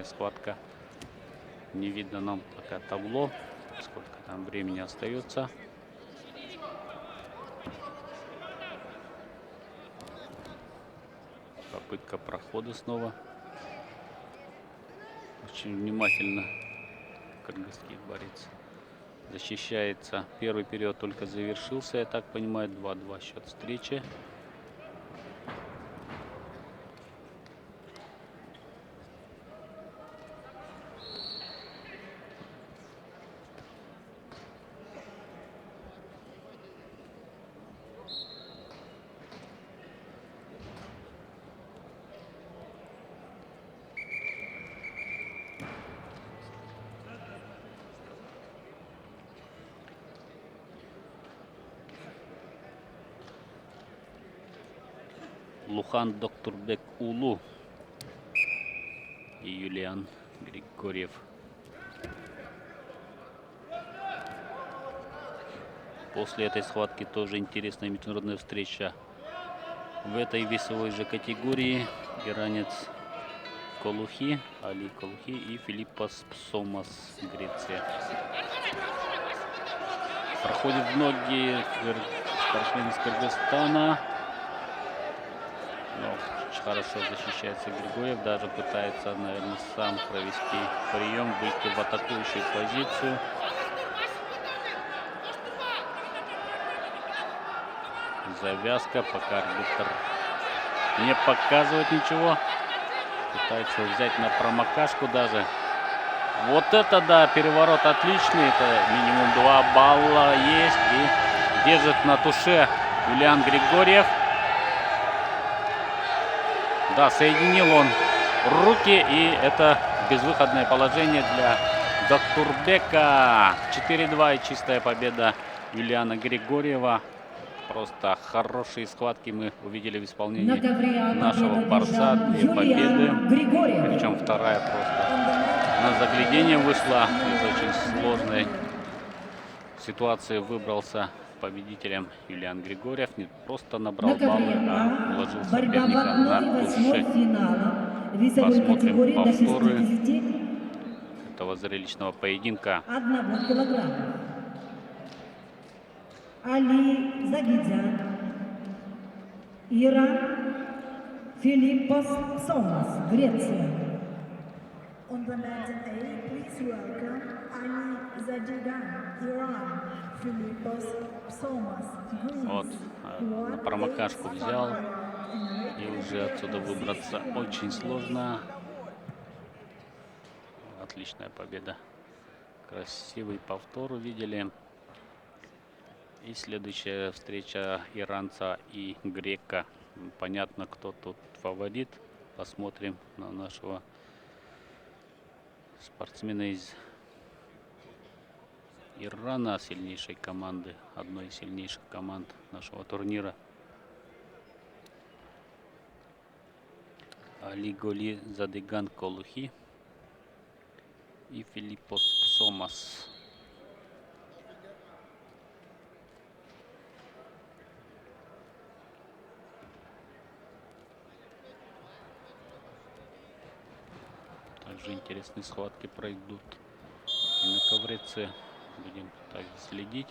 Схватка. Не видно нам пока табло, сколько там времени остается. Попытка прохода снова. Очень внимательно кыргызский борец защищается. Первый период только завершился, я так понимаю. 2-2 счет встречи. Лухан Доктурбек Улу и Юлиан Григорьев. После этой схватки тоже интересная международная встреча в этой весовой же категории. Иранец Колухи, Али Колухи и Филиппос Псомас, Греция. Проходит в ноги спортсмен из Кыргызстана. Но очень хорошо защищается Григорьев. Даже пытается, наверное, сам провести прием, выйти в атакующую позицию. Завязка, пока арбитр не показывает ничего. Пытается взять на промокашку даже. Вот это да, переворот отличный. Это минимум 2 балла есть. И держит на туше Юлиан Григорьев. Да, соединил он руки, и это безвыходное положение для Доктурбека. 4-2 и чистая победа Юлиана Григорьева. Просто хорошие схватки мы увидели в исполнении нашего борца. 2 победы. Причем вторая просто на заглядение вышла. Из очень сложной ситуации выбрался победителем Юлиан Григорьев. Не просто набрал баллы, а уложил соперника на туше. Посмотрим повторы этого зрелищного поединка. Али Загидян, Иран, Филиппос Псомас, Греция. On the mat A, please welcome Ali Загидян, Иран, Филиппос Псомас, Greece. Вот, на промокашку взял, и уже отсюда выбраться очень сложно. Отличная победа. Красивый повтор увидели. И следующая встреча иранца и грека. Понятно, кто тут фаворит. Посмотрим на нашего спортсмена из Ирана, сильнейшей команды, одной из сильнейших команд нашего турнира. Али Голи Задыган Колухи и Филиппос Псомас. Также интересные схватки пройдут и на ковреце. Будем также следить.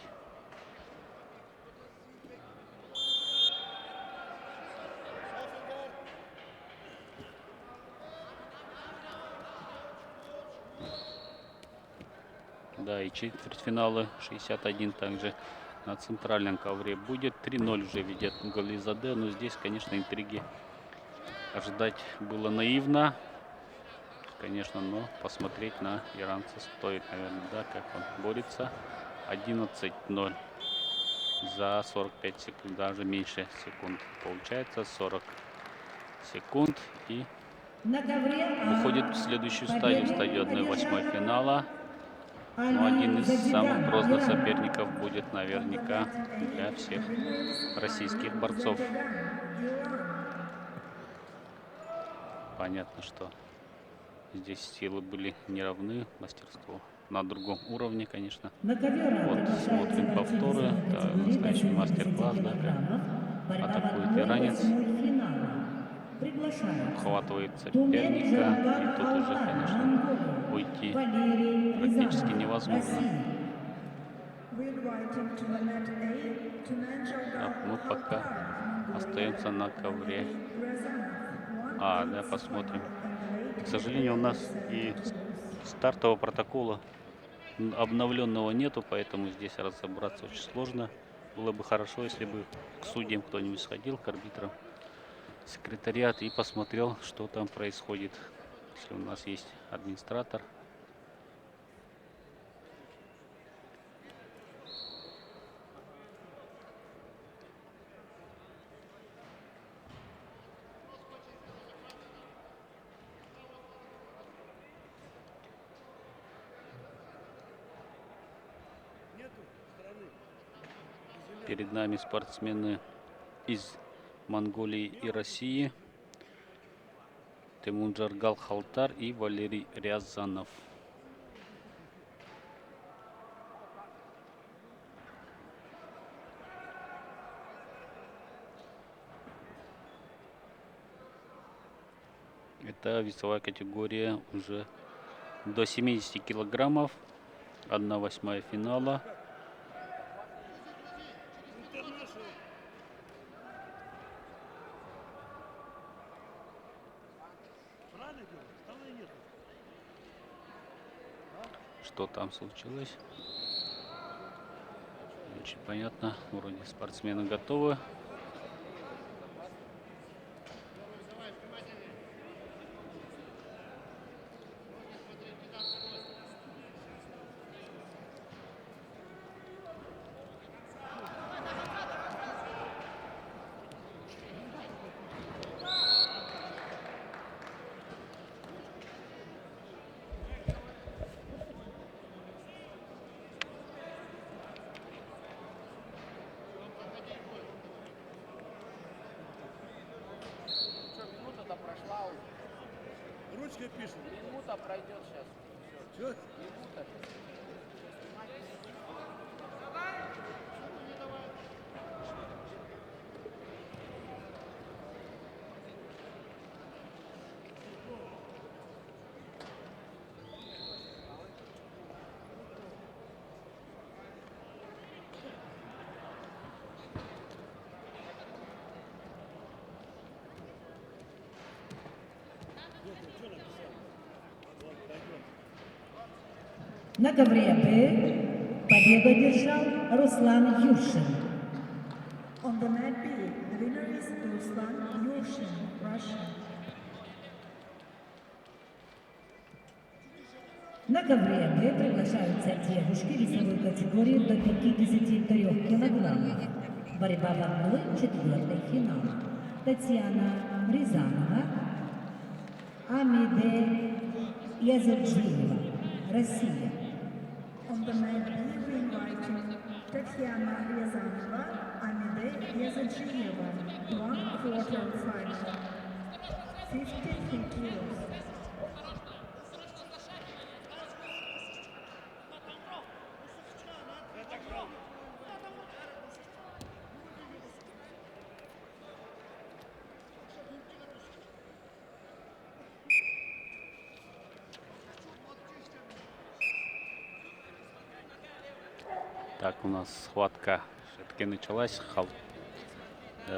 Да, и четвертьфиналы 61 также на центральном ковре будет. 3-0 уже ведет Голизаде. Но здесь, конечно, интриги ожидать было наивно. Конечно, но посмотреть на иранца стоит, наверное, да, как он борется. 11-0 за 45 секунд, даже меньше секунд. Получается 40 секунд и уходит в следующую стадию, стадию 1/8 финала. Но один из самых грозных соперников будет наверняка для всех российских борцов. Понятно, что здесь силы были неравны, мастерство на другом уровне, конечно. Вот, смотрим повторы. Да, настоящий мастер-класс, да, как атакует иранец. приглашается Ухватывает Тумень соперника. Джангар И тут уже, Халдар, конечно, Монголия, уйти Валерий практически Рязанов, невозможно. Россия. We invite him to the net A, Tumen Так, Jangар мы пока Haltar, остаемся на ковре. Валерий Рязанов. Да, посмотрим. 1-8 К сожалению, у нас и стартового протокола обновленного нету, поэтому здесь разобраться очень сложно. Было бы хорошо, если бы к судьям кто-нибудь сходил, к арбитрам, секретариат, и посмотрел, что там происходит. Если у нас есть администратор. Перед нами спортсмены из Монголии и России. Темунджаргал Халтар и Валерий Рязанов. Это весовая категория уже до 70 килограммов. 1/8 финала. Что там случилось? Не очень понятно. Вроде спортсмены готовы. Ручкой пишут. Минута пройдет сейчас. Чё? Минута. На ковре Б победу одержал Руслан Юршин. On the mat B, the winner is Ruslan Yurshin, Russia. На ковре Б приглашаются девушки весовой категории до 53 килограммов. Борьба в одной четвертой финала. Татьяна Рязанова, Амиде Язырджиева, Россия. On the mat B, we invite Tatiana Ryazanova, Amide Yazadjieva, 1/4 final, 53 kilos. Так, у нас схватка все-таки началась.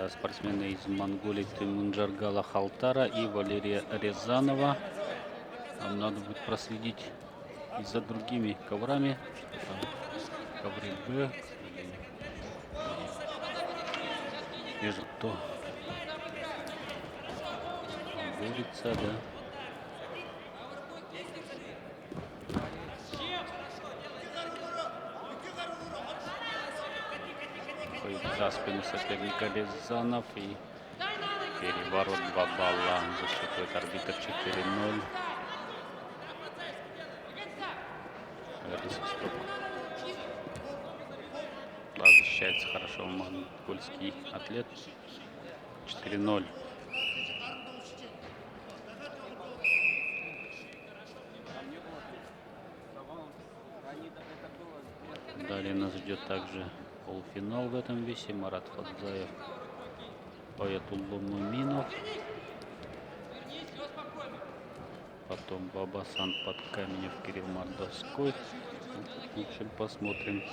Спортсмены из Монголии Темунджаргала Халтара и Валерия Рязанова. Нам надо будет проследить и за другими коврами. Ковры Б. Вижу, кто борется, да. За спину соперника Рязанов и переворот 2 балла. Засчитывает арбитр 4-0. Да, защищается хорошо монгольский атлет. 4-0. Далее нас ждет также полуфинал в этом весе. Марат Фадзаев, Баятулло Муминов. потом Бабасан, Подкаменев, Кирилл Мордовской. В общем, посмотрим.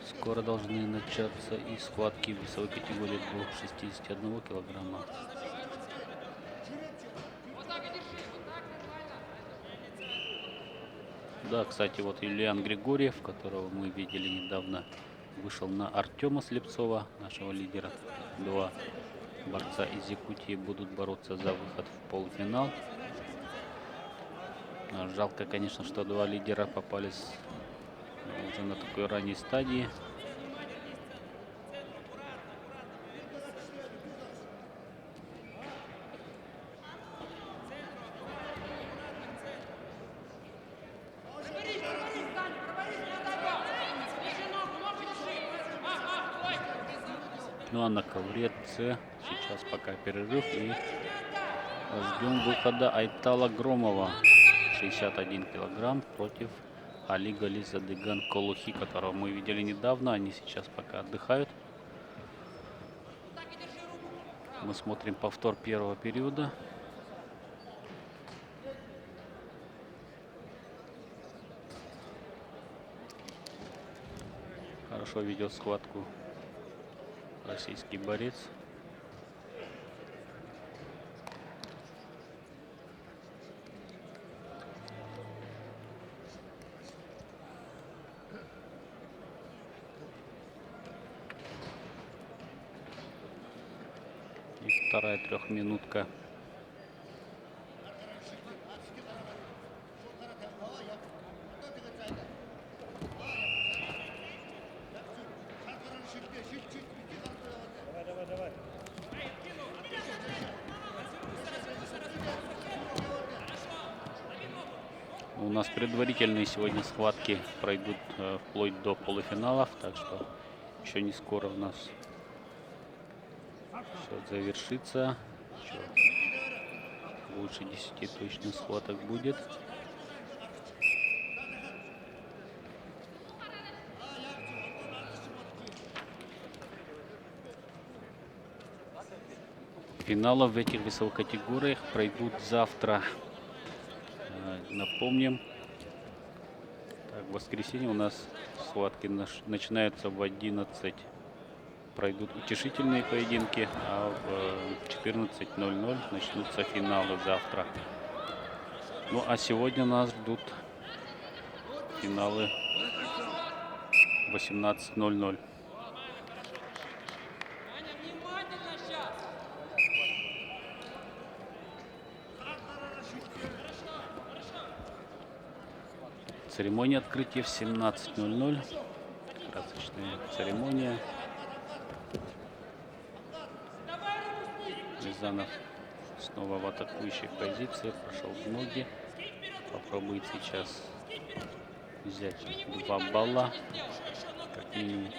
Скоро должны начаться и схватки в весовой категории до 61 килограмма. Да, кстати, вот Юлиан Григорьев, которого мы видели недавно, вышел на Артема Слепцова, нашего лидера. Два борца из Якутии будут бороться за выход в полуфинал. Жалко, конечно, что два лидера попались уже на такой ранней стадии. Ну а на ковре С сейчас пока перерыв и ждем выхода Айтала Громова. 61 килограмм против Али Гализадыган Колухи, которого мы видели недавно. Они сейчас пока отдыхают. Мы смотрим повтор первого периода. Хорошо ведет схватку российский борец. И вторая трехминутка. У нас предварительные сегодня схватки пройдут вплоть до полуфиналов, так что еще не скоро у нас все завершится. Еще больше 10 точно схваток будет. Финалы в этих весовых категориях пройдут завтра. Напомним, так, в воскресенье у нас схватки начинаются в 11. Пройдут утешительные поединки, а в 14:00 начнутся финалы завтра. Ну а сегодня нас ждут финалы 18:00. Церемония открытия в 17:00. Красочная церемония. Рязанов снова в атакующей позиции. Прошел в ноги. Попробует сейчас взять 2 балла. Как минимум.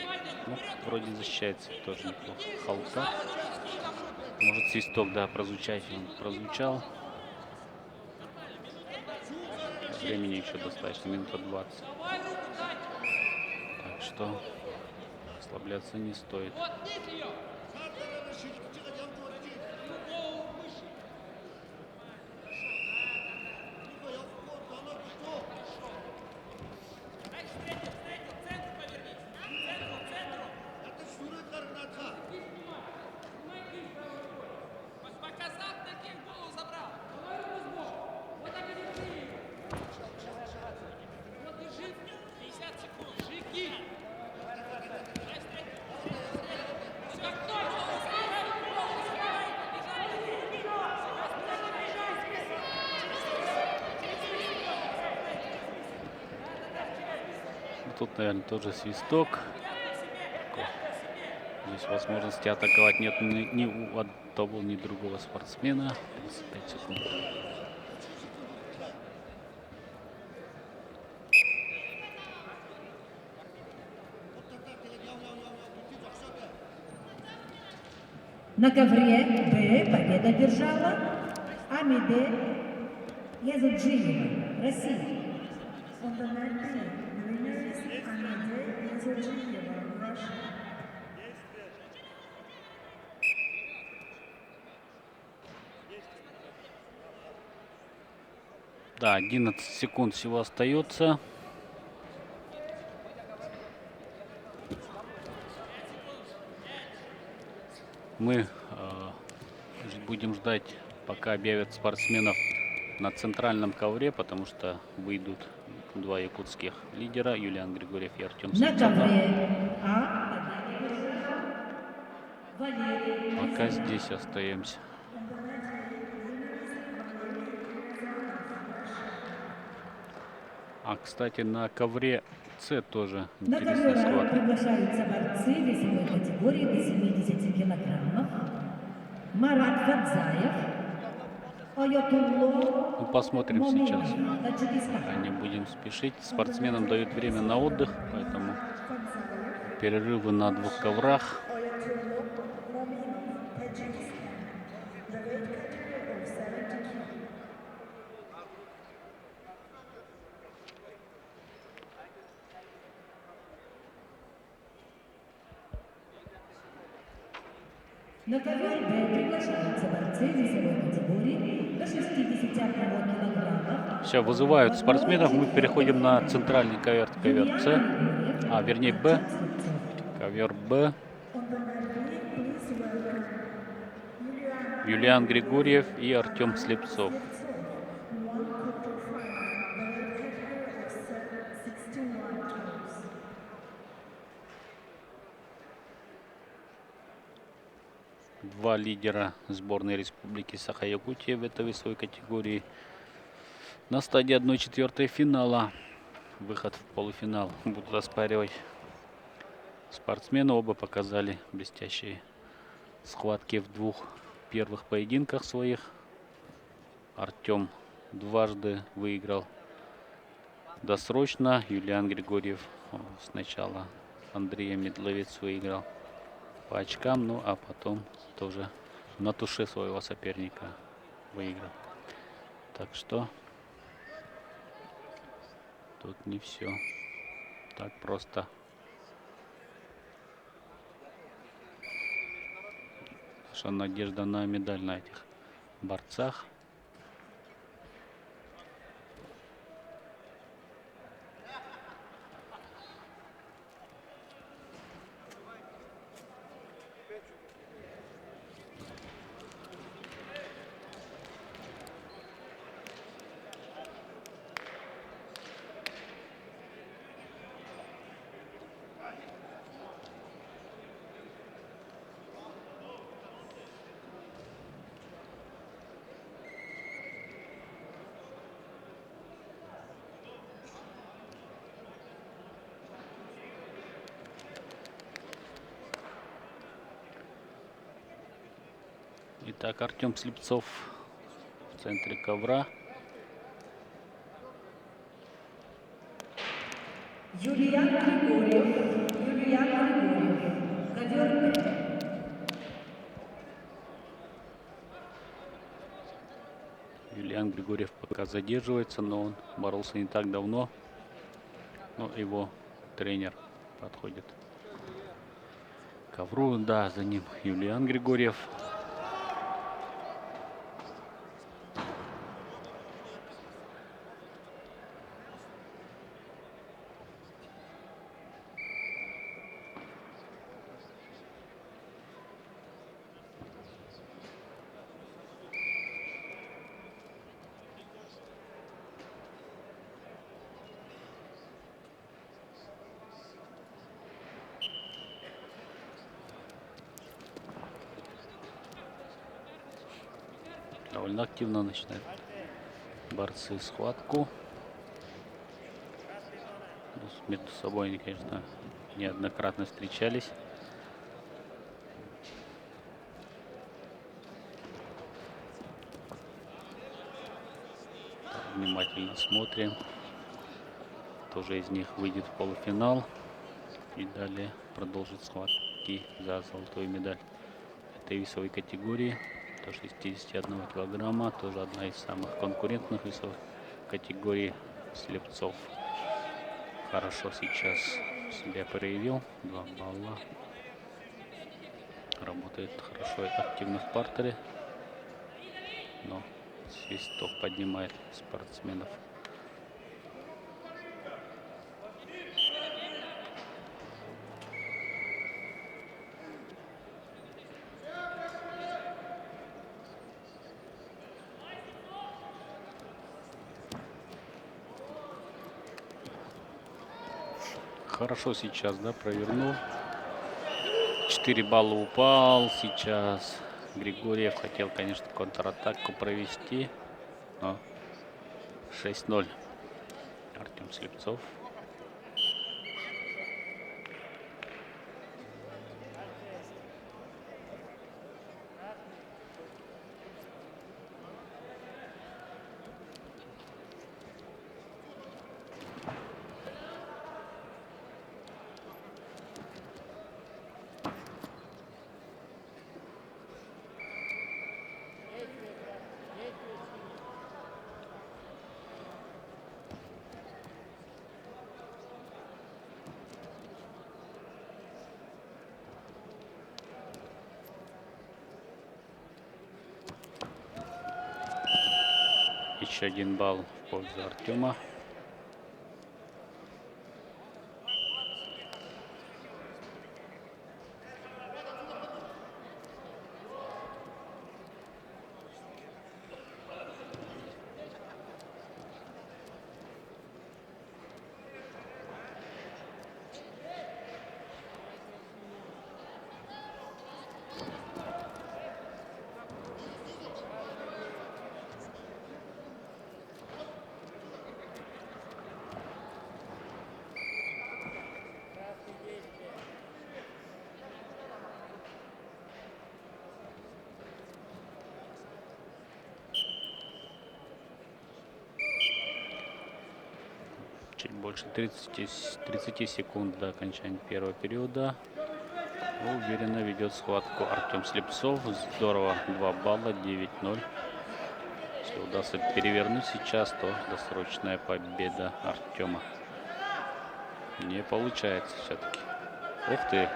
Ну, вроде защищается тоже неплохо. Халка. Может свисток, да, прозвучать. Он прозвучал. Времени еще достаточно, минута 20. Так что расслабляться не стоит. Тут, наверное, тоже свисток. Здесь возможности атаковать нет ни у того, ни другого спортсмена. 35 секунд. На ковре Б победа держала Амиде Язуджиева, Россия. On the mat B, the winner is Amide Yazurjieva, Russia. Да, 11 секунд всего остается. Мы будем ждать, пока объявят спортсменов на центральном ковре, потому что выйдут два якутских лидера, Юлиан Григорьев и Артем На Слепцов. ковре А Валерий Пока здесь остаемся. А, кстати, на ковре С тоже На интересная ковер схватка. приглашаются борцы весовой категории до 70 килограммов. Марат Фадзаев, Аятулло Ну, посмотрим сейчас. Моминов, Таджикистан. Пока не будем спешить. Спортсменам дают время на отдых, поэтому перерывы на двух коврах. Ayatollah Mominov, Tajikistan. The weight category of 70 kg. На ковер Б приглашаются борцы весовой категории до 61 килограммов. Все, вызывают спортсменов. Мы переходим на центральный ковер, ковер С. А, вернее, Б. Ковер Б. On the mat B, please welcome Yulian Юлиан Григорьев и Артем Слепцов. Slevtsov, one quarterfinal, the weight category of 61 kilos. Два лидера сборной Республики Саха-Якутия в этой весовой категории. На стадии 1/4 финала. Выход в полуфинал будут оспаривать спортсмены. Оба показали блестящие схватки в двух первых поединках своих. Артем дважды выиграл досрочно. Юлиан Григорьев сначала Андрея Медловец выиграл по очкам, ну а потом тоже на туше своего соперника выиграл. Так что тут не все так просто. Наша надежда на медаль на этих борцах. Итак, Артем Слепцов в центре ковра. Юлиан Григорьев, ковер Б. Юлиан Григорьев пока задерживается, но он боролся не так давно. Но его тренер подходит к ковру. Да, за ним Юлиан Григорьев. Довольно активно начинают борцы схватку. Между собой они, конечно, неоднократно встречались. Так, внимательно смотрим. Тоже из них выйдет в полуфинал. И далее продолжит схватки за золотую медаль этой весовой категории. До 61 килограмма. Тоже одна из самых конкурентных весовых категорий. Слепцов хорошо сейчас себя проявил. 2 балла. Работает хорошо и активно в партере. Но Свисток поднимает спортсменов. Хорошо сейчас, да, провернул. 4 балла упал сейчас. Григорьев хотел, конечно, контратаку провести. Но 6-0. Артем Слепцов. Еще 1 балл в пользу Артема. Чуть больше 30 секунд до окончания первого периода. Уверенно ведет схватку Артем Слепцов. Здорово. 2 балла, 9-0. Если удастся перевернуть сейчас, то досрочная победа Артема. Не получается все-таки. Ух ты.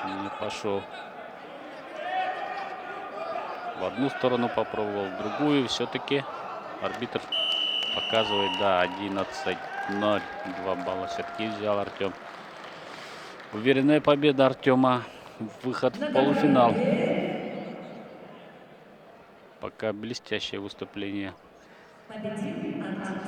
Не пошел. В одну сторону попробовал, в другую. Все-таки арбитр показывает, да, 11-0. 2 балла все-таки взял Артем. Уверенная победа Артема. Выход в полуфинал. Пока блестящее выступление. Победил Артем.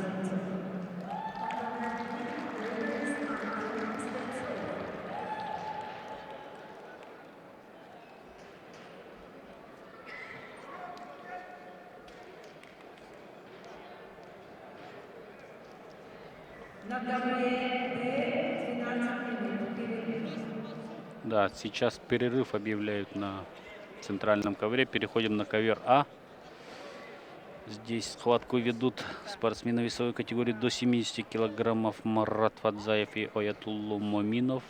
Да, сейчас перерыв объявляют на центральном ковре. Переходим на ковер А. Здесь схватку ведут спортсмены весовой категории до 70 килограммов Марат Фадзаев и Оятуллу Моминов.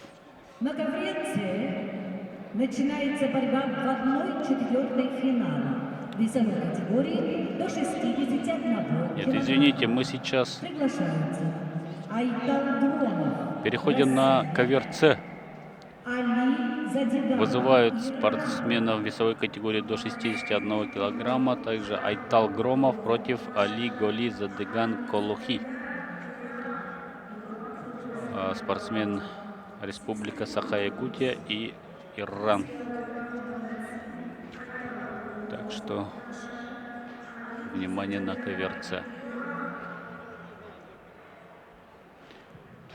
На ковре С начинается борьба в 1/4 финала весовой категории до 61 Нет, килограмма. извините, мы сейчас Приглашаются Айтал Громов. переходим на ковер С. Али Задиган. Вызывают спортсменов весовой категории до 61 килограмма. Также Айтал Громов против Али Голи Задыган Колухи. Спортсмен Республика Саха-Якутия и Иран. Так что внимание на ковер С.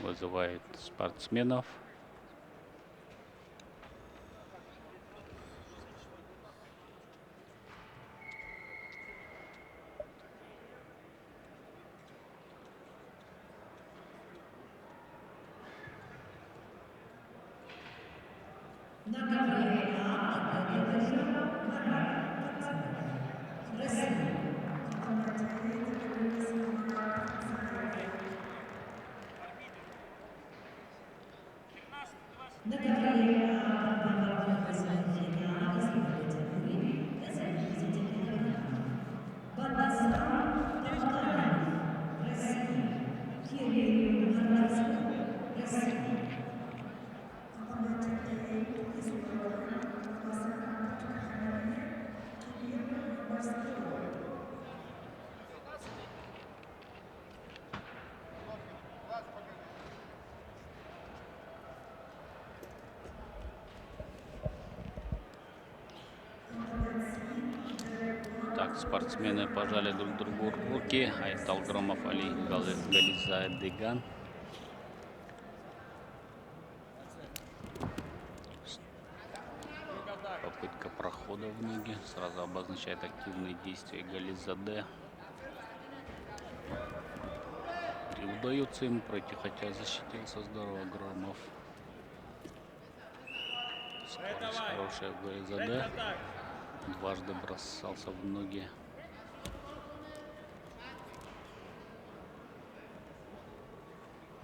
Вызывает спортсменов. На ковре Спортсмены пожали друг другу руки. Айтал Громов, Али Гализадеган. Попытка прохода в ноги сразу обозначает активные действия Гализаде. И удается ему пройти, хотя защитился здорово Громов. Скорость хорошая в Гализаде. Дважды бросался в ноги.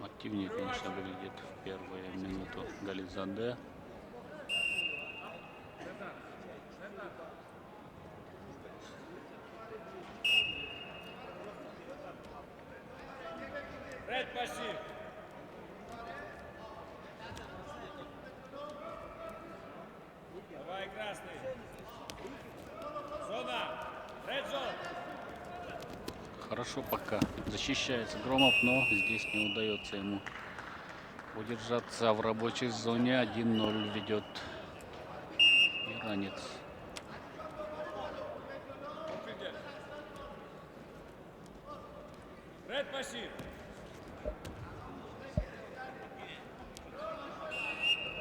Активнее, конечно, выглядит в первую минуту Гализаде. Ред пассив. Давай, красный. Зона. Ред зон. Хорошо пока защищается Громов, но здесь не удается ему удержаться в рабочей зоне. 1-0 ведет иранец. Ред пассив.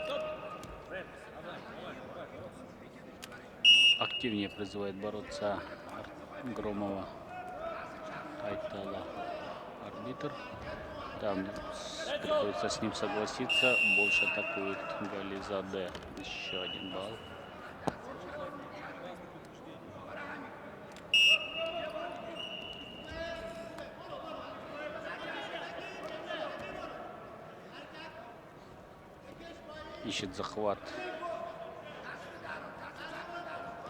Стоп. Ред. Давай. Активнее призывает бороться Громова Айтала арбитр. Там приходится с ним согласиться. Больше атакует Гализаде. Еще 1 балл. Ищет захват.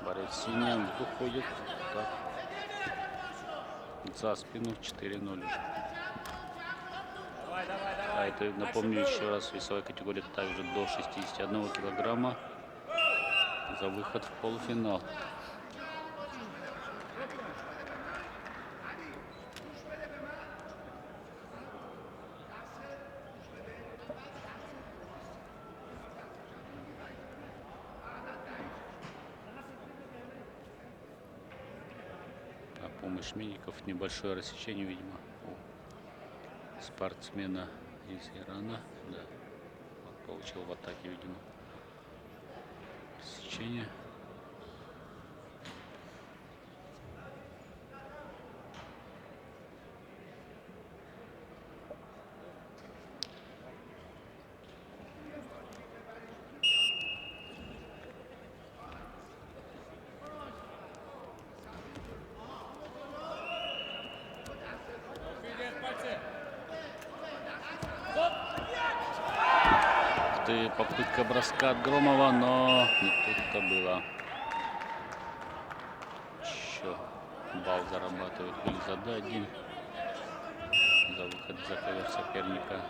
Борец синий выходит. Так. За спину 4-0. А это, напомню еще раз, весовая категория также до 61 килограмма за выход в полуфинал. Помощь медиков, небольшое рассечение, видимо, у спортсмена из Ирана. Да, вот получил в атаке, видимо, рассечение. Попытка броска от Громова, но не тут-то было. Еще балл зарабатывает Гализаде 1 за выход за ковер соперника.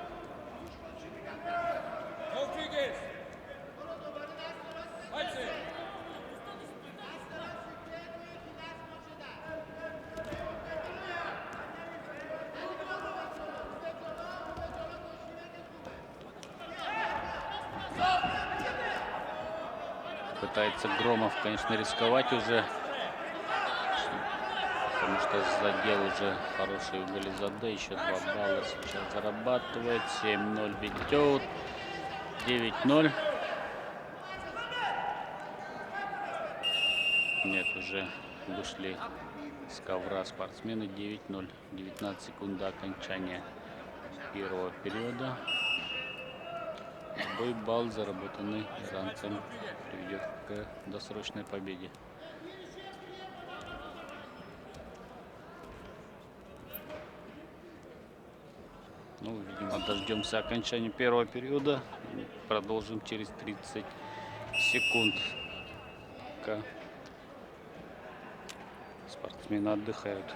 Пытается Громов, конечно, рисковать уже, потому что задел уже хороший у Гализаде. Еще 2 балла сейчас зарабатывает. 7-0 ведет. 9-0. Нет, уже вышли с ковра спортсмены. 9-0. 19 секунд до окончания первого периода. Любой балл, заработанный иранцем, приведет к досрочной победе. Ну, видимо, дождемся окончания первого периода. Продолжим через 30 секунд. Пока спортсмены отдыхают.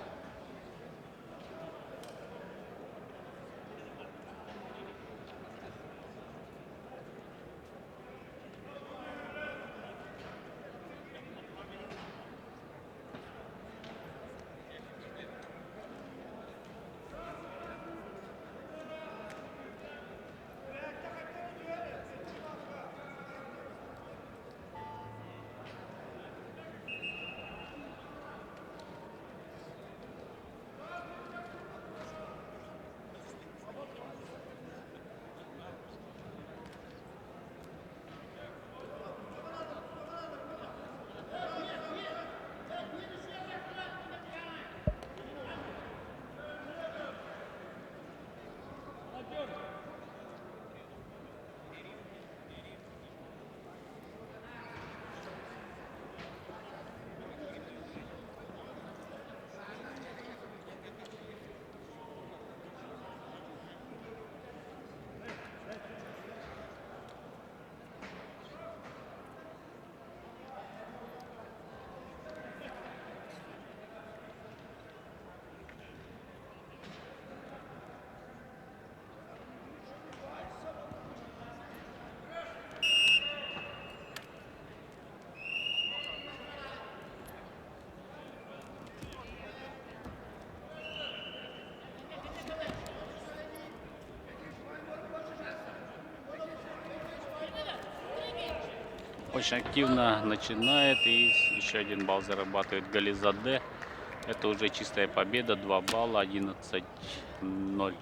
очень активно начинает. И еще один балл зарабатывает Гализаде. Это уже чистая победа. 2 балла, 11-0.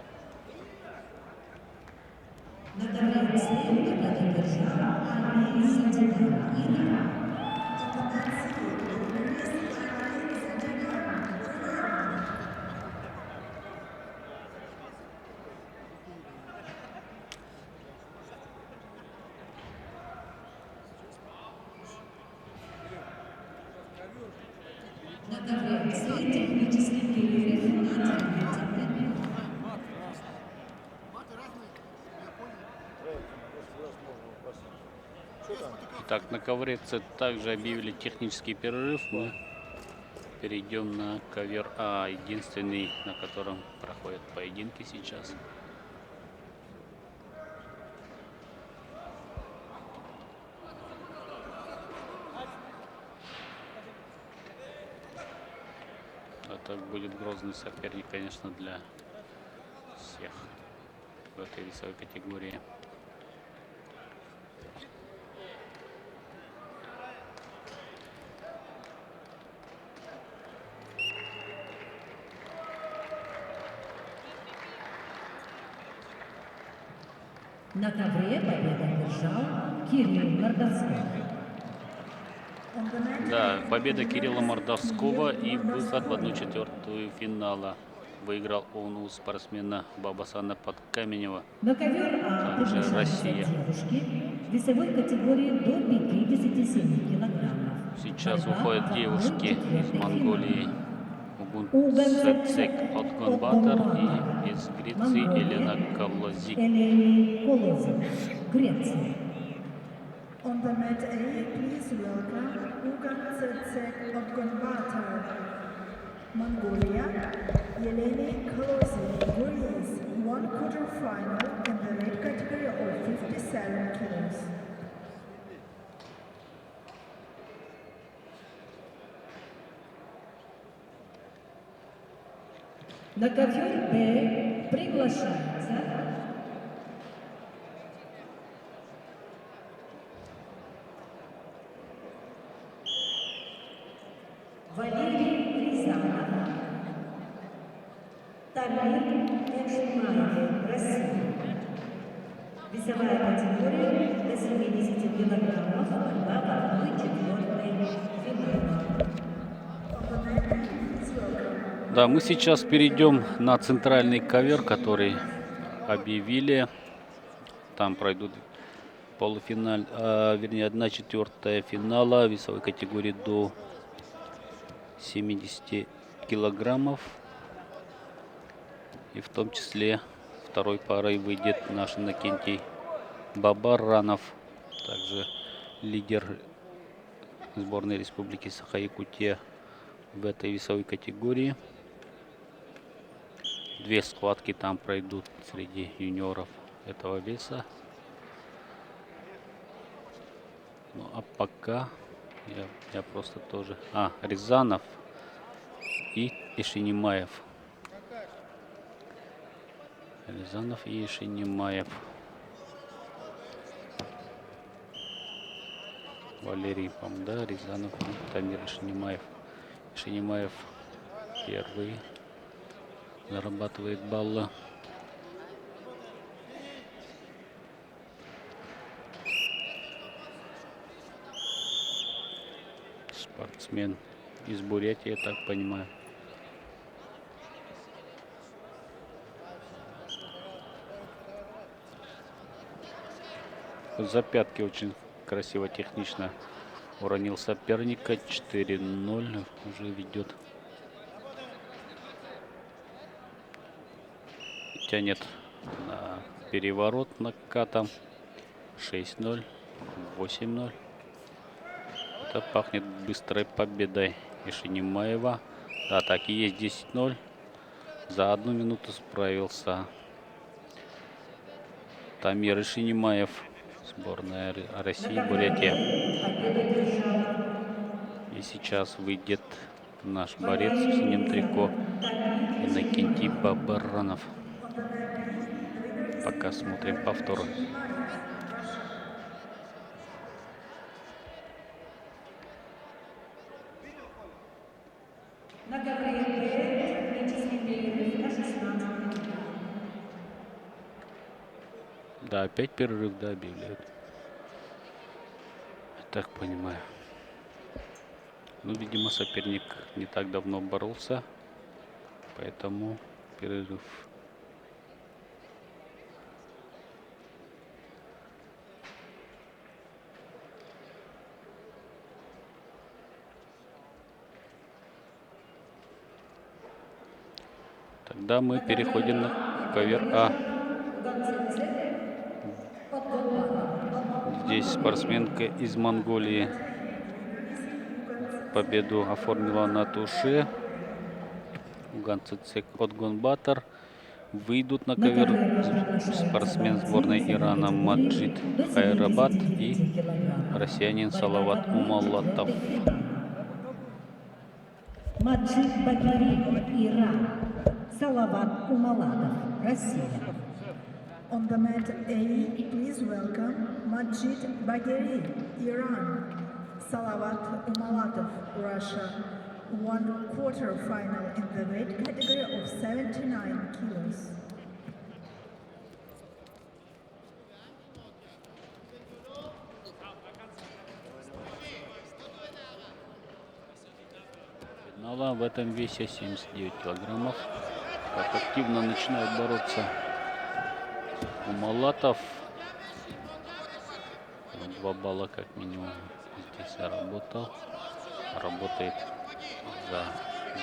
На таблице победу держал Али Сатидан Иран. На таблице технический перерыв на 13 минут. Итак, на ковре также объявили технический перерыв. Мы перейдем на ковер А, единственный, на котором проходят поединки сейчас. Это будет грозный соперник, конечно, для всех в этой весовой категории. На ковре победу держал Кирилл Мордовской. Да, победа Кирилла Мордовского и выход в 1/4 финала. Выиграл он у спортсмена Бабасана Подкаменева. На ковер А Также приглашаются Россия. девушки весовой категории до 57 килограммов. Сейчас Борьба уходят во девушки из второй Монголии. Угунцек Отгонбатор и из Греции Елена Колози. Элени Колози, Греция. On the mat A, please welcome Ugan Tsetsek Odgonbatar, Mongolia, Yeleni Kolosi, Greece, one quarter final in the weight category of 57 kilos. На ковер Б приглашается Валерий Рязанов, Тамир Экшимаев, Россия. Весовая категория до 70 килограммов, борьба в 1/4 финала. Да, мы сейчас перейдем на центральный ковер, который объявили. Там пройдут полуфинал, вернее 1/4 финала весовой категории до 70 килограммов. И в том числе второй парой выйдет наш Иннокентий Бабаранов, также лидер сборной Республики Саха-Якутия в этой весовой категории. Две схватки там пройдут среди юниоров этого веса. Ну а пока я просто тоже... Рязанов и Ишинимаев. Рязанов и Ишинимаев. Валерий Памда, Рязанов и Тамир Ишинимаев. Ишинимаев первый зарабатывает баллы. Спортсмен из Бурятии, я так понимаю. За пятки очень красиво, технично уронил соперника. 4-0 уже ведет. Тянет на переворот накатом. 6-0, 8-0. Это пахнет быстрой победой Ишинимаева. Да, так и есть, 10-0. За 1 минуту справился Тамир Ишинимаев. Сборная России, Бурятия. И сейчас выйдет наш борец в синем трико Иннокентий Бабаранов. Пока смотрим повтор. Да, опять перерыв, да, объявляют. Я так понимаю. Ну, видимо, соперник не так давно боролся, поэтому перерыв. Тогда мы переходим на ковер А. Здесь спортсменка из Монголии победу оформила на туше. Уганцэцэг Отгонбатар. Выйдут на ковер спортсмен сборной Ирана Маджид Хайрабад и россиянин Салават Умалатов. Маджид Багири, Иран. Салават Умалатов, Россия. On the mat A, please welcome Majid Bagheri, Iran. Salawat Umalatov, Russia. Won quarter-final in the weight category of 79 kilos. Финала в этом весе 79 килограммов. Как активно начинает бороться Умалатов. 2 балла как минимум здесь заработал. Работает за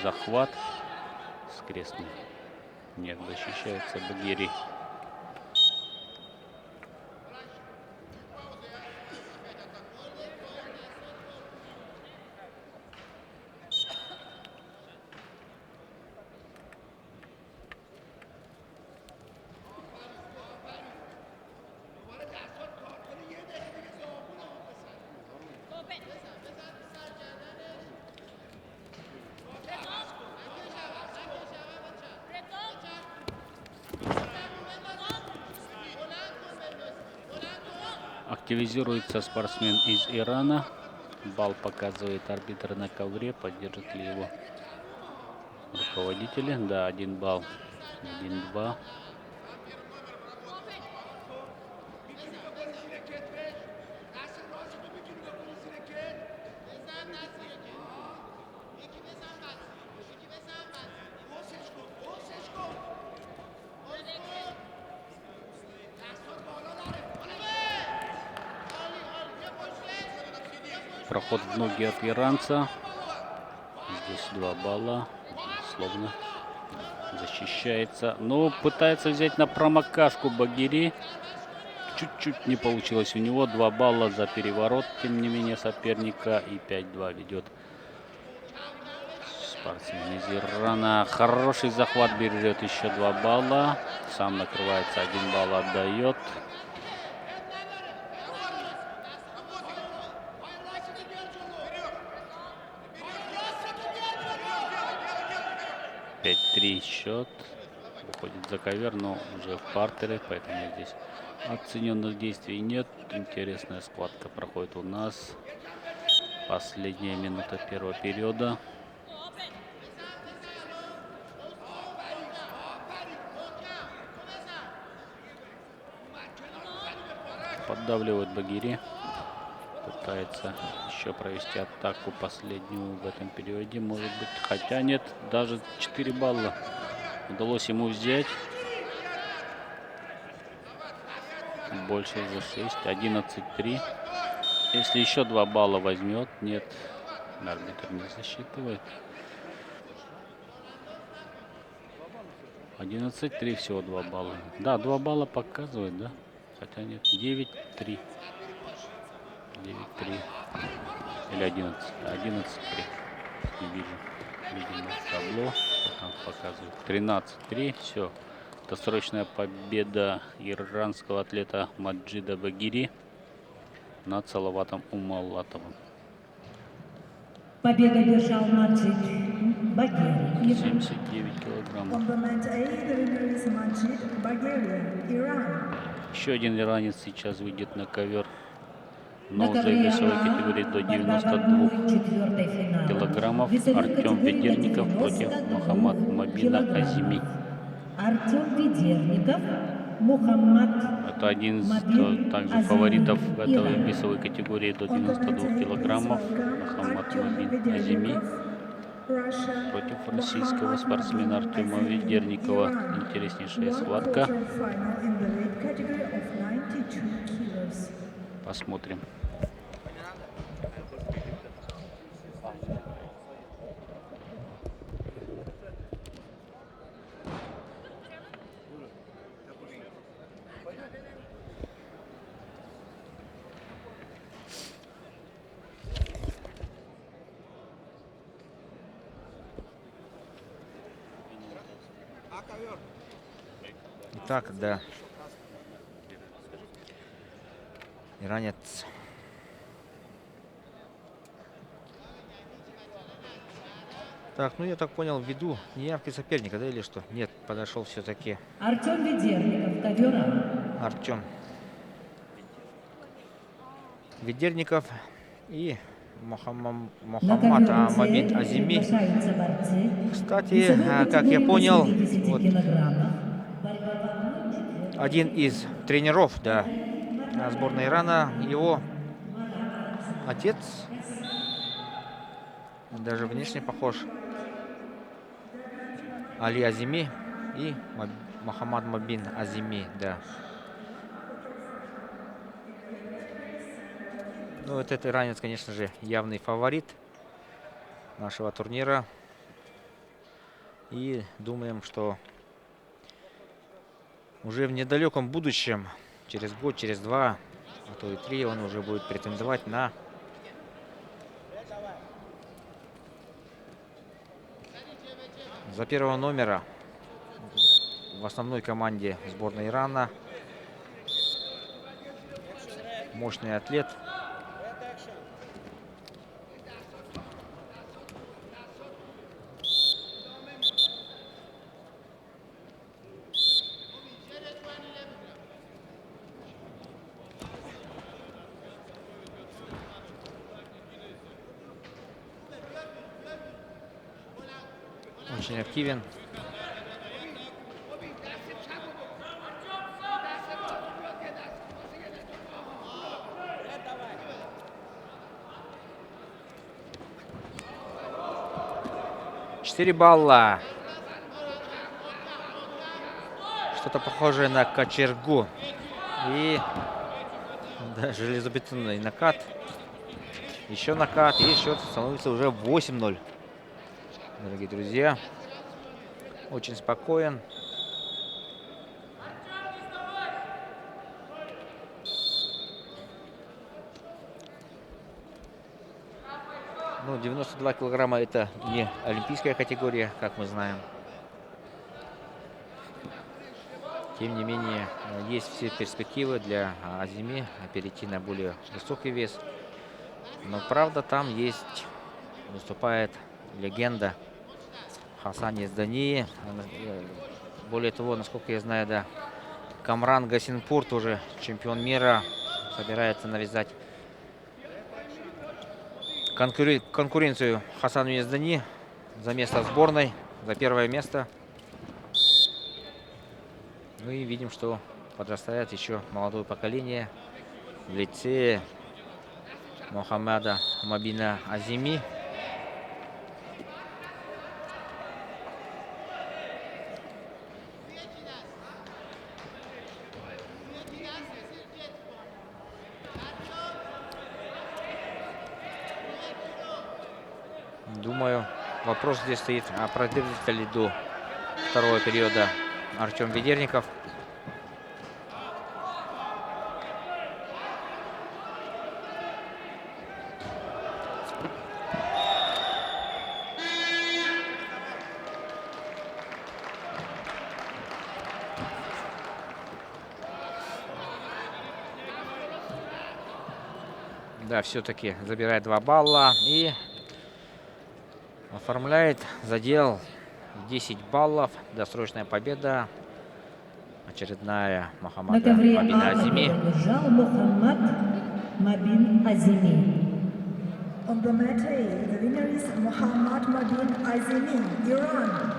захват скрестный. Нет, защищается Багири. Активизируется спортсмен из Ирана. Балл показывает арбитр на ковре. Поддержат ли его руководители? Да, 1 балл. 1-2. Проход в ноги от иранца. Здесь 2 балла. Словно защищается. Но пытается взять на промокашку Багири. Чуть-чуть не получилось у него. 2 балла за переворот, тем не менее, соперника. И 5-2 ведет спортсмен из Ирана. Хороший захват, берет еще 2 балла. Сам накрывается, 1 балл отдает. Счет. Выходит за ковер, но уже в партере, поэтому здесь оцененных действий нет. Интересная схватка проходит у нас. Последняя минута первого периода. Поддавливает Багири. Пытается еще провести атаку последнюю в этом периоде, может быть. Хотя нет, даже 4 балла удалось ему взять. Больше за 6. 11-3. Если еще 2 балла возьмет, нет, арбитр не засчитывает. 11-3, всего 2 балла. Да, 2 балла показывает, да? Хотя нет, 9-3. 9-3 или 11. 11-3. Не вижу. Видимо, табло. Там показывает 13-3. Все. Досрочная победа иранского атлета Маджида Багири над Салаватом Умалатовым. Победу одержал Маджид Багири. 79 килограммов. On the mat A, the winner is Majid Bagheri, Iran. Еще один иранец сейчас выйдет на ковер. На Но уже ковре весовой А категории до борьба в 92 1/4 финала. килограммов. Весовых Артем категорий до Ведерников против 92 Мухаммад Мабина килограммов. Азими. Артем Ведерников Мухаммад Это один из Мабин также Азим, фаворитов в этой Иран. весовой категории до On the mat 92 A, please килограммов. welcome Мухаммад Artyom Мабин Азими Ведерников, Russia, против российского Mohammad спортсмена Mabin Артема Azimi, Ведерникова. Iran. Интереснейшая One схватка. quarter-final in the weight category of 92 kilos. Посмотрим. Итак, да. Иранец. Так, ну я так понял, ввиду неявки соперника, да, или что? Нет, подошел все-таки Артем Ведерников, ковер А. Артем Ведерников и На Мухаммад ковер С Мабин Азими. приглашаются борцы. Кстати, Весовой как я категории до понял, 70 вот килограммов. Борьба в одной четвертой. один из тренеров, да, сборной Ирана, его отец, даже внешне похож, Али Азими и Мухаммад Мабин Азими, да. Ну, вот этот иранец, конечно же, явный фаворит нашего турнира. И думаем, что уже в недалеком будущем, через год, через два, а то и 3, он уже будет претендовать за первого номера в основной команде сборной Ирана. Мощный атлет. Очень активен. Четыре балла. Что-то похожее на кочергу. И да, железобетонный накат. Еще накат. И счет становится уже 8-0. Дорогие друзья. Очень спокоен. Ну, 92 килограмма это не олимпийская категория, как мы знаем. Тем не менее, есть все перспективы для Азими перейти на более высокий вес. Но правда, там есть, выступает легенда Хасан Яздани. Более того, насколько я знаю, да, Камран Гасинпур, тоже чемпион мира, собирается навязать конкуренцию Хасану Яздани за место в сборной, за первое место. Ну и видим, что подрастает еще молодое поколение в лице Мухаммада Мабина Азими. Думаю, вопрос здесь стоит, а продержится ли до второго периода Артем Ведерников. Да, все-таки забирает 2 балла и оформляет задел 10 баллов. Досрочная победа. Очередная На Мухаммада ковре Мабина А Азими. одержал Мухаммад Мабин Азими. On the mat A, the winner is Mohammad Mabin Azimi, Iran.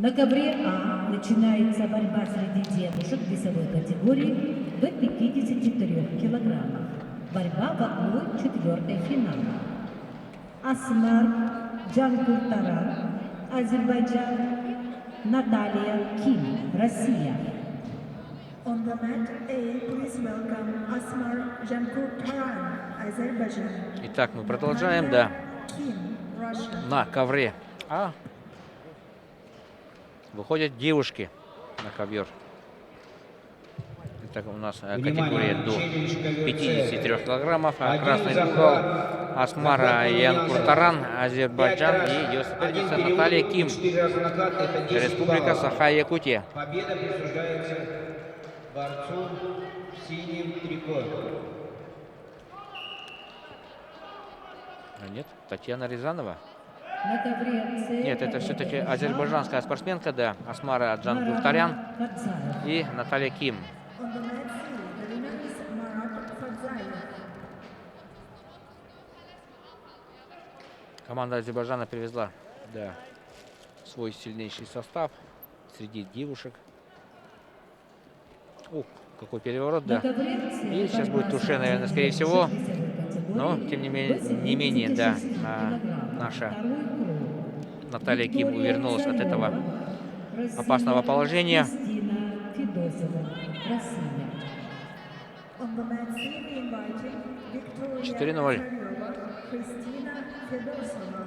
На ковре А начинается борьба среди девушек весовой категории до 53 килограммов. Борьба в 1/4 финала. Асмар Джанкуртаран, Азербайджан. Наталья Ким, Россия. On the mat A, please welcome Asmar Jankurtaran, Azerbaijan. Итак, мы продолжаем, да. Kim, Russia. На ковре А выходят девушки на ковер. Это у нас категория до 53 килограммов. А красный угол Асмара Янкуртаран, Азербайджан. И ее соперница Наталья Ким, Республика Саха-Якутия. Победа присуждается борцу в синем трико. Нет, Татьяна Рязанова. На ковре С Нет, это все-таки азербайджанская спортсменка, да. Асмара Джангуртарян Фадзаев. и Наталья Ким. On the mat C, the winner is Marat Fadzayev. Команда Азербайджана привезла, да, свой сильнейший состав среди девушек. Ух, какой переворот, На да. ковре С И сейчас будет борьба туше, наверное, среди скорее всего. девушек весовой категории Но, тем не менее, до да, 76 килограммов. наша Второй круг. Наталья Ким Виктория увернулась от этого Царёва, Россия. опасного положения. Кристина Федосова, Россия. On the mat C, we inviting Victoria 4:0. Tsareva, Kristina Fedosova.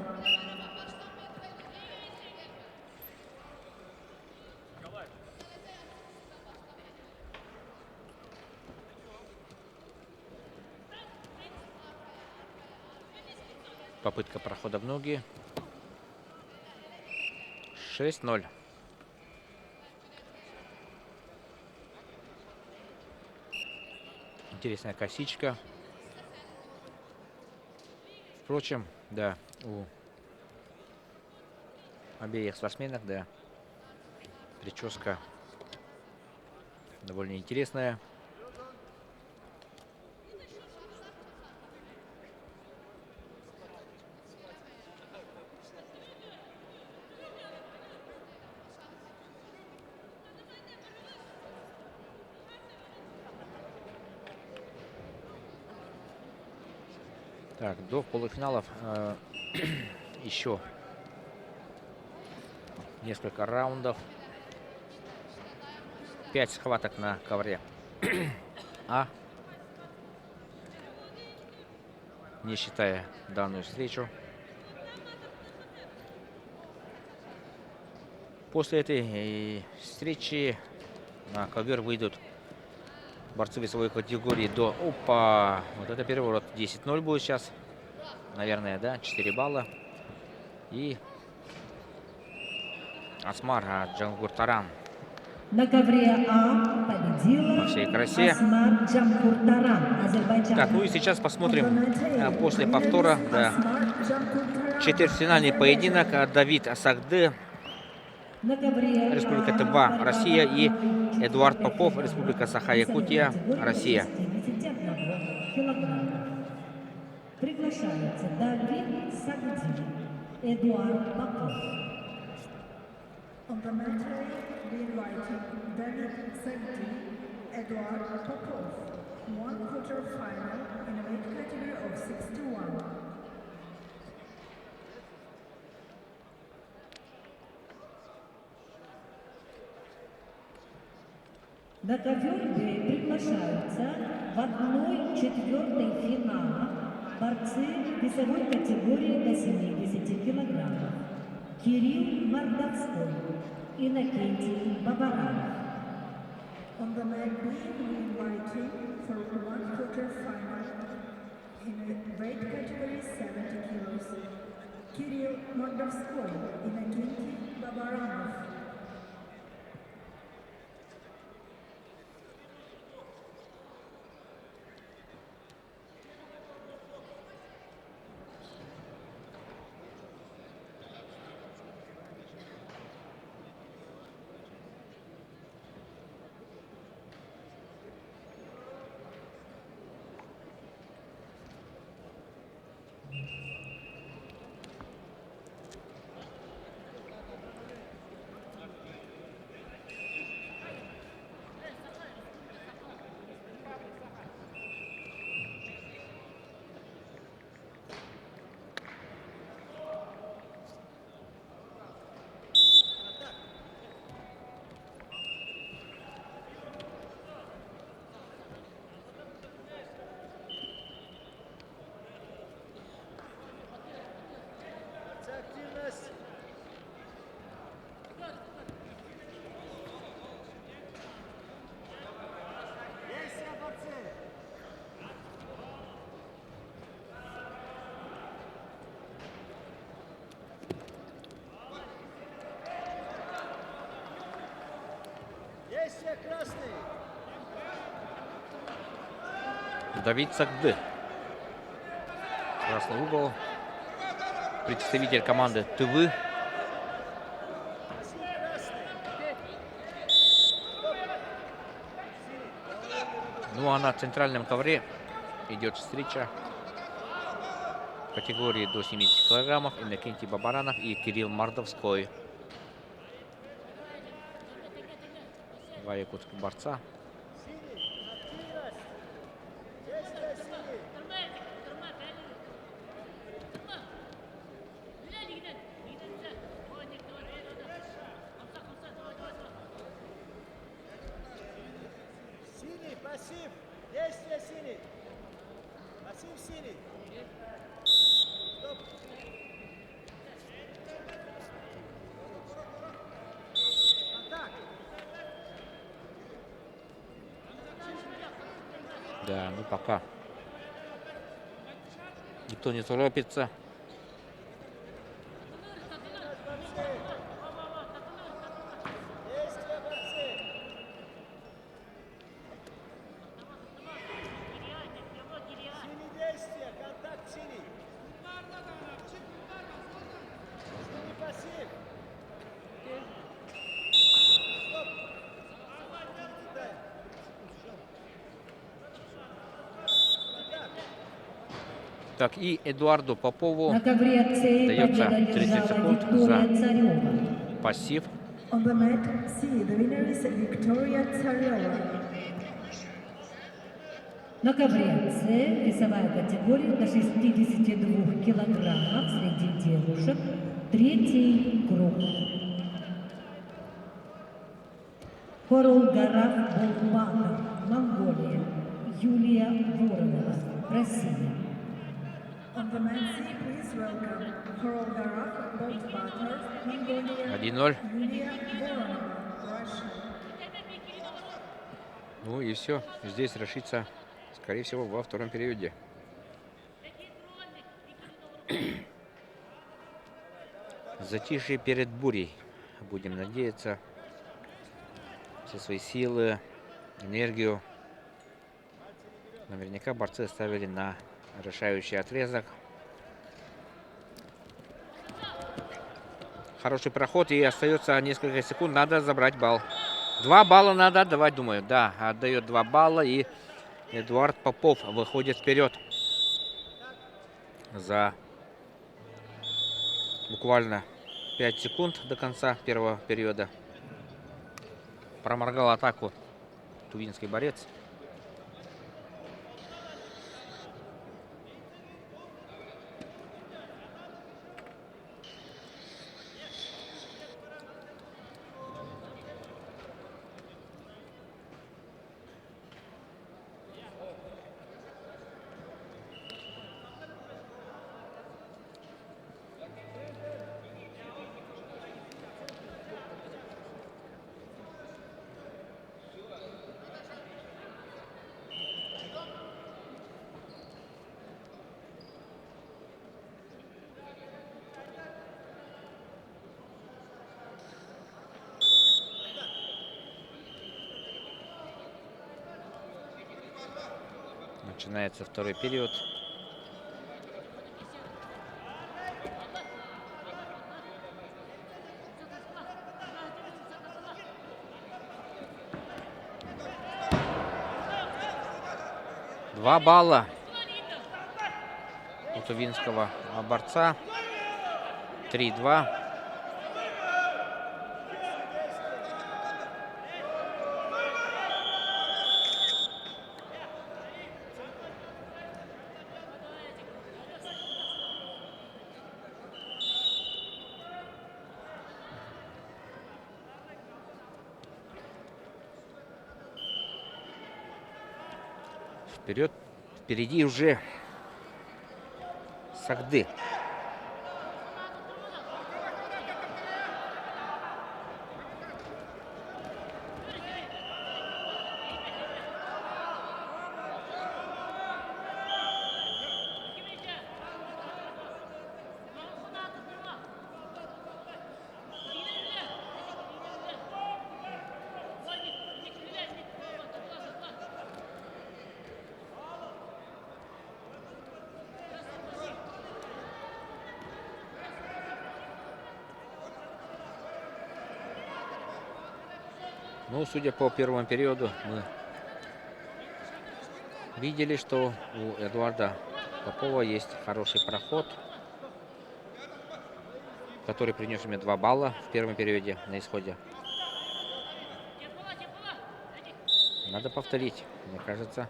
Попытка прохода в ноги. 6-0. Интересная косичка. Впрочем, да, у обеих спортсменок, да, прическа довольно интересная. Так, до полуфиналов еще несколько раундов. 5 схваток на ковре А, не считая данную встречу. После этой встречи на ковер выйдут борцы весовой категории до... Опа! Вот это переворот. 10-0 будет сейчас. Наверное, да? 4 балла. И Асмар Джангуртаран. На ковре А победила Во всей красе. Асмар Джангуртаран, Азербайджан. Так, ну и сейчас посмотрим после повтора, да, четвертьфинальный поединок. Давид Асагды, На ковре Республика А Тыва, Россия, и борьба Эдуард Попов, Республика Саха-Якутия, Россия. 51 килограмма. Приглашаются Давид Сагди, Эдуард Попов. On the mat A, we inviting David Sagdi, Eduard Popov, 1/4 final in a weight category of 61. На ковер Б приглашаются в 1/4 финала борцы весовой категории до 70 килограммов. Кирилл Мордовской, Иннокентий Бабаранов. On the mat B, we inviting for 1/4 final in a weight category 70 kilos. Kirill Mordovskoy, Innokenty Babaranov. Давид Сагды. Красный угол. Представитель команды ТВ. Ну а на центральном ковре идет встреча в категории до 70 килограммов. Иннокентий Бабаранов и Кирилл Мордовской. Два якутских борца. Синий, пассив. Действие синий. Пассив синий. Стоп. Контакт. Да, ну пока никто не торопится. Действие борцы. Синий действие. Контакт синий. Синий пассив. Стоп. Кидай. Контакт. Так, и Эдуарду Попову На ковре Цей дается победа 30 держала секунд Виктория за Царева. пассив. On the mat C, the winner is Victoria Tsareva. На ковре С весовая категория до 62 килограммов среди девушек. Третий круг. Хоролгараф Болбанов, Монголия. Юлия Воронова, Россия. On the mat C, please welcome Korolgarov, Boltbatter, Mongolia, 1-0. Yulia Voronova, Russia. Ну и все. Здесь решится, скорее всего, во втором периоде. Затишье перед бурей. Будем надеяться. Все свои силы, энергию. Наверняка борцы оставили на решающий отрезок. Хороший проход, и остается несколько секунд. Надо забрать балл. 2 балла надо отдавать, думаю. Да, отдает 2 балла, и Эдуард Попов выходит вперед. За буквально 5 секунд до конца первого периода проморгал атаку тувинский борец. Начинается второй период. Два балла у тувинского борца. 3-2. Вперед, впереди уже Сагды. Ну, судя по первому периоду, мы видели, что у Эдуарда Попова есть хороший проход, который принес мне 2 балла в первом периоде на исходе. Надо повторить, мне кажется.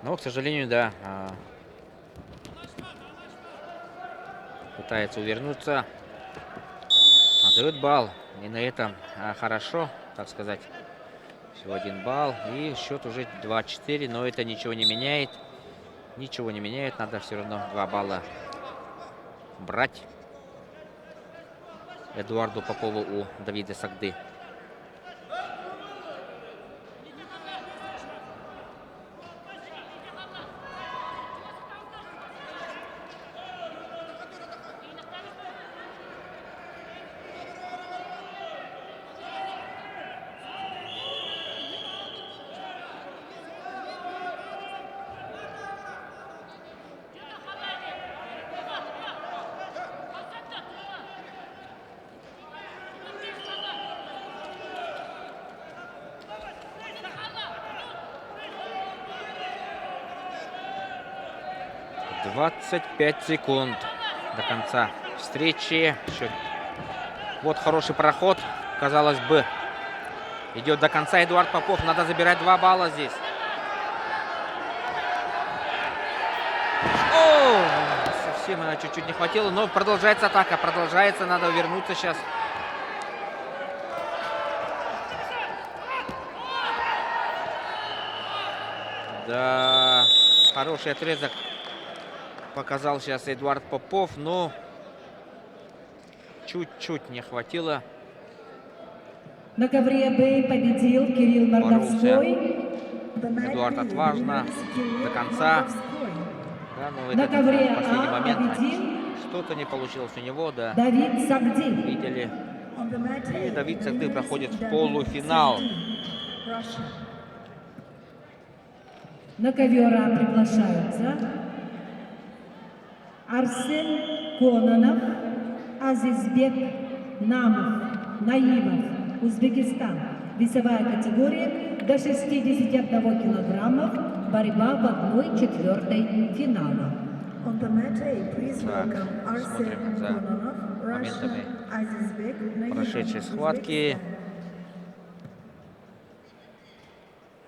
Но, к сожалению, да, пытается увернуться, отдает балл. И на этом хорошо, так сказать. Всего 1 балл. И счет уже 2-4, но это ничего не меняет. Ничего не меняет, надо все равно 2 балла брать Эдуарду Попову у Давида Сагды. — 25 секунд до конца встречи. Вот хороший проход, казалось бы. Идет до конца Эдуард Попов. Надо забирать 2 балла здесь. О, совсем чуть-чуть не хватило, но продолжается атака. Продолжается, надо вернуться сейчас. Да, хороший отрезок показал сейчас Эдуард Попов, но чуть-чуть не хватило. На ковре Б победил Кирилл Мордовской. Эдуард отважно до конца. Да, но На ковре в последний А момент победил что-то не получилось у него, да. Давид Сагди. Видели. И Давид Сагды проходит в полуфинал. На ковер А приглашаются Арсен Кононов, Азизбек Наимов, Узбекистан. Весовая категория до 61 килограммов. Борьба в 1/4 финала. Так, смотрим за моментами прошедшей схватки.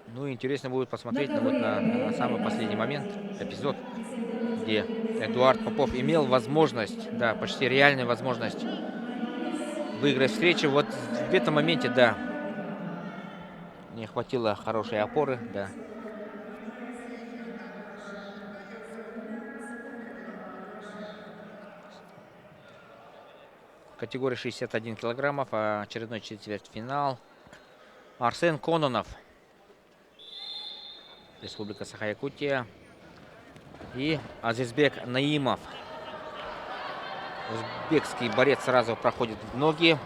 Ну, интересно будет посмотреть на самый последний момент, эпизод, где Эдуард Попов имел возможность, да, почти реальную возможность выиграть встречу. Вот в этом моменте, да, не хватило хорошей опоры, да. Категория 61 килограммов, очередной четвертьфинал. Арсен Кононов, Республика Саха-Якутия, и Азизбек Наимов. Узбекский борец сразу проходит в ноги.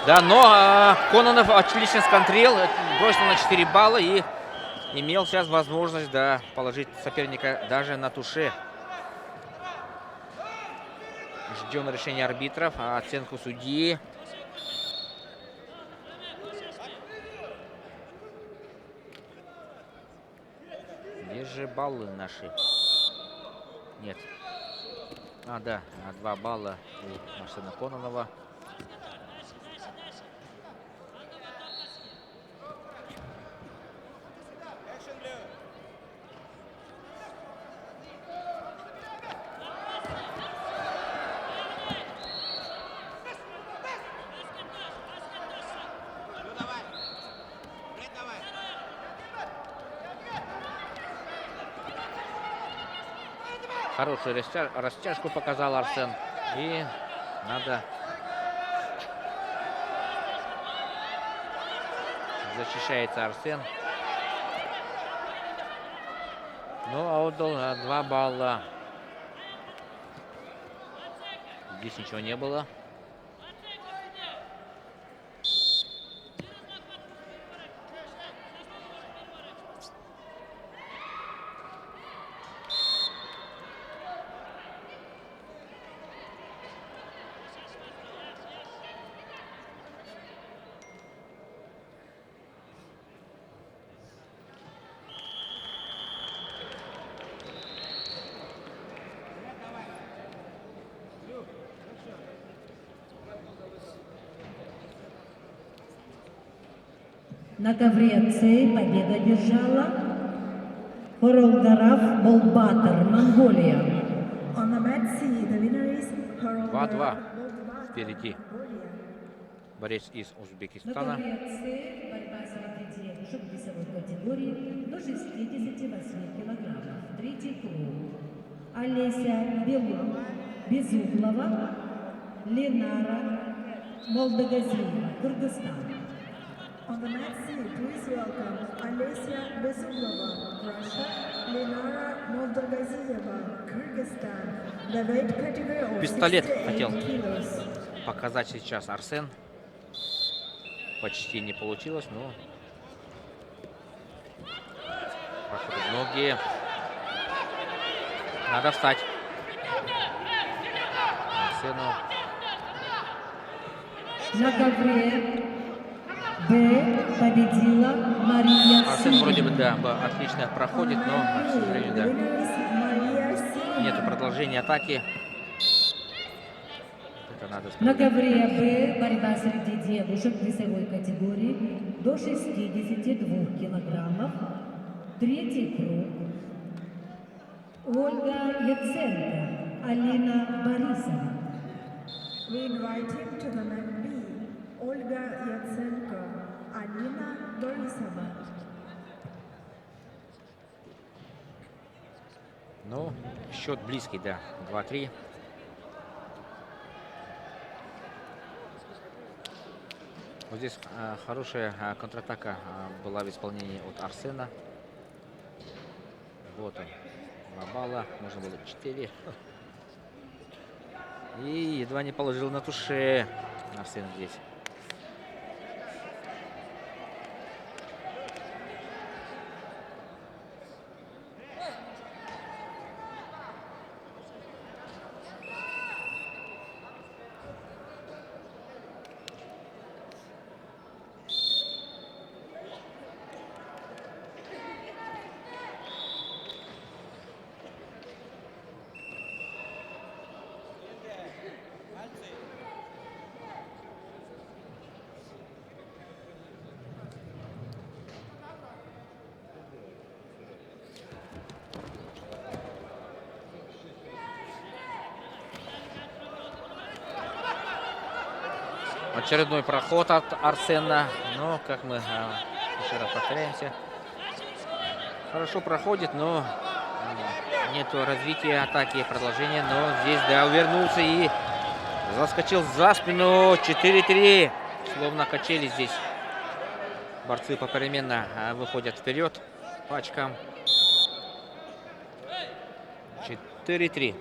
Да, но Кононов отлично сконтрил, бросил на 4 балла и имел сейчас возможность, да, положить соперника даже на туше. Ждем решения арбитров, оценку судьи. Где же баллы наши? Нет. Да, 2 балла у Арсена Кононова. Хорошую растяжку показал Арсен. И надо защищается Арсен. Ну, отдал 2 балла. Здесь ничего не было. На ковре С победа держала Хоролгараф Болбатор, Монголия. On the mat C, the winner is 2-2. Horolgaraf Впереди Mongolia. борец из На Узбекистана. ковре С борьба среди девушек весовой категории до 68 килограммов. Третий круг. Олеся Безуглова, Ленара Молдогазиева, Кыргызстан. On the mat C, please welcome Alessia Besuglova, Russia, Lenara Moldogaziyeva, Kyrgyzstan. The weight category of Пистолет 68 хотел kilos. показать сейчас Арсен. Почти не получилось, но проходят ноги. Надо встать. Арсену. На ковре Б победила Мария Арсен вроде бы, Синина. да, отлично проходит, On но, mat к B, сожалению, the да, winner is Maria Sina. нету продолжения атаки. Это надо На сказать. ковре Б борьба среди девушек весовой категории до 62 килограммов. Третий круг. Ольга Яценко, Алина Борисова. We invite him to the mat B. Olga Yatsenko, Alina Borisova. Ну, счет близкий, да, 2-3. Вот здесь хорошая контратака была в исполнении от Арсена. Вот он, 2 балла, можно было 4. И едва не положил на туше Арсен здесь. Очередной проход от Арсена. Но, как мы еще раз повторяемся, хорошо проходит, но нету развития атаки, продолжения. Но здесь, да, увернулся и заскочил за спину. 4-3. Словно качели здесь. Борцы попеременно выходят вперед пачкам. 4-3.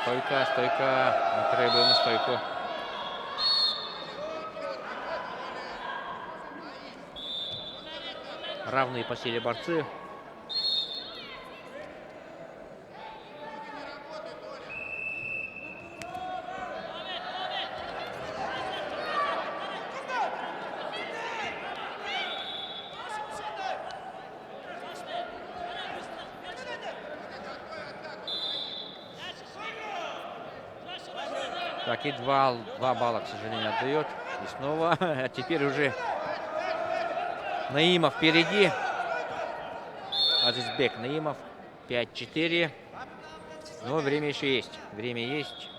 Стойка, стойка. Мы требуем стойку. Равные по силе борцы. Так, и 2 балла, к сожалению, отдает. И снова, а теперь уже Наимов впереди. Азизбек Наимов. 5-4. Но время еще есть. Время есть.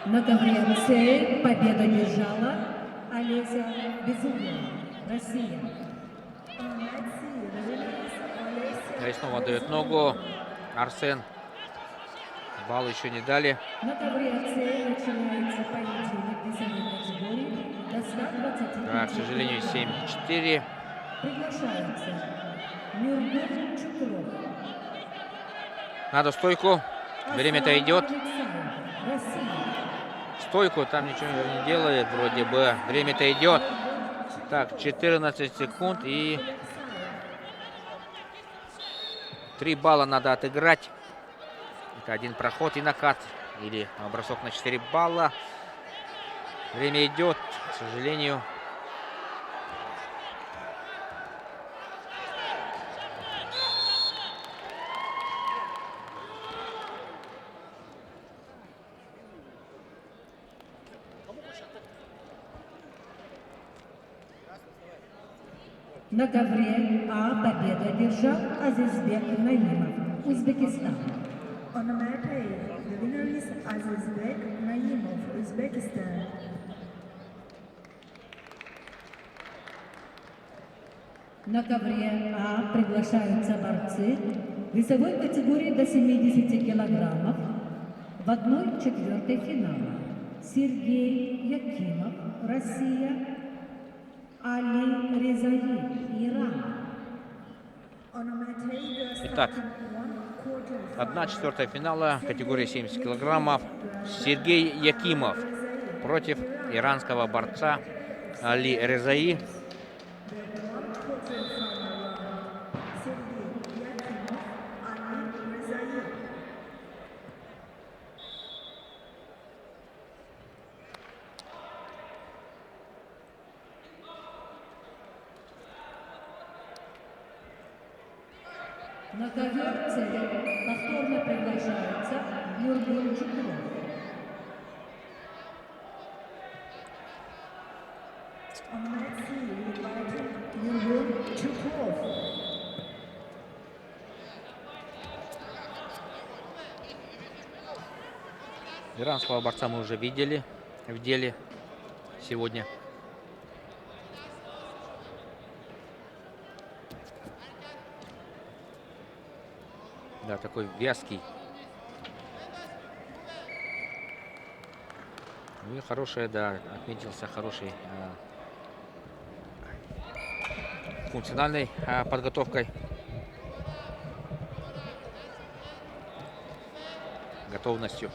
На ковре С победу держала Олеся Безуглова, Россия. On mat C, the winner is Olesya И снова дает ногу Арсен. Балл еще не дали. На ковре С начинается поединок весовой категории до 125 Да, к сожалению, 7-4. Приглашаются Нюргюн Чукров. Надо стойку. Время-то идет. Алексаев, Россия. Стойку там ничего не делает вроде бы. Время-то идет. Так, 14 секунд и 3 балла надо отыграть. Это один проход и накат. Или бросок на 4 балла. Время идет, к сожалению. На ковре А победу одержал Азизбек Наимов, Узбекистан. On mat A, the winner is Azizbek Naimov, Uzbekistan. На ковре А приглашаются борцы весовой категории до 70 килограммов в 1/4 финала. Сергей Якимов, Россия. Али Резаи, Иран. On mat A, we are Итак, starting 1/4 1/4 финала, категория 70 килограммов. Сергей Якимов против иранского борца Али Резаи. На ковер С повторно приглашается Нюргюн Чукров. On mat C, we invited Nurgul Chukrov. Иранского борца мы уже видели в деле сегодня. Да, такой вязкий. Ну и хорошая, да, отметился хорошей функциональной подготовкой. Готовностью.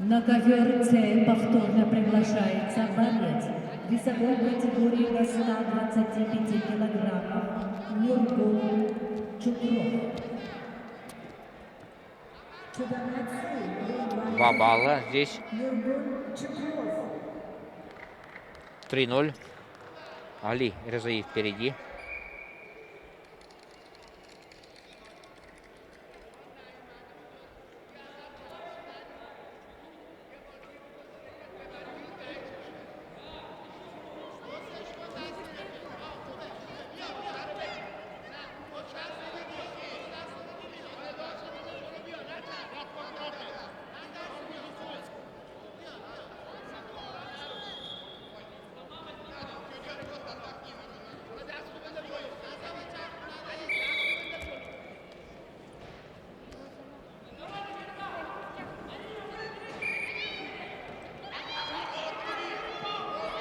На ковер С повторно приглашается борец весовой категории до 125 килограммов Нюргюн Чукров. To the mat C, we invite 2 балла здесь. Nurgul Chukrov. 3-0. Али Резаи впереди.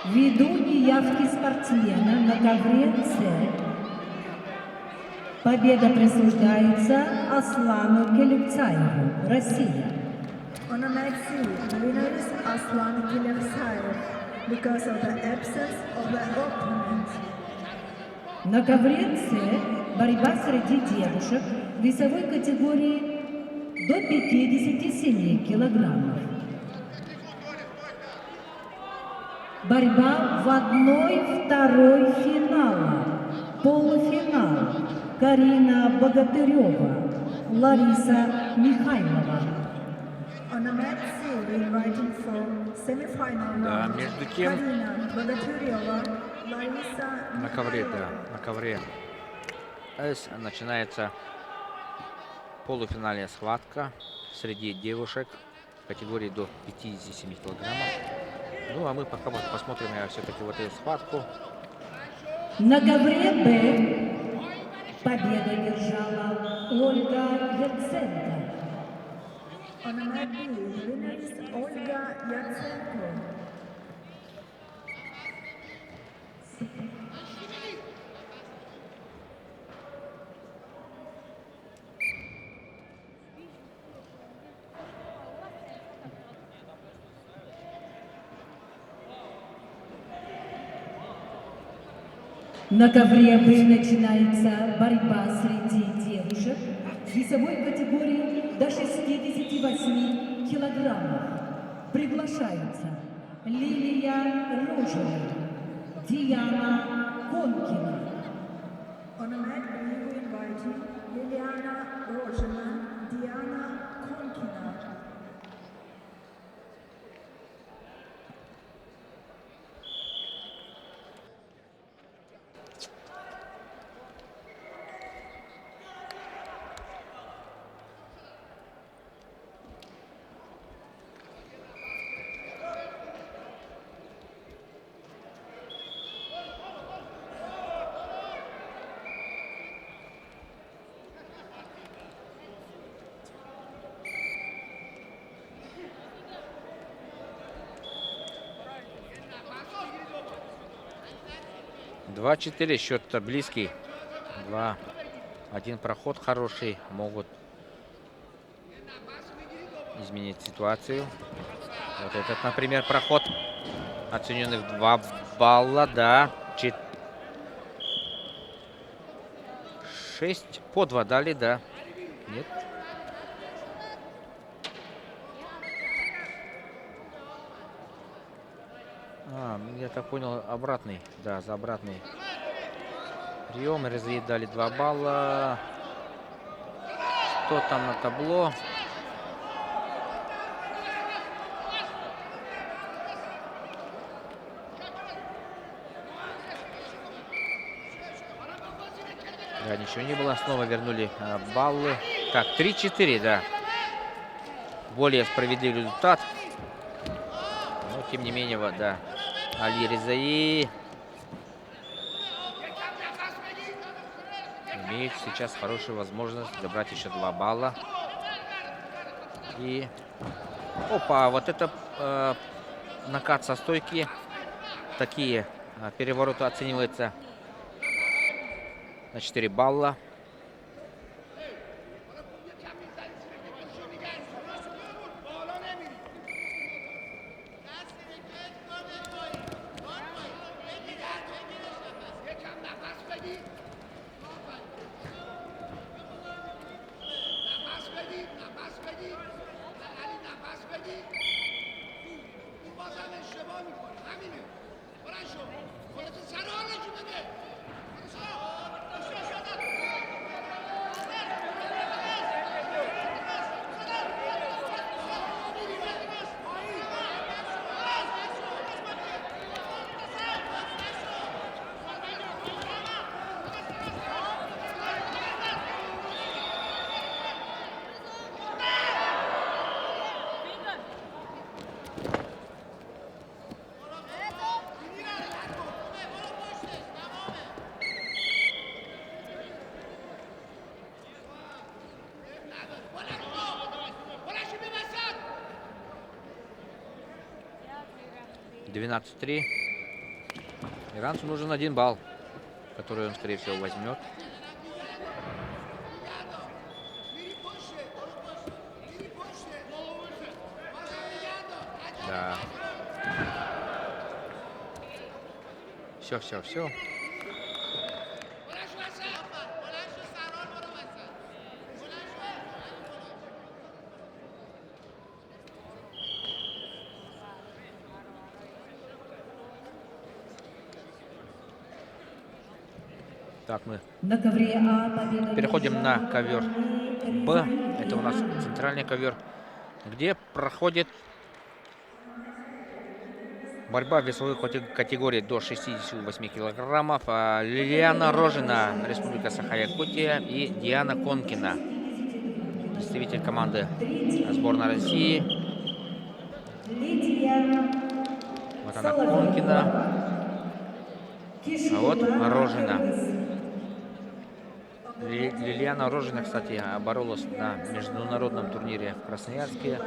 Ввиду неявки спортсмена на ковре С победа присуждается Аслану Келюкцаеву, Россия. On a mat C, the winner is Aslan Gilersayev because of the absence of the opponent. На ковре С борьба среди девушек весовой категории до 57 килограммов. Борьба в 1/2 финала. Полуфинал. Карина Богатырева, Лариса Михайлова. On a mat C, we inviting for semi-final Да, round. между тем Karina Bogaturyova, Larisa на ковре, Mikhailova. да, на ковре С начинается полуфинальная схватка среди девушек в категории до 57 килограммов. Ну, а мы пока вот посмотрим все-таки вот эту схватку. На ковре Б победу одержала Ольга Яценко. On mat B, the winner is Olga Yatsenko. На ковре Б начинается борьба среди девушек в весовой категории до 68 килограммов. Приглашаются Лилия Рожина, Диана Конкина. On mat B, we invite Liliana Rozhina, Diana Konkina. Два 4 счет-то близкий. 2-1 проход хороший. Могут изменить ситуацию. Вот этот, например, проход оцененный в 2 балла. Да. 6 по 2 дали, да. Нет. Я так понял, обратный. Да, за обратный прием. Резаид дали 2 балла. Что там на табло? Да, ничего не было. Снова вернули баллы. Так, 3-4, да. Более справедливый результат. Но, тем не менее, вот, да. Али Резаи имеет сейчас хорошую возможность забрать еще 2 балла. И опа, вот это накат со стойки. Такие перевороты оцениваются на 4 балла. (12-3). Иранцу нужен 1 балл, который он, скорее всего, возьмет. Да. Все. Так, мы На ковре А победу переходим на одержала ковер Али Б. Резаи. Это у нас центральный ковер, где проходит борьба в весовой категории до 68 килограммов. Лилиана Рожина, Республика Саха-Якутия, и Диана Конкина, представитель команды сборной России. Лидия Вот она, Конкина. А вот Рожина. Лилиана Рожина, кстати, боролась на международном турнире в Красноярске.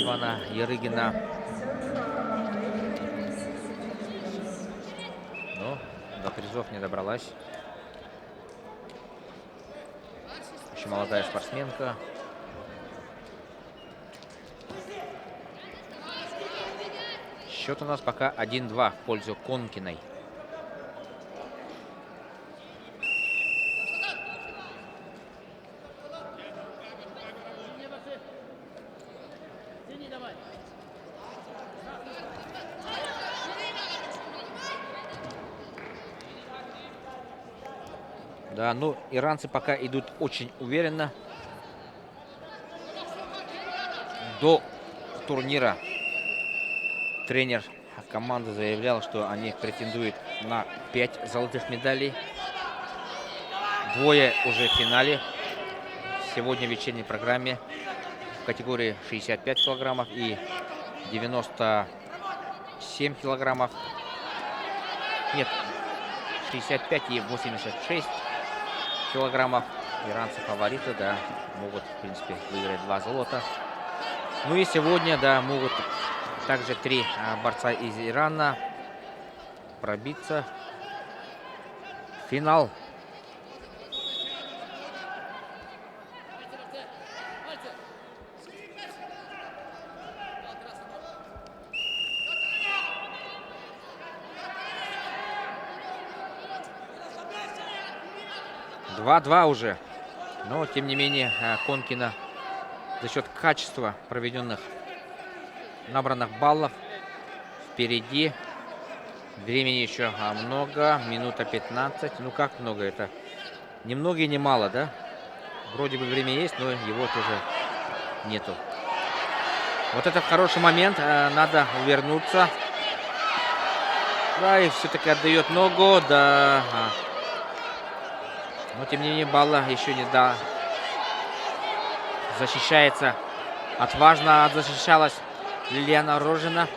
Ивана Ярыгина. Но до призов не добралась. Еще молодая спортсменка. Счет у нас пока 1-2 в пользу Конкиной. Да, ну, иранцы пока идут очень уверенно. До турнира тренер команды заявлял, что они претендуют на 5 золотых медалей. Двое уже в финале. Сегодня в вечерней программе в категории 65 килограммов и 97 килограммов. Нет, 65 и 86 килограммов. Иранцы фавориты, да, могут, в принципе, выиграть 2 золота. Ну и сегодня, да, могут также 3 борца из Ирана пробиться в финал. Два уже. Но, тем не менее, Конкина за счет качества проведенных, набранных баллов впереди. Времени еще много. Минута 15. Ну как много? Это ни много и ни мало, да? Вроде бы время есть, но его тоже нету. Вот это хороший момент. Надо увернуться. Да, и все-таки отдает ногу. Да. Но, тем не менее, балла еще не защищается. Отважно защищалась Лилиана Рожина.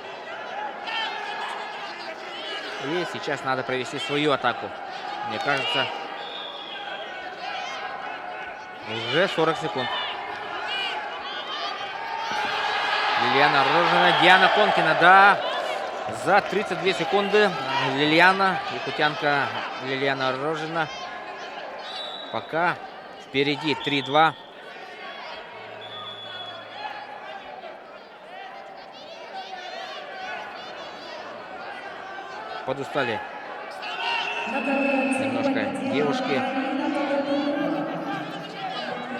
И сейчас надо провести свою атаку. Мне кажется, уже 40 секунд. Лилиана Рожина, Диана Конкина, да. За 32 секунды Лилиана, якутянка Лилиана Рожина. Пока впереди 3-2. Подустали немножко девушки.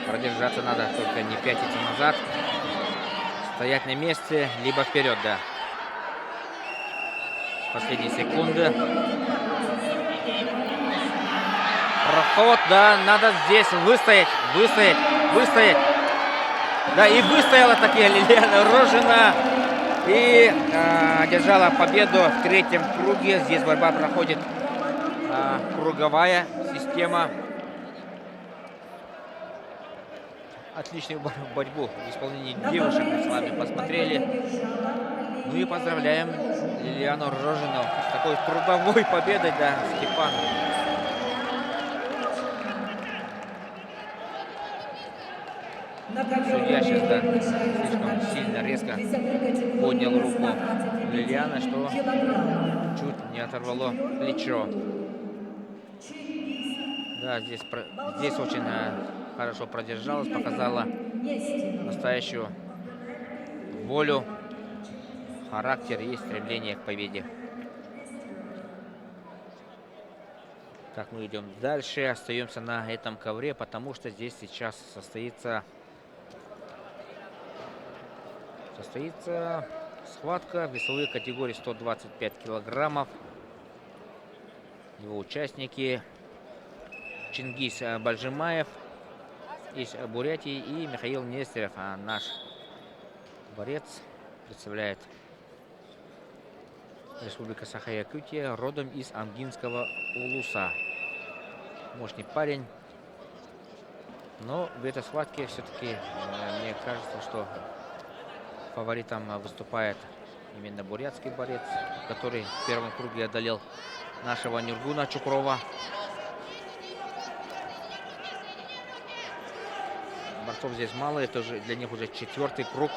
Продержаться надо, только не пятиться назад. Стоять на месте, либо вперед, да. Последние секунды. Проход, да, надо здесь выстоять. Да, и выстояла таки Лилиана Рожина. И одержала победу в 3-м круге. Здесь борьба проходит круговая система. Отличную борьбу в исполнении девушек мы с вами посмотрели. Ну и поздравляем Лилиану Рожину с такой трудовой победой, да, Степан. Судья сейчас, да, слишком сильно, резко поднял руку Лилианы, что чуть не оторвало плечо. Да, здесь очень хорошо продержалась, показала настоящую волю, характер и стремление к победе. Так, мы идем дальше, остаемся на этом ковре, потому что здесь сейчас состоится схватка в весовой категории 125 килограммов. Его участники Чингис Бальжимаев из Бурятии и Михаил Нестеров, наш борец, представляет Республика Саха-Якутия, родом из Ангинского улуса. Мощный парень. Но в этой схватке все-таки мне кажется, что фаворитом выступает именно бурятский борец, который в первом круге одолел нашего Нургуна Чукрова. Борцов здесь мало, это уже для них уже 4-й круг.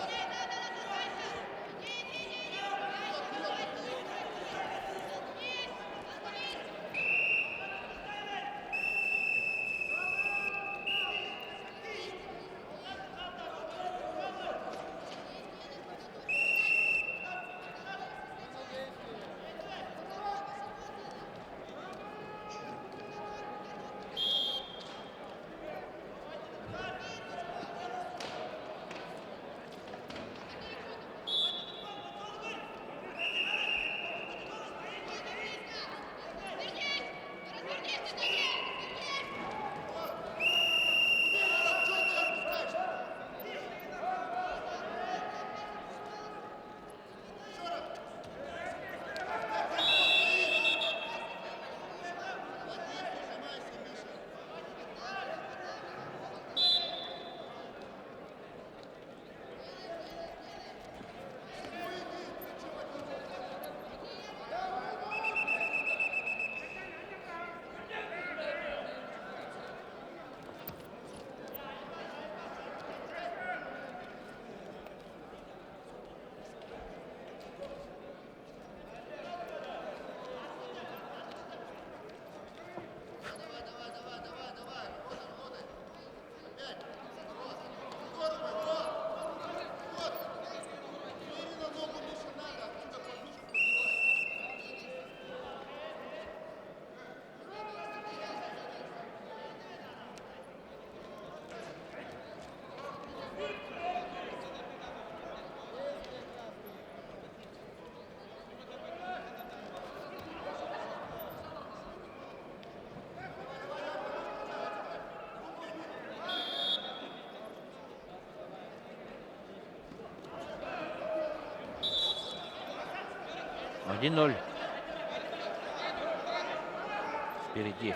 Впереди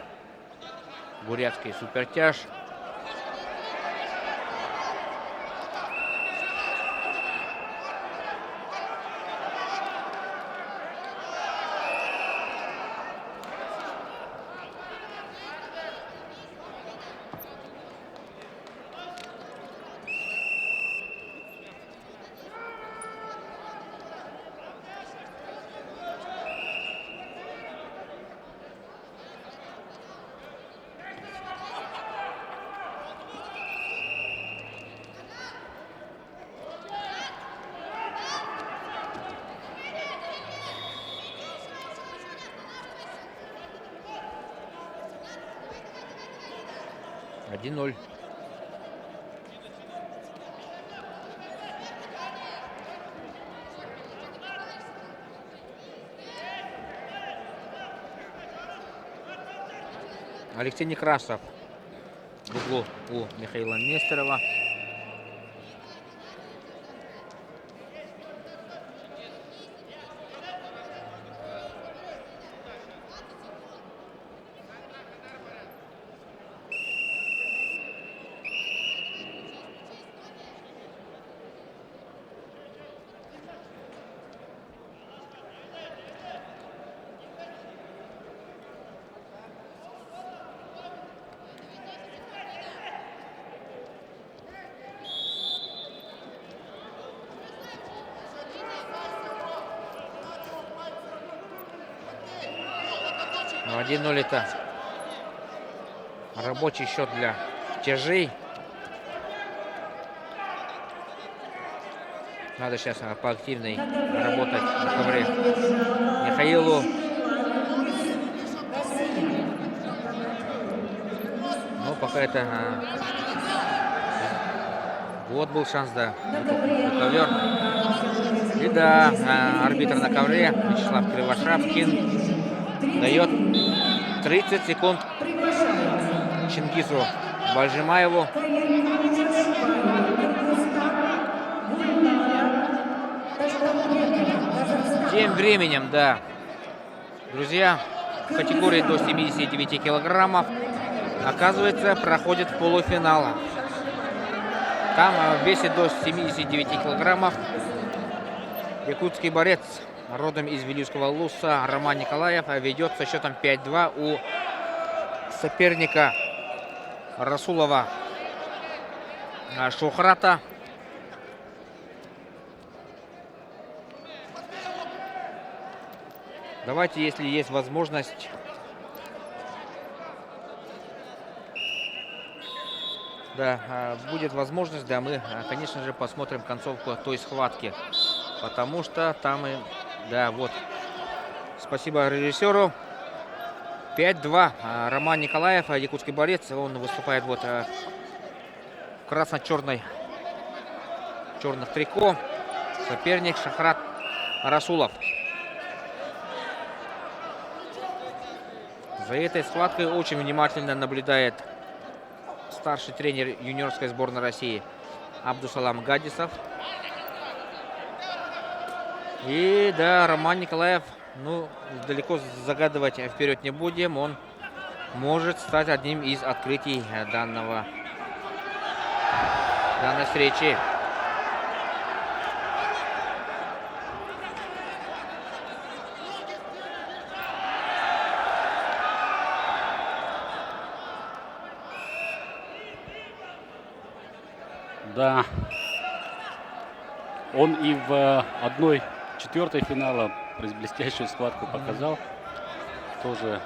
бурятский супертяж. Один-ноль. Алексей Некрасов в углу у Михаила Нестерова. Но 1-0 это рабочий счет для тяжей. Надо сейчас поактивней работать на ковре Михаилу. Но пока это вот был шанс, да, на ковер. И да, арбитр на ковре Вячеслав Кривошапкин дает 30 секунд Чингизу Бальжимаеву. Тем временем, да, друзья, в категории до 79 килограммов оказывается, проходит в полуфинал. Там в весе до 79 килограммов якутский борец родом из Вилюйского Луса Роман Николаев ведет со счетом 5-2 у соперника Расулова Шухрата. Давайте, если есть возможность, да, будет возможность, да, мы, конечно же, посмотрим концовку той схватки, потому что там и, да, вот, спасибо режиссеру. 5-2. Роман Николаев, якутский борец, он выступает вот в красно-черных трико. Соперник Шахрат Расулов. За этой схваткой очень внимательно наблюдает старший тренер юниорской сборной России Абдусалам Гадисов. И да, Роман Николаев, ну, далеко загадывать вперед не будем. Он может стать одним из открытий данной встречи. Да, он и в 1/4 финала блестящую схватку показал. Тоже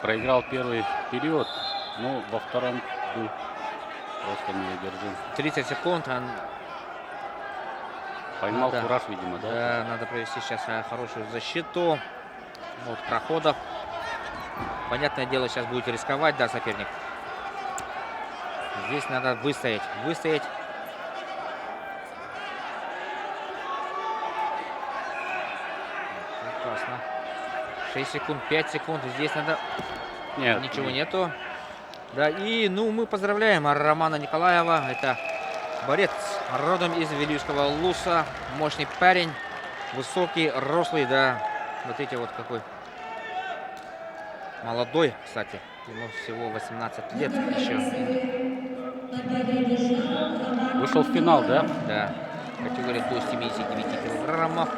проиграл первый период, но во втором был просто неудержим. 30 секунд. Он Поймал надо, кураж, видимо, да? Да, надо провести сейчас хорошую защиту от проходов. Понятное дело, сейчас будет рисковать, да, соперник. Здесь надо выстоять. Опасно. 6 секунд, 5 секунд. Здесь надо... Нет, Ничего нету. Да, и, ну, мы поздравляем Романа Николаева. Это борец родом из Вилюйского Луса. Мощный парень. Высокий, рослый, да. Вот эти вот какой. Молодой, кстати. Ему всего 18 лет еще. Вышел в финал, да? Да. Категория до 79 килограммов.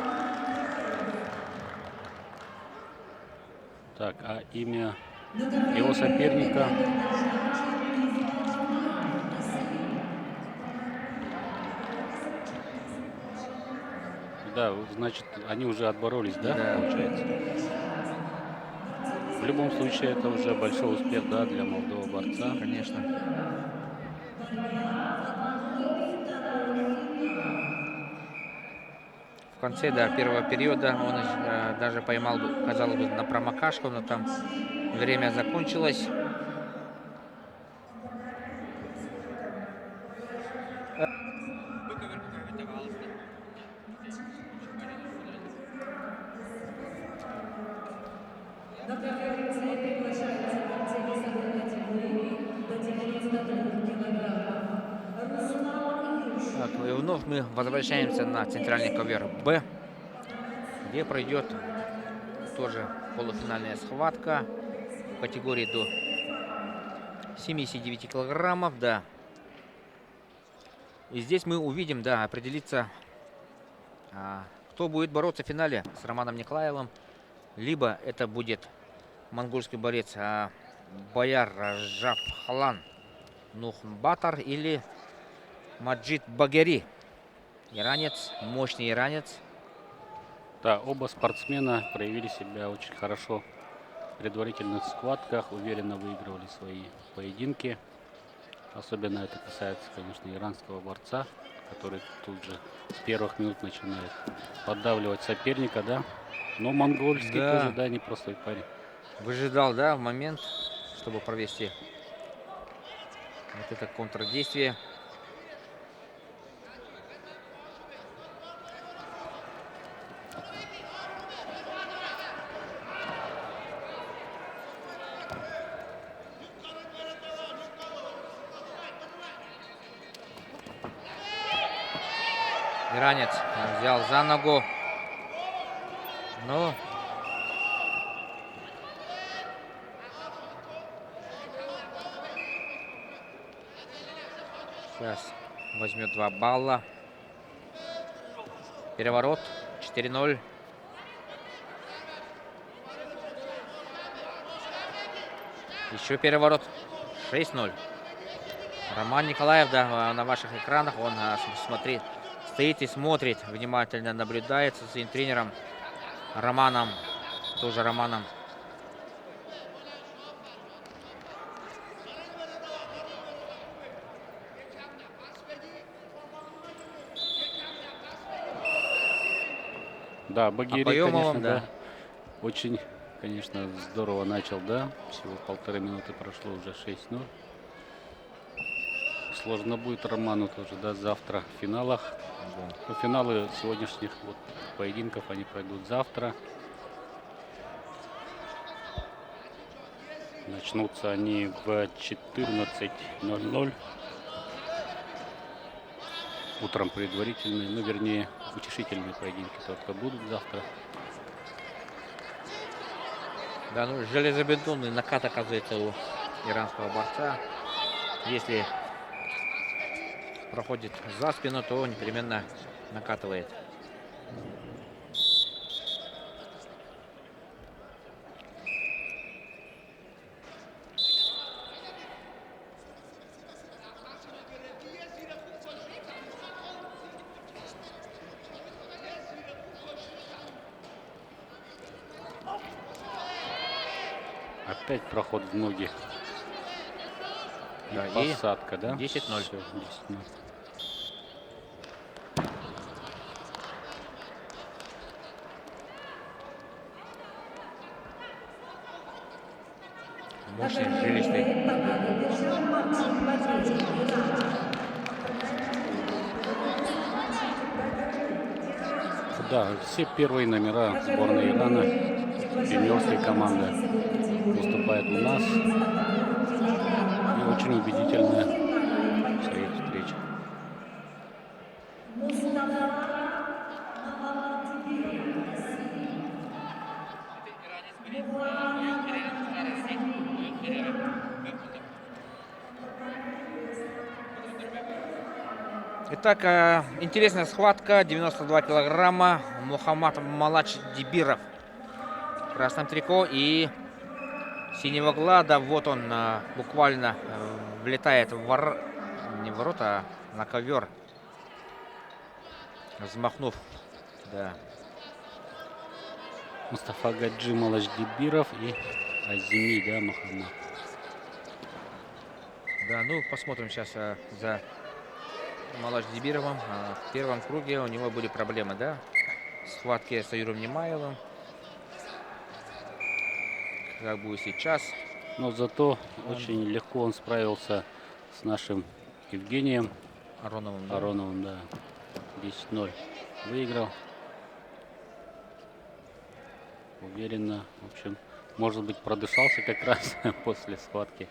Так, а имя его соперника? Да, значит, они уже отборолись, да, Да. получается? В любом случае, это уже большой успех, да, для молодого борца. Конечно. В конце, да, первого периода он даже поймал, казалось бы, на промокашку, но там время закончилось. Так, и вновь мы возвращаемся на центральный ковер Б, где пройдет тоже полуфинальная схватка в категории до 79 килограммов, да. И здесь мы увидим, да, определиться, кто будет бороться в финале с Романом Николаевым. Либо это будет монгольский борец Бояр Жафхалан Нухбатар или Маджид Багери. Иранец, мощный иранец. Да, оба спортсмена проявили себя очень хорошо в предварительных схватках, уверенно выигрывали свои поединки. Особенно это касается, конечно, иранского борца, который тут же с первых минут начинает поддавливать соперника, да. Но монгольский Да. тоже, да, непростой парень. Выжидал, да, в момент, чтобы провести вот это контрдействие. Иранец взял за ногу. Но Сейчас возьмет 2 балла. Переворот. 4-0. Еще переворот. 6-0. Роман Николаев, да, на ваших экранах. Он стоит и смотрит, внимательно наблюдает со своим тренером Романом. Тоже Романом. Да, Багири, Апоемовым, конечно, да. да. Очень, конечно, здорово начал, да. Всего 1,5 минуты прошло, уже 6-0. Сложно будет Роману тоже, да, завтра в финалах. Да. Но финалы сегодняшних вот поединков, они пройдут завтра. Начнутся они в 14:00. Утром предварительные, ну, вернее, утешительные поединки только будут завтра. Да, ну, железобетонный накат оказывается у иранского борца. Если проходит за спину, то непременно накатывает. Опять проход в ноги. Да, И и посадка, да? 10:0. Всё, 10:0. Мощный, жилистый. Победу одержал Максим Батырев, Иран. Да, все первые номера сборной Ирана, юниорской команды, выступают у нас. И очень убедительно в своих встречах. Итак, интересная схватка. 92 килограмма. Мухаммад Малач Дибиров в красном трико и синего угла. Да, вот он буквально влетает в не в ворота, а на ковер, взмахнув. Да. Мустафа Гаджи Малачдибиров и Азими, да, Мухаммад. Да, ну посмотрим сейчас за Малач Дибировым. В первом круге у него были проблемы, да? Схватки с Аюром Немаевым. Как будет сейчас. Но зато очень легко он справился с нашим Евгением Ароновым. Да. Ароновым, да. 10:0 выиграл. Уверенно, в общем, может быть, продышался как раз после схватки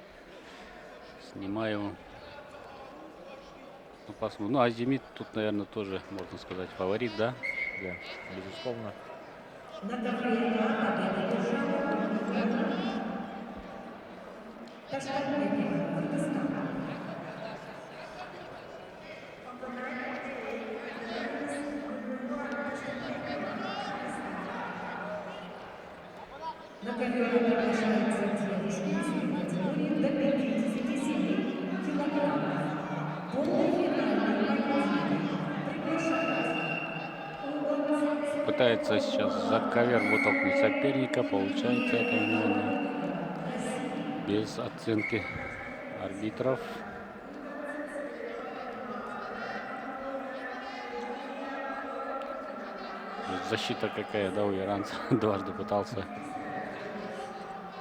с Немаевым. Ну, посмотрим. Ну, Азимит тут, наверное, тоже, можно сказать, фаворит, да? Да, безусловно. На ковре победу одержал Ташкентбеков, Кыргызстан. На ковер приглашаются девушки весовой категории до 57 килограммов. Полный финальный поединок приглашают. Пытается сейчас за ковер вытолкнуть соперника. Получается это у него, но без оценки арбитров. Защита какая, да, у иранца. Дважды пытался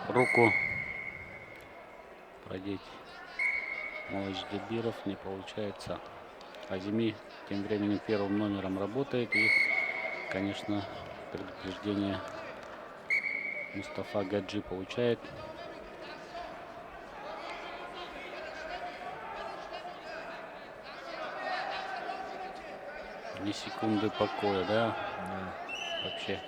руку продеть Малачдибиров, не получается. Азими тем временем первым номером работает. И, конечно, предупреждение Мустафа Гаджи получает. Ни секунды покоя, да? Вообще.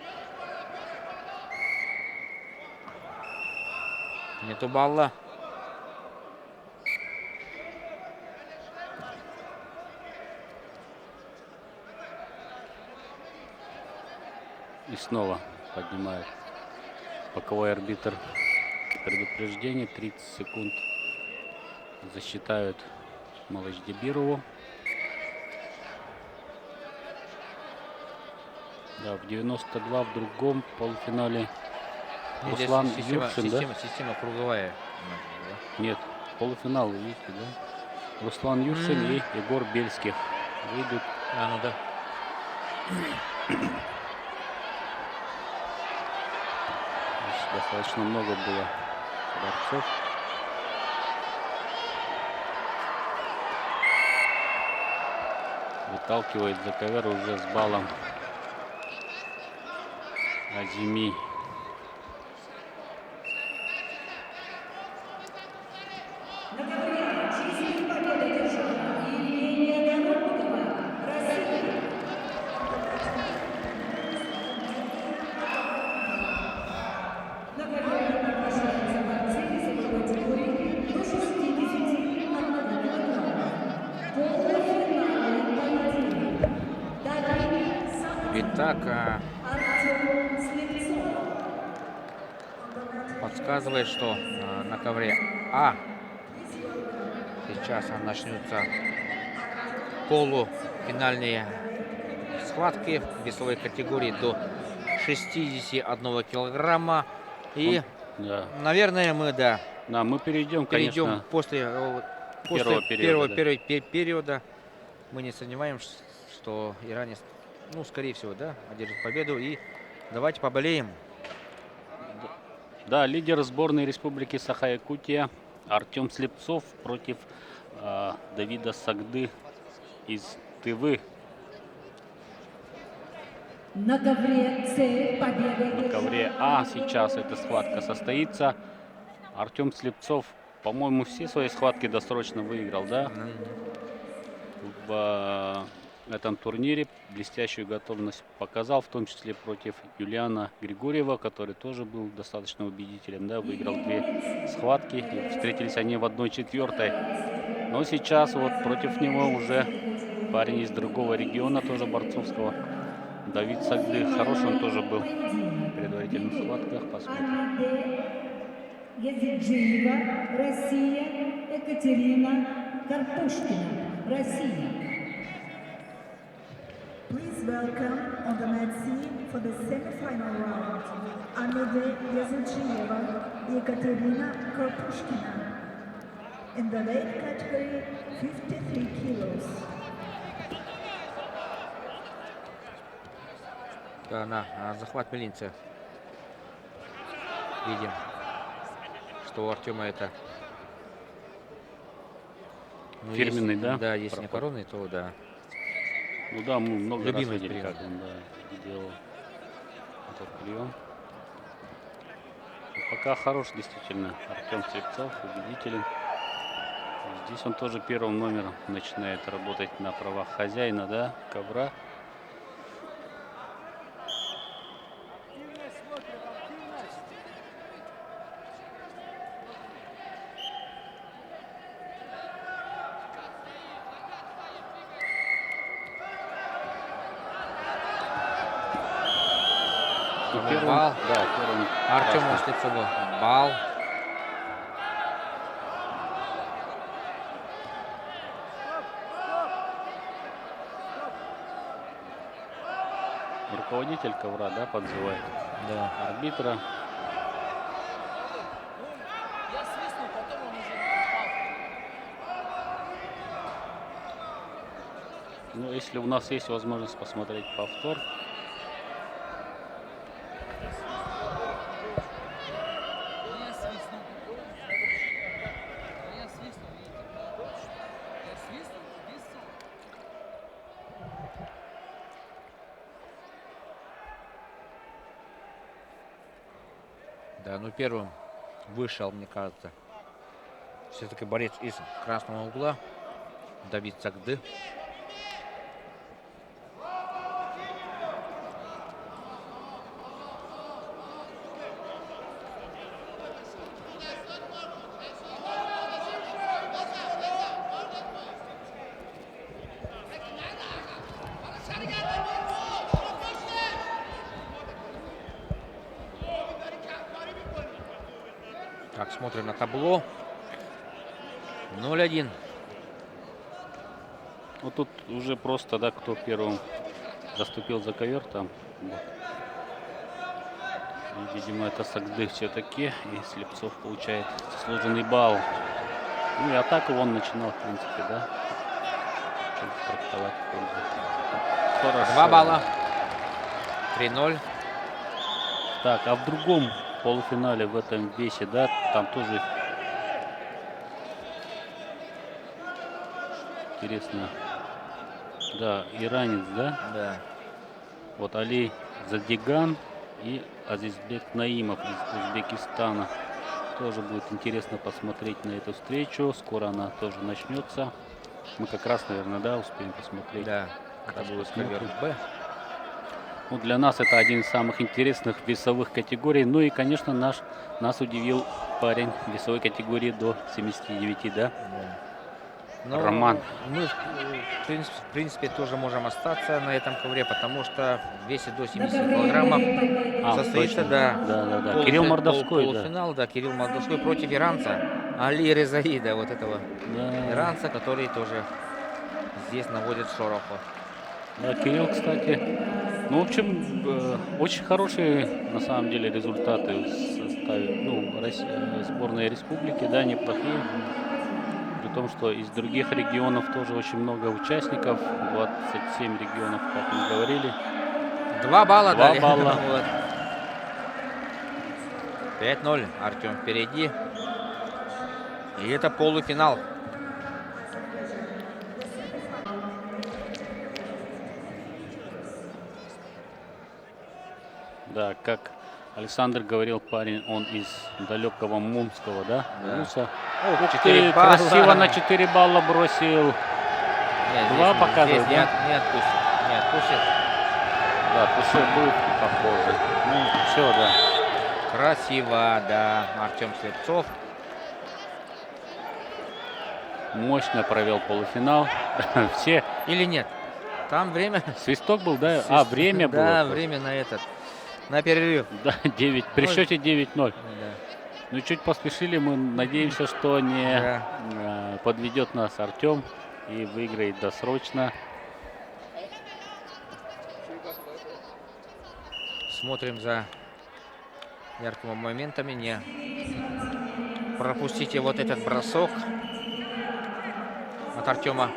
Нету балла. И снова поднимает боковой арбитр предупреждение. 30 секунд засчитают Малыждебирову. Да, в 92 в другом полуфинале Здесь Руслан система, Юршин, да? система круговая. Нет, полуфинал, видите, да? Руслан Юршин и Егор Бельских выйдут. А, ну да. Здесь достаточно много было борцов. Выталкивает за ковер уже с баллом Азими. Итак, подсказывает, что на ковре А сейчас начнутся полуфинальные схватки в весовой категории до 61 килограмма. И, Да. наверное, мы, да, Да, мы перейдем, конечно, после первого периода, да. периода. Мы не сомневаемся, что иранец, ну, скорее всего, да, одержит победу. И давайте поболеем. Да, лидер сборной Республики Саха-Якутия Артем Слепцов против Давида Сагды из Тывы. На ковре С победа. На ковре А сейчас эта схватка состоится. Артем Слепцов, по-моему, все свои схватки досрочно выиграл, да? В этом турнире блестящую готовность показал, в том числе против Юлиана Григорьева, который тоже был достаточно убедителен, да, выиграл 2 схватки, и встретились они в 1/4. Но сейчас вот против него уже парень из другого региона, тоже борцовского, Давид Сагды. Хороший он тоже был в предварительных схватках. Посмотрим. Язиджиева, Россия, Екатерина Карпушкина, Россия. Please welcome on the mat C for the semi-final round, Amide Yazıcıyeva, Ekaterina Karpushkina. In the weight category, 53 kilos. Да, на захват мизинца. Видим, что у Артема это, ну, Фирменный, если, да? Да, если не Проход. коронный, то да. Ну да, мы много раз Любимый видели, прием. как он, да, делал этот прием. Но пока хорош действительно Артем Слепцов, убедителен. Здесь он тоже первым номером начинает работать на правах хозяина, да, ковра. Активность смотрим, активность. И первым, Бал. да, первым Артему красный. Слепцову балл. Руководитель ковра, да, подзывает Да. арбитра. Я свистнул, потом он уже упал. Ну, если у нас есть возможность посмотреть повтор. Я свистнул. Я свистнул, видите. Я свистнул, свистнул. Да, ну первым вышел, мне кажется, все-таки борец из красного угла Давид Сагды. Смотрим на табло. 0-1. Вот тут уже просто, да, кто первым заступил за ковер там. Вот. И, видимо, это Сагды все-таки. И Слепцов получает заслуженный балл. Ну и атаку он начинал, в принципе, да. Трактовать в пользу. Хорошо. 2 балла. 3-0. Так, а в другом полуфинале в этом весе, да, там тоже интересно. Да, иранец, да? Да. Вот Али Задиган и Азизбек Наимов из Узбекистана. Тоже будет интересно посмотреть на эту встречу. Скоро она тоже начнется. Мы как раз, наверное, да, успеем посмотреть. Да. Это Сейчас будет посмотрим. ковер Б. Ну, для нас это один из самых интересных весовых категорий. Ну и, конечно, нас удивил парень весовой категории до 79, да? Но Роман. мы, в принципе, тоже можем остаться на этом ковре, потому что в весе до 70 килограммов состоится, точно. да, Да. Кирилл Мордовской, да. полуфинал, да, Кирилл Мордовской против иранца Али Резаида, вот этого Да. иранца, который тоже здесь наводит шороху. Да, Кирилл, кстати, ну, в общем, очень хорошие, на самом деле, результаты в составе, ну, сборной республики, да, неплохие. При том, что из других регионов тоже очень много участников, 27 регионов, как мы говорили. 2 балла 2 дали. балла. Вот. 5-0. Артем впереди. И это полуфинал. Да, как Александр говорил, парень, он из далекого Мумского, да? Да. Муса. Ох, Ух 4 ты, балла. красиво на 4 балла бросил. Нет, Два здесь показывает, здесь да? не отпустит. Не отпустит. Да, Тушев был похоже. Ну, все, да. Красиво, да. Артем Слепцов. Мощно провел полуфинал. Все. Или нет? Там время. Свисток был, да? А, время было. Да, просто. время на этот. На перерыв. Да, 9. При Ой. счете 9-0. Да. Ну, чуть поспешили. Мы надеемся, что не Да. подведет нас Артем и выиграет досрочно. Смотрим за яркими моментами. Не пропустите вот этот бросок от Артема.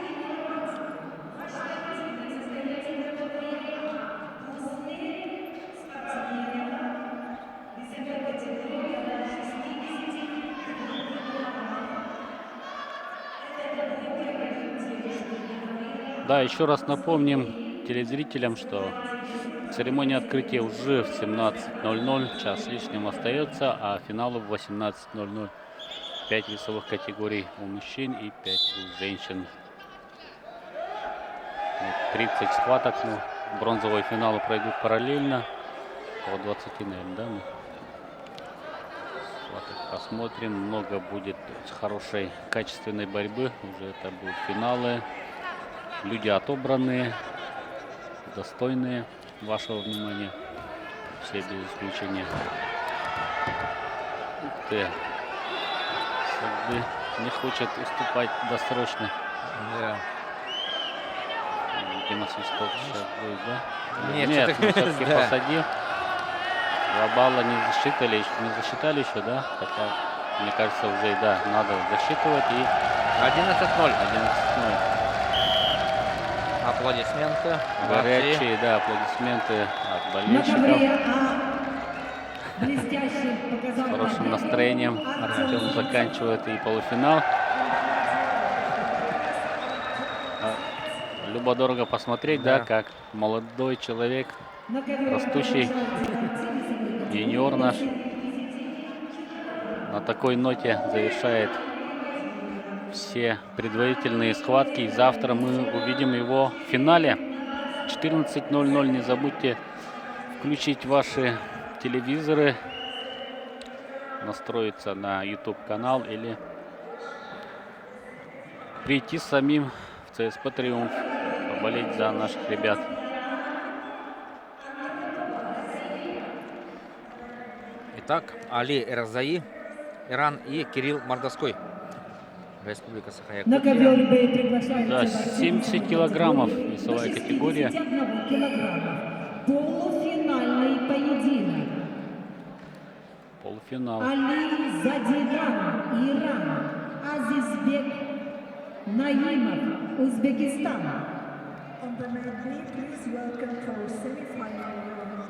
Да, еще раз напомним телезрителям, что церемония открытия уже в 17:00, час с лишним остается, а финалу в 18:00. 5 весовых категорий у мужчин и 5 у женщин. Вот 30 схваток, ну, бронзовые финалы пройдут параллельно. По 20, наверное, да? Мы схваток посмотрим. Много будет хорошей, качественной борьбы. Уже это будут финалы. Люди отобранные, достойные вашего внимания. Все без исключения. Ух ты. Сагды не хочет уступать досрочно. Да. Видимо, свисток сейчас будет, да? Нет, Нет, что-то- но все-таки да. посадил. 2 балла не засчитали, не засчитали еще, да? Хотя, мне кажется, уже, да, надо засчитывать. И 11-0. 11:0. Аплодисменты. Горячие, да, аплодисменты от На болельщиков. ковре блестяще показал С хорошим победу настроением Артем заканчивает и полуфинал. Любо-дорого посмотреть, да, Да. как молодой человек, На ковре растущий юниор наш на такой ноте завершает все предварительные схватки. И завтра мы увидим его в финале. 14:00. Не забудьте включить ваши телевизоры, настроиться на YouTube канал или прийти самим в ЦСП Триумф, поболеть за наших ребят. Итак, Али Эрзаи Иран и Кирилл Мордовской. Республика На Саха-Якутия. ковер Б приглашаются Да, борцы 70 весовой килограммов категории весовая до категория. 61 килограмма. Полуфинальный поединок. Полуфинал. Али Задиган, Иран. Азизбек Наимов, Узбекистан. On the mat B, please welcome for semi-final round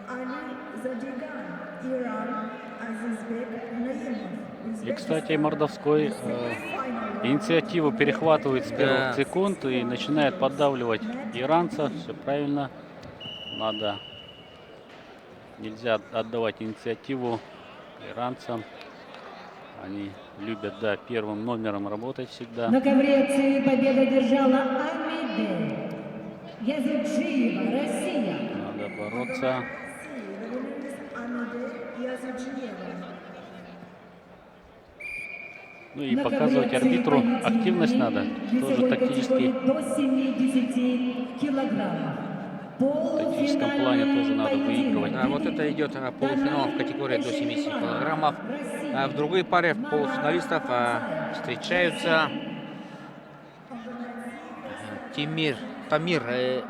Ali Zadigan, Iran, Azizbek Naimov, И, кстати, Uzbekistan. Мордовской Semi-final round. инициативу перехватывает с первых Да. секунд и начинает поддавливать иранца. Все правильно. Надо. Нельзя отдавать инициативу иранцам. Они любят, да, первым номером работать всегда. На ковре С победа держала Амиде Языджиева, Россия. Надо бороться. C, the winner is Amide Yazıcıyev. Ну и На показывать ковре С арбитру поединок активность надо. весовой Тоже категории тактически. до 70 килограммов. тактическом плане тоже надо выигрывать. А вот это идет полуфинал в категории до 70 килограммов. А в другой паре полуфиналистов встречаются Тамир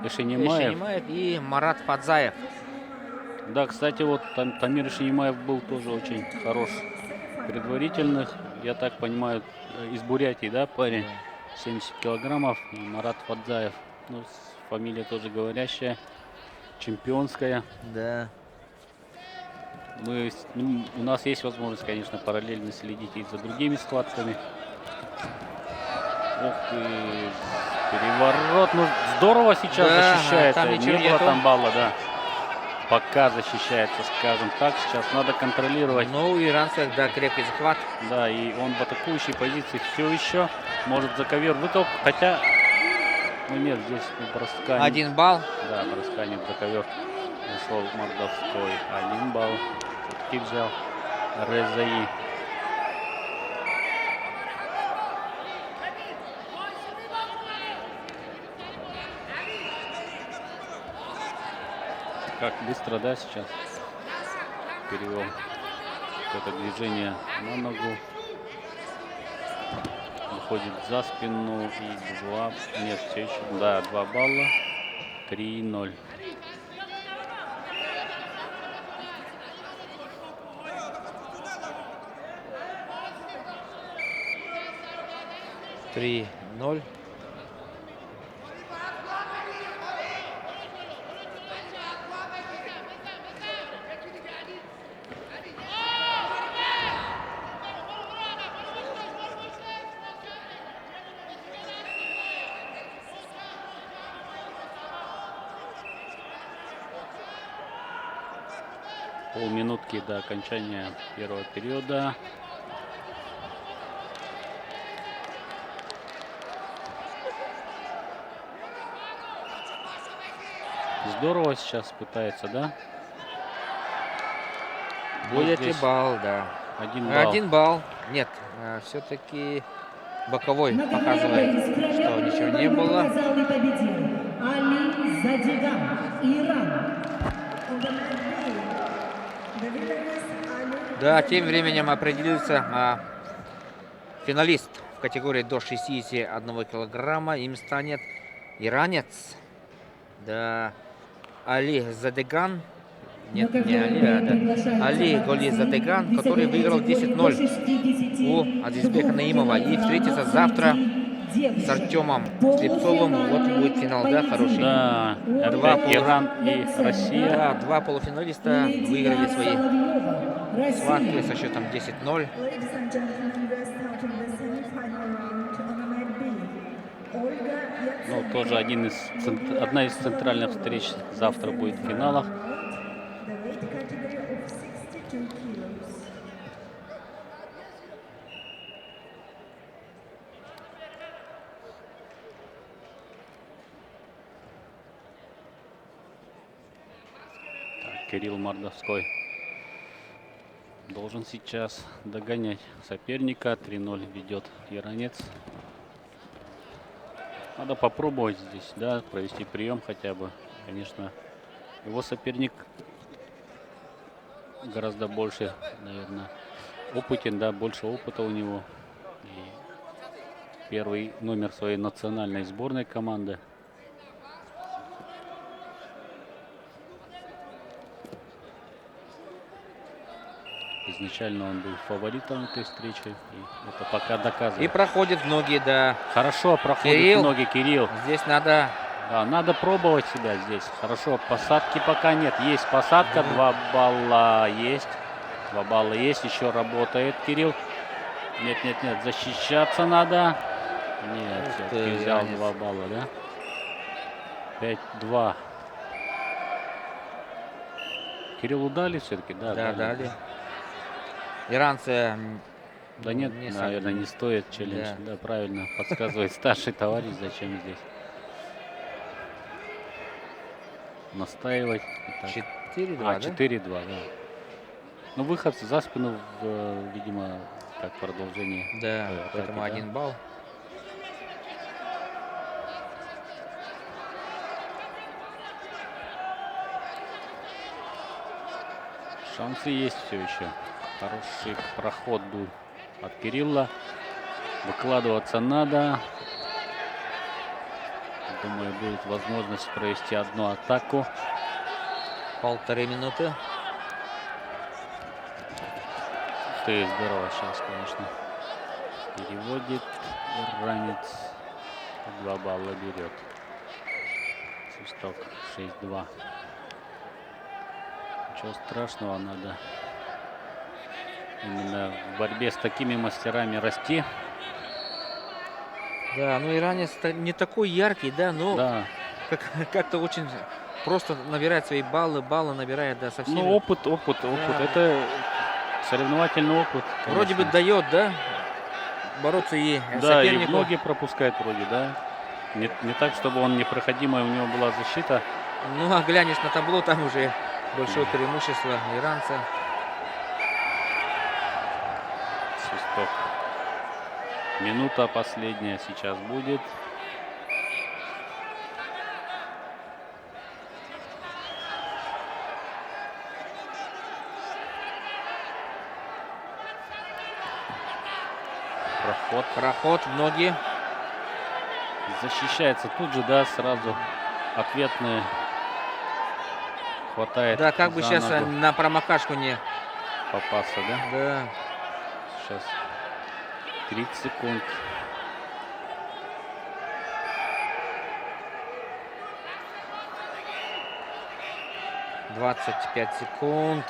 Ишенимаев. и Марат Фадзаев. Да, кстати, вот Тамир Ишенимаев был тоже очень хорош предварительных. Я так понимаю, из Бурятии, да, парень? 70 килограммов. И Марат Фадзаев. Ну, фамилия тоже говорящая, чемпионская. Да. У нас есть возможность, конечно, параллельно следить и за другими схватками. Ух ты, переворот. Ну, здорово сейчас Да, защищается. там Не ничего было нету. там балла, да. Пока защищается, скажем так. Сейчас надо контролировать. Ну, у иранцев, да, крепкий захват. Да, и он в атакующей позиции все еще может за ковер вытолкнуть. Хотя, ну нет, здесь броска. 1 балл. Да, броска нет за ковер. Ушел Мордовской. 1 балл. Все-таки взял Резаи. Как быстро, да, сейчас перевел это движение на ногу. Выходит за спину и 2. Нет, все еще. Да, 2 балла. 3-0. Три 0. Полминутки до окончания первого периода. Здорово сейчас пытается, да? Будет ли здесь балл, да. 1 балл. 1 балл. Нет, все-таки боковой На ковре показывает, Б из что проверки ничего не борьбу было. показал и победил Али Задиган, Иран. On the mat B, the winner is Ali Да, тем временем определился финалист в категории до 61 килограмма. Им станет иранец. Да, Али Задеган. Нет, На не ковер Али, Б а да. приглашаются Али борцы Голи Задеган, который весовой выиграл категории до 10-0 у 62 Азизбека Наимова. И встретится завтра девушек. с Артемом Слепцовым. Вот будет финал, да, хороший. Да, Два опять Иран и Александр. Россия. Да, два полуфиналиста выиграли свои схватки со счетом 10-0. Ladies and gentlemen, we are starting the semi-final round on the mat B. Olga Ну, Yatsenko, тоже одна из центральных встреч завтра будет в финалах. the weight category of 62 kilos. Так, Кирилл Мордовской должен сейчас догонять соперника. 3-0 ведет иранец. Надо попробовать здесь, да, провести прием хотя бы. Конечно, его соперник гораздо больше, наверное, опытен, да, больше опыта у него. И первый номер своей национальной сборной команды. Изначально он был фаворитом этой встречи, и это пока доказывает. И проходит в ноги, да. Хорошо проходит Кирилл. ноги Кирилл. Здесь надо... Да, надо пробовать себя здесь. Хорошо, посадки пока нет. Есть посадка, 2 балла есть. 2 балла есть, еще работает Кирилл. Нет, защищаться надо. Нет, Ух все-таки ты, взял Янис. 2 балла, да? 5-2. Кириллу дали все-таки, да? Да, дали. Иранцы... Да нет, не наверное, не стоит челлендж. Да, правильно подсказывает старший товарищ, зачем здесь настаивать. Итак, 4-2, да? 4-2, да. Ну, выход за спину, видимо, как продолжение. Да, атаки, поэтому да. 1 балл. Шансы есть все еще. Хороший проход был от Кирилла. Выкладываться надо. Думаю, будет возможность провести одну атаку. 1,5 минуты. Ты здорово сейчас, конечно. Переводит. Иранец 2 балла берет. Свисток 6-2. Ничего страшного, надо именно в борьбе с такими мастерами расти. Да, ну иранец не такой яркий, да, но Да. как-то очень просто набирает свои баллы, набирает, да, совсем. Ну, опыт. Да. Это соревновательный опыт. Вроде бы конечно. дает, да, бороться и Да, и сопернику. ноги пропускает вроде, да. Не так, чтобы он непроходимая, у него была защита. Ну, а глянешь на табло, там уже большое преимущество иранца. Свисток. Минута последняя сейчас будет. Проход в ноги. Защищается тут же, да, сразу ответные. Хватает. Да, как бы за сейчас ногу на промокашку не... попасться, да? Да. Сейчас 30 секунд. — 25 секунд.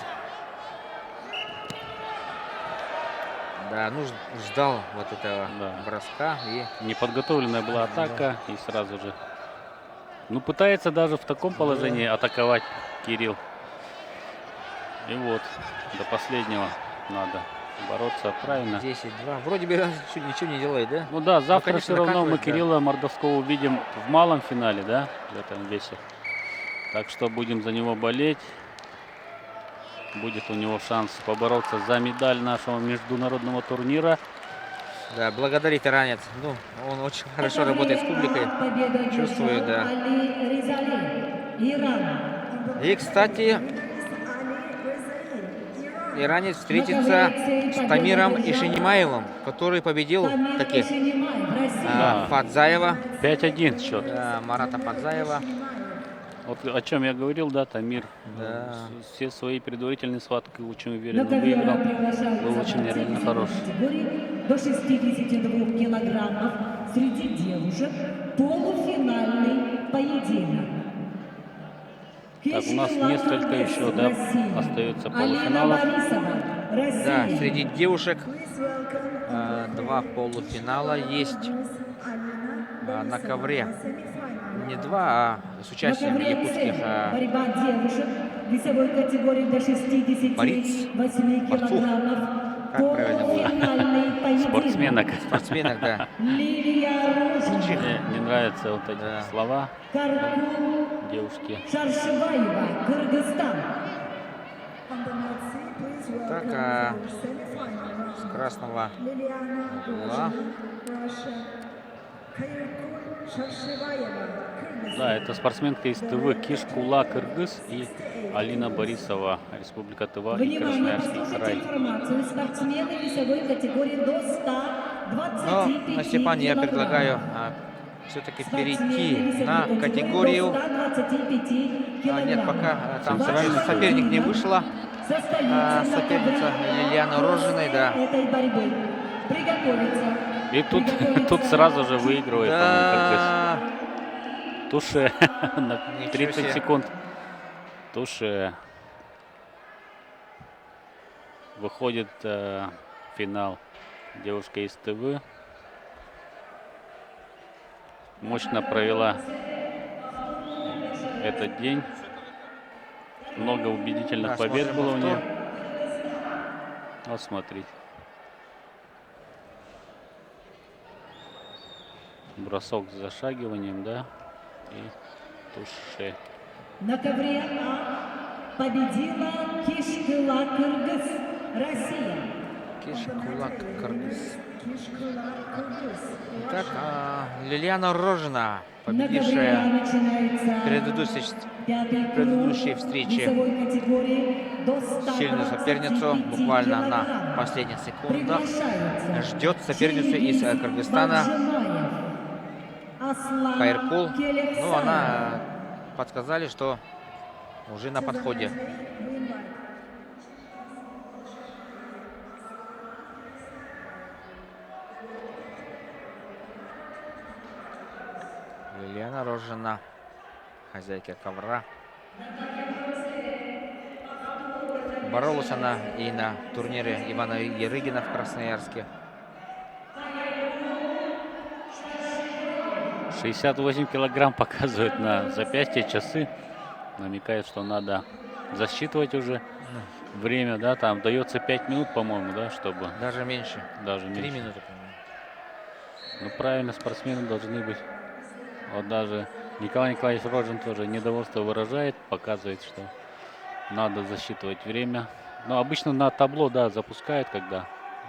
Да, ну ждал вот этого Да. броска и... Неподготовленная была атака и сразу же. Ну, пытается даже в таком положении атаковать Кирилл. И вот, до последнего надо бороться, правильно. 10-2. Вроде бы ничего не делает, да? Ну да, завтра конечно, все равно мы накатывает, да. Кирилла Мордовского увидим в малом финале, да, в этом весе. Так что будем за него болеть. Будет у него шанс побороться за медаль нашего международного турнира. Да, благодарит иранец. Ну, он очень хорошо работает с публикой. Чувствую, да. И, кстати, иранец встретится с Тамиром Ишенимаевым, который победил таки Фадзаева. 5-1 счет. Да, Марата Фадзаева. Вот о чем я говорил, да, Тамир Да. все свои предварительные схватки очень уверенно выиграл. Был очень реально хорош. До 62 килограммов среди девушек полуфинальный поединок. Так, у нас несколько еще, да, остается полуфиналов. Да, среди девушек 2 полуфинала есть на ковре. Не 2, а с участием якутских борьба девушек весовой категории до 68 килограммов. Как правильно будет? Полуфинальный поединок. Спортсменок. Спортсменок, да. Лилия Ружина, Мне не нравятся вот эти Да. слова Карку девушки. Шаршеваева, Кыргызстан. Так, с красного угла Да, это спортсменка из ТВ Кишкула, Кыргыз, и Алина Борисова, Республика Тыва и Внимание, Красноярский послушайте край. информацию. Спортсмены весовой категории до 125 Но, Степан, я предлагаю килограммов. все-таки Спортсмены перейти весовой на категории категорию. до 125 килограммов. Нет, пока там Центральный соперник не поединок вышла. состоится на Соперница ковре Лилиана после Рожиной, да. этой борьбы. Приготовиться. И тут, Приготовиться. тут сразу же выигрывает, по-моему, Да, Кыргыз. Туше на Ничего 30 себе. секунд. Туше. Выходит в финал девушка из ТВ. Мощно провела этот день. Много убедительных Да, побед смотрим было у повтор. нее. Вот смотрите. Бросок с зашагиванием, да. И туше. На ковре А победила Кишкыла, Кыргыз, Россия. Кишкулак, Кыргыз. Kishkula, Kyrgyz, Так, Лилиана Рожина, На ковре А победившая начинается пятый круг предыдущей встрече весовой категории до сильную 125 соперницу буквально на килограммов. последних секундах. Приглашаются Ждет соперницу из Чингиз Кыргызстана Баджимаев, Аслан Хайркул. Ну, Келексаев. она подсказали, что уже на подходе. we invite Лилиана Рожина, хозяйка ковра. Боролась она и на турнире Ивана Ярыгина в Красноярске. 68 килограмм показывает на запястье часы. Намекает, что надо засчитывать уже время, да, там дается 5 минут, по-моему, да, чтобы Даже меньше. даже 3 меньше. минуты, по-моему. Ну, правильно, спортсмены должны быть. Вот даже Николай Николаевич Рожин тоже недовольство выражает, показывает, что надо засчитывать время. Но обычно на табло, да, запускают, когда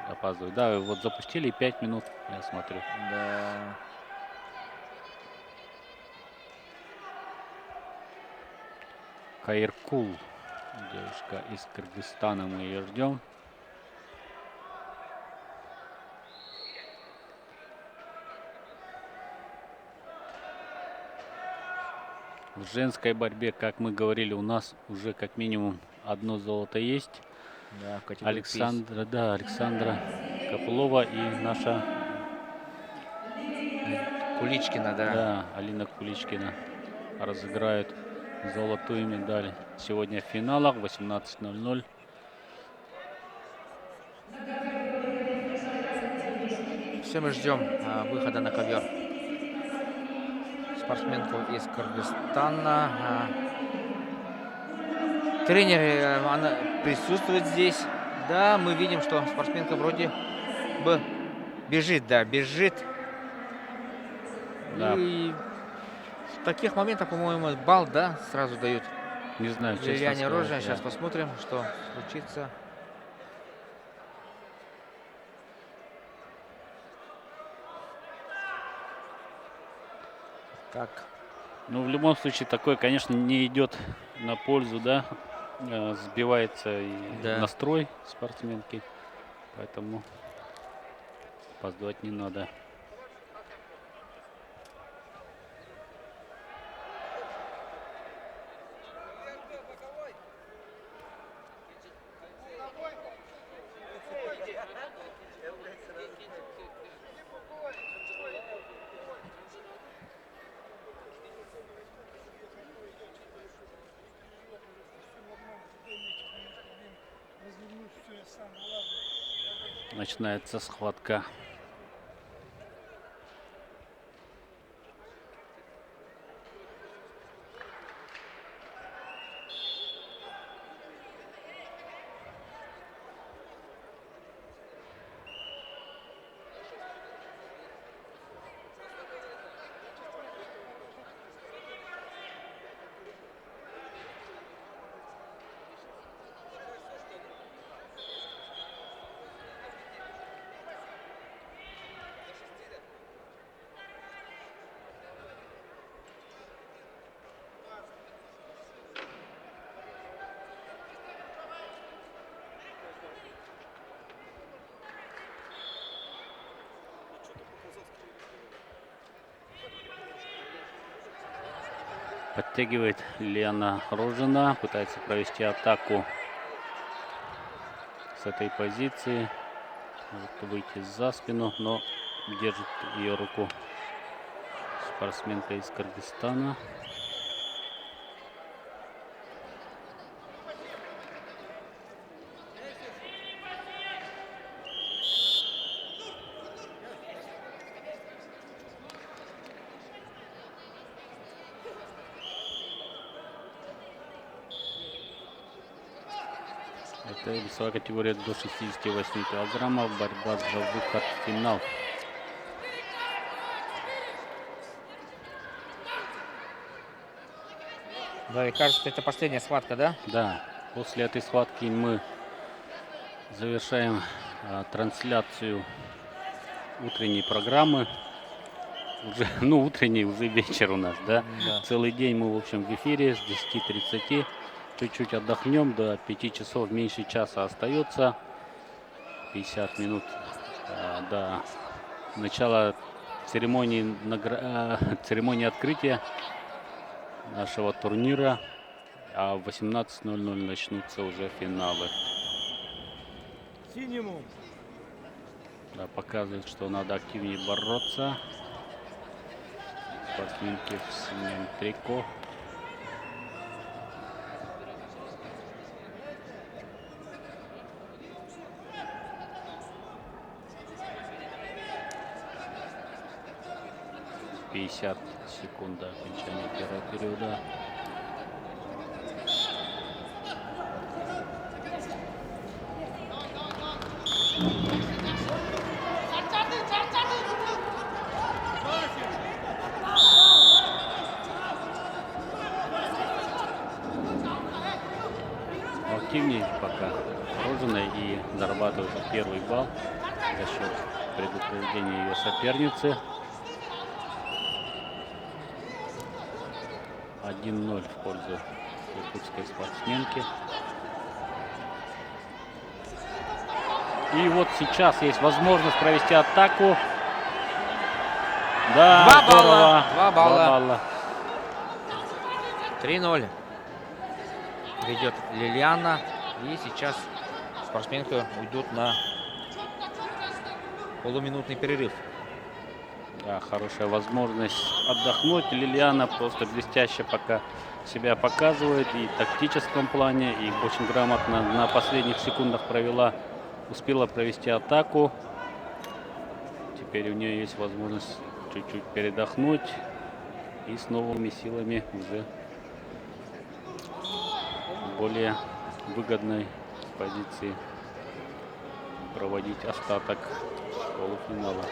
опаздывают. Да, вот запустили 5 минут, я смотрю. Да. Кайркул, девушка из Кыргызстана, мы ее ждем. В женской борьбе, как мы говорили, у нас уже как минимум одно золото есть. Да, в категории Александра, да, Александра Копылова и наша, Куличкина, да. да, Алина Куличкина разыграют золотую медаль сегодня в финалах 18:00. Все мы ждем выхода на ковер спортсменку из Кыргызстана. Тренер, она присутствует здесь. Да, мы видим, что спортсменка вроде бы бежит, да, бежит. Да. И в таких моментах, по-моему, балл, да, сразу дают Не знаю, честно Лилиане сказать, Рожиной. да. Сейчас посмотрим, что случится. Так, Ну, в любом случае, такое, конечно, не идет на пользу, да, сбивается и Да. настрой спортсменки, поэтому опаздывать не надо. Начинается схватка. Подтягивает Лена Рожина. Пытается провести атаку с этой позиции. Может выйти за спину, но держит ее руку спортсменка из Кыргызстана. Это весовая категория до 68 килограммов. Борьба за выход в финал. Да, и кажется, это последняя схватка, да? Да, после этой схватки мы завершаем трансляцию утренней программы. Уже, ну, утренний, уже вечер у нас, да? Да. Целый день мы, в общем, в эфире с 10:30. Чуть-чуть отдохнем, до 5 часов меньше часа остается. 50 минут до начала церемонии, церемонии открытия нашего турнира. А в 18:00 начнутся уже финалы. Синему. Да, показывает, что надо активнее бороться. Спортсменки в синем трико. — 50 секунд до окончания первого периода. Активнее пока Рожина и зарабатывает первый балл за счет предупреждения ее соперницы. 1-0 в пользу якутской спортсменки. И вот сейчас есть возможность провести атаку. Да, 2 здорово. балла. 2 балла. 2 балла. 3-0. Ведет Лилиана. И сейчас спортсменки уйдут на полуминутный перерыв. Да, хорошая возможность отдохнуть. Лилиана просто блестяще пока себя показывает и в тактическом плане, и очень грамотно на последних секундах успела провести атаку. Теперь у нее есть возможность чуть-чуть передохнуть и с новыми силами уже более выгодной позиции проводить остаток полуфинала.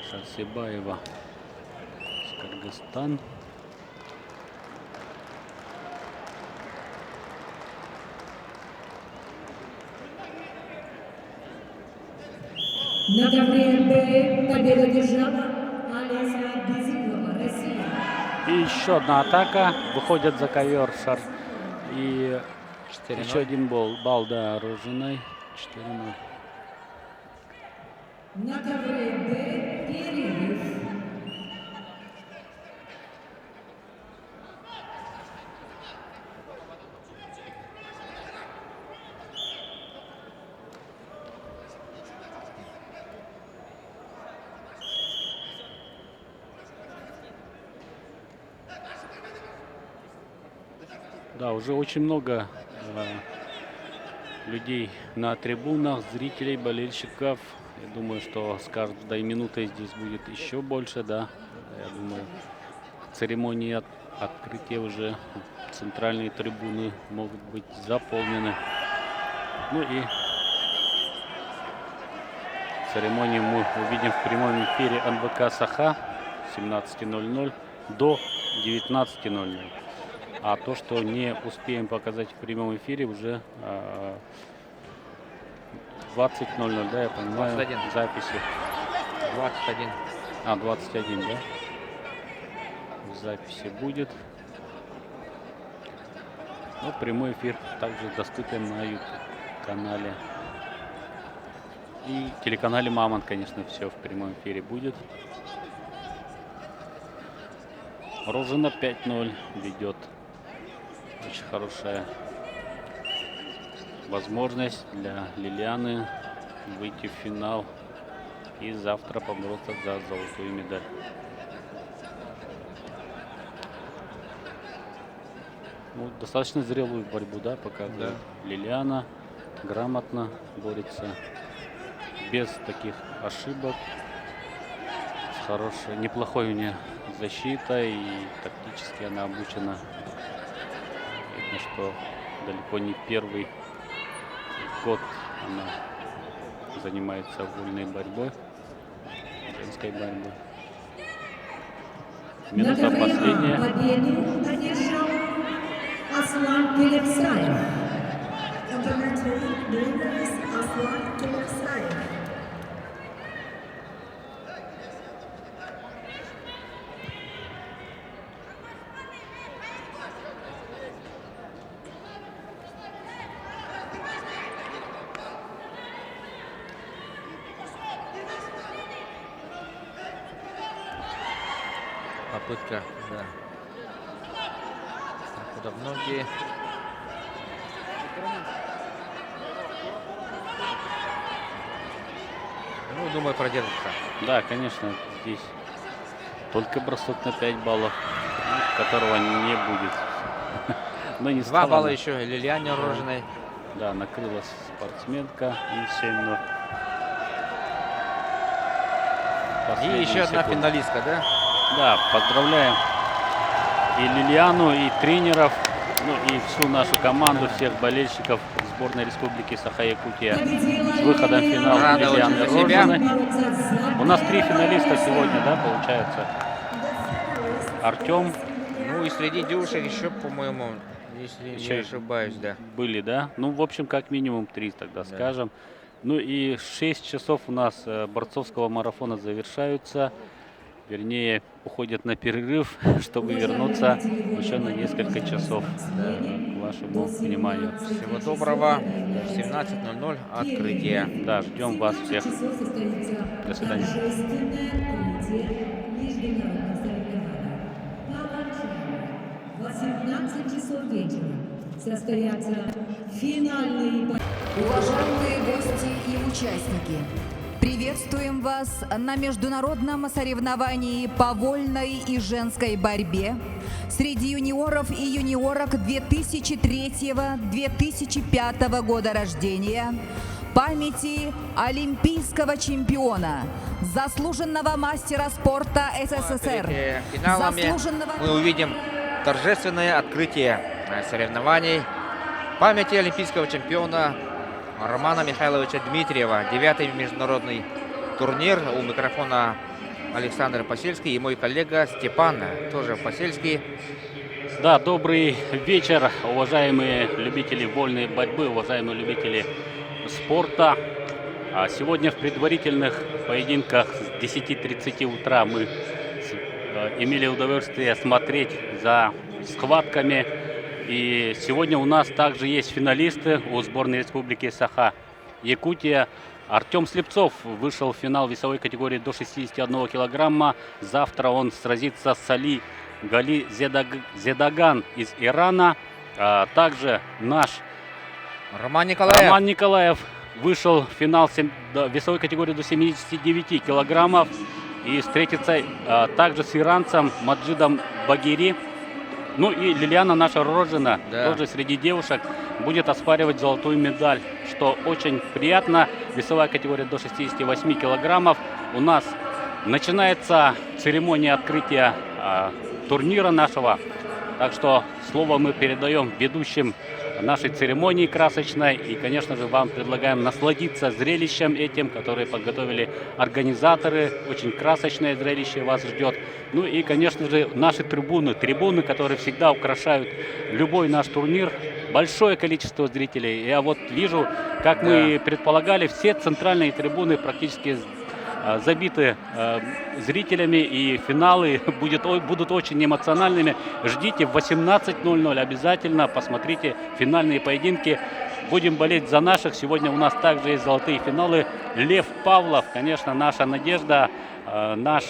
Шарсебаева из Кыргызстан. На ковре Б победу держала Олеся Безимова, Россия. И еще одна атака. Выходят за ковер И 4-0. еще один балл, да, Рожиной. 4-0. На ковре Б перерыв. Да, уже очень много людей на трибунах, зрителей, болельщиков. Я думаю, что с каждой минутой здесь будет еще больше, да. Я думаю, к церемонии открытия уже центральные трибуны могут быть заполнены. Ну и церемонию мы увидим в прямом эфире НБК Саха с 17:00 до 19:00. А то, что не успеем показать в прямом эфире, уже 20:00, да, я понимаю, 21. записи. 21. 21, да? В записи будет. Но прямой эфир также доступен на YouTube-канале. И телеканале Мамонт, конечно, все в прямом эфире будет. Рожина 5-0 ведет. Очень хорошая возможность для Лилианы выйти в финал и завтра побороться за золотую медаль. Ну, достаточно зрелую борьбу, да, показывает Лилиана. Грамотно борется, без таких ошибок. С хорошей, неплохой у нее защита, и тактически она обучена. Видно, что далеко не первый год она занимается вольной борьбой, женской борьбой. Минута последняя. Победу одержал Аслан Келевсаев. On the mat A, the winner is Aslan Kelersaev. Попытка, да. Куда в ноги. Ну, думаю, продержится. Да, конечно, здесь только бросок на 5 баллов, которого не будет. Но не 2 балла странно. еще Лилиане Рожиной. Да, накрылась спортсменка и 7-0. И Последние еще одна секунды. финалистка, да? Да, поздравляем и Лилиану, и тренеров, ну и всю нашу команду, всех болельщиков сборной Республики Саха-Якутия с выходом в финал Рада Лилианы очень за себя. Рожиной. У нас 3 финалиста сегодня, да, получается. Артем Ну и среди девушек еще, по-моему, если не Еще ошибаюсь, да. были, да? Ну, в общем, как минимум 3, тогда скажем. Ну и 6 часов у нас борцовского марафона завершаются. Вернее, уходят на перерыв, чтобы вернуться еще на несколько часов к вашему вниманию. Всего доброго. В 17:00 открытие. Да, ждем вас всех. До свидания. В 18 часов вечера состоятся финальные бои. Уважаемые гости и участники, приветствуем вас на международном соревновании по вольной и женской борьбе среди юниоров и юниорок 2003-2005 года рождения, памяти олимпийского чемпиона, заслуженного мастера спорта СССР, Финалами заслуженного... мы увидим торжественное открытие соревнований памяти олимпийского чемпиона Романа Михайловича Дмитриева. 9-й международный турнир. У микрофона Александр Посельский и мой коллега Степан, тоже Посельский. Да, добрый вечер, уважаемые любители вольной борьбы, уважаемые любители спорта. Сегодня в предварительных поединках с 10:30 утра мы имели удовольствие смотреть за схватками. И сегодня у нас также есть финалисты у сборной Республики Саха-Якутия. Артем Слепцов вышел в финал весовой категории до 61 килограмма. Завтра он сразится с Али Гали Зедаган из Ирана. Также наш Роман Николаев вышел в финал весовой категории до 79 килограммов. И встретится также с иранцем Маджидом Багири. Ну и Лилиана, наша Рожина, тоже среди девушек, будет оспаривать золотую медаль, что очень приятно. Весовая категория до 68 килограммов. У нас начинается церемония открытия турнира нашего. Так что слово мы передаем ведущим нашей церемонии красочной. И, конечно же, вам предлагаем насладиться зрелищем этим, которое подготовили организаторы. Очень красочное зрелище вас ждет. Ну и, конечно же, наши трибуны, которые всегда украшают любой наш турнир. Большое количество зрителей. Я вот вижу, как мы предполагали, все центральные трибуны практически забиты зрителями, и финалы будут очень эмоциональными. Ждите в 18:00 обязательно, посмотрите финальные поединки. Будем болеть за наших. Сегодня у нас также есть золотые финалы. Лев Павлов, конечно, наша надежда, наш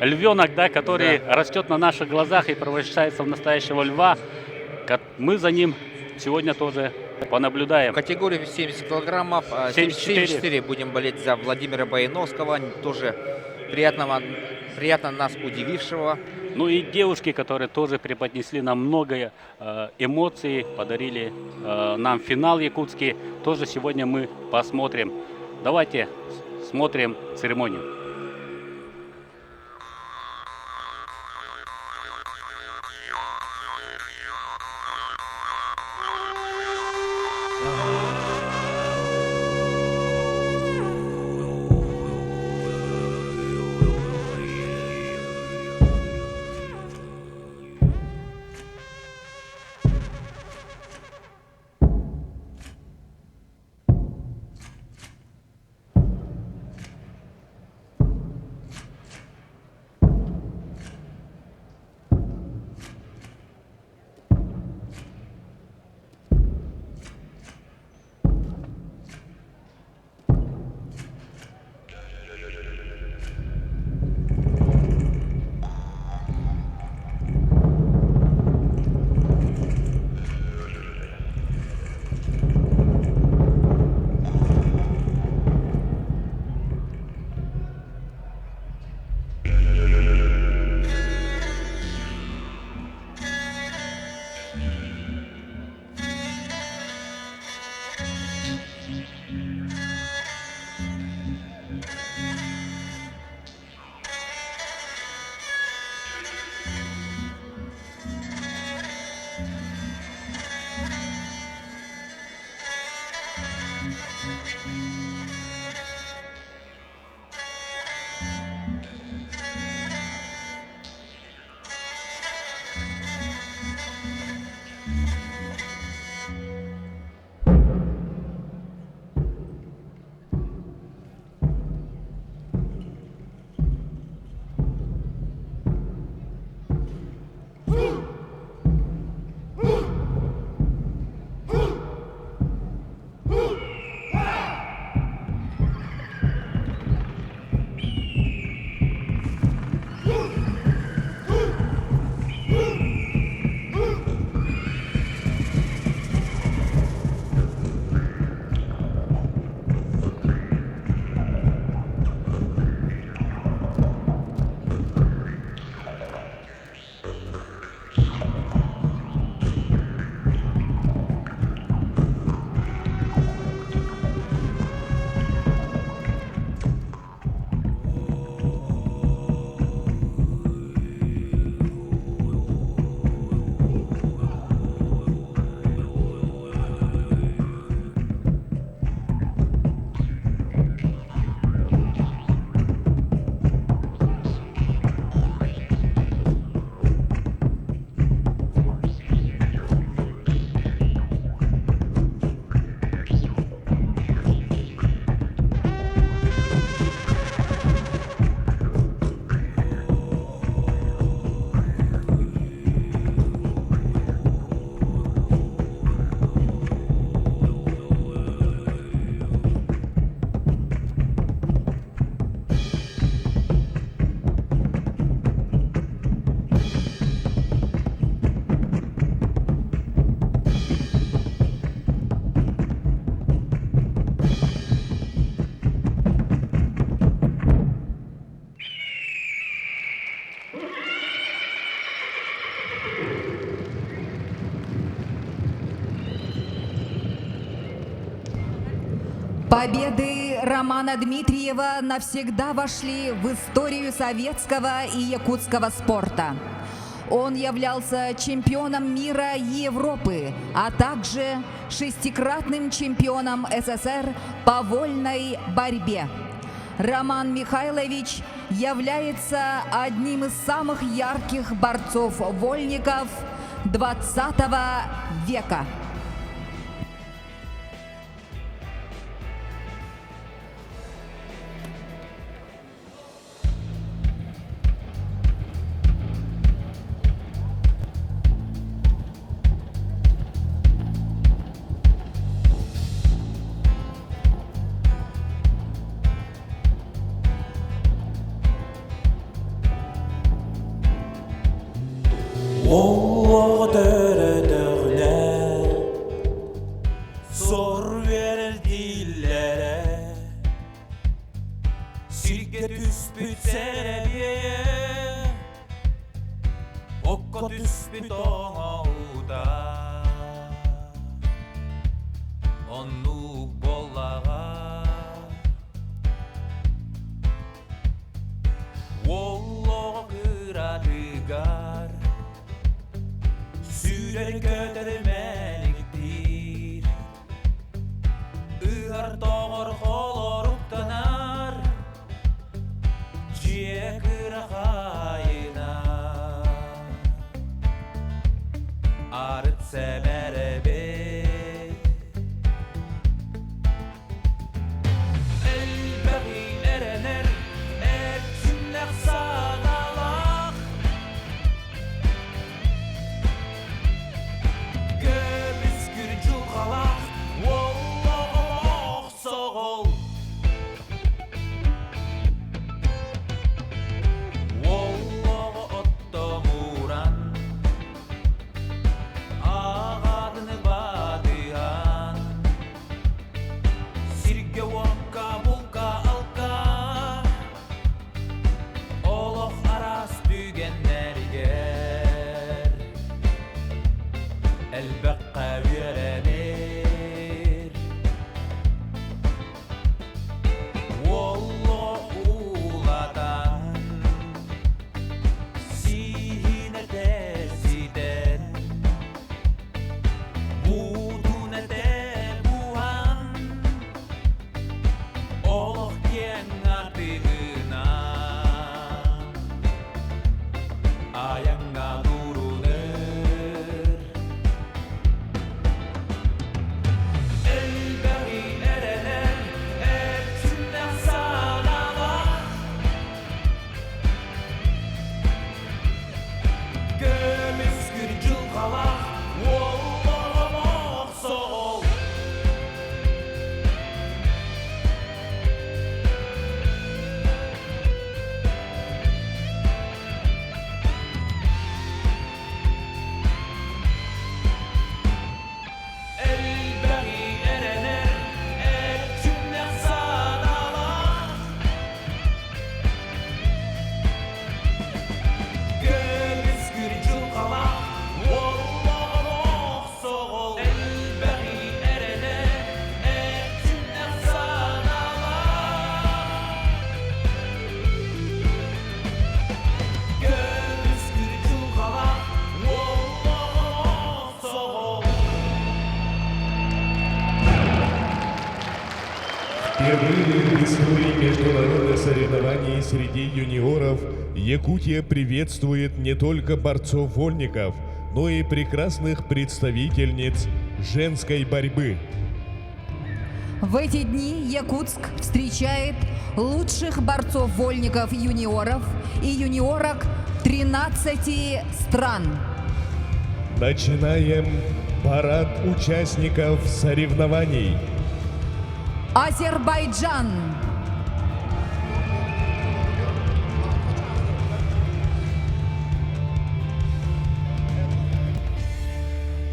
львенок, да, который растет на наших глазах и превращается в настоящего льва. Мы за ним сегодня тоже понаблюдаем. В категории 70 килограммов, 74 будем болеть за Владимира Баяновского, тоже приятно нас удивившего. Ну и девушки, которые тоже преподнесли нам много эмоций, подарили нам финал якутский, тоже сегодня мы посмотрим. Давайте смотрим церемонию. Победы Романа Дмитриева навсегда вошли в историю советского и якутского спорта. Он являлся чемпионом мира и Европы, а также шестикратным чемпионом СССР по вольной борьбе. Роман Михайлович является одним из самых ярких борцов-вольников 20 века. Боллоғы дөрөдөгүнө зор берер диллере сирге түспүт серебие окко түспүт оңоуда оннук боллага Оллоғы кырадыгар Sürer kötürmeliktir Üğer doğur koloruktanar Ciye kırağayına Arıt semerebet Elbeği erener Etçinler sağdalak Göbüskür cülgalak Wallah soğol Wallah ottomuran Ağadını badıyan Sirke vakka bulka alka Oloq aras dügenlerger Elbaqqa verenir Wallah ulatan Sihine tersiden Budune tebuhan Oloq yen artığına Ayanga durunur Elbeği erener Etçinden sağlamak Gömüskür cılgalak Wallah soğol Elbeği erener Etçinden sağlamak Gömüskür cılgalak Wallah soğol Elbeği erener Etçinden sağlamak Gömüskür cılgalak Wallah soğol Впервые в истории международных соревнований среди юниоров Якутия приветствует не только борцов-вольников, но и прекрасных представительниц женской борьбы. В эти дни Якутск встречает лучших борцов-вольников юниоров и юниорок 13 стран. Начинаем парад участников соревнований. Азербайджан,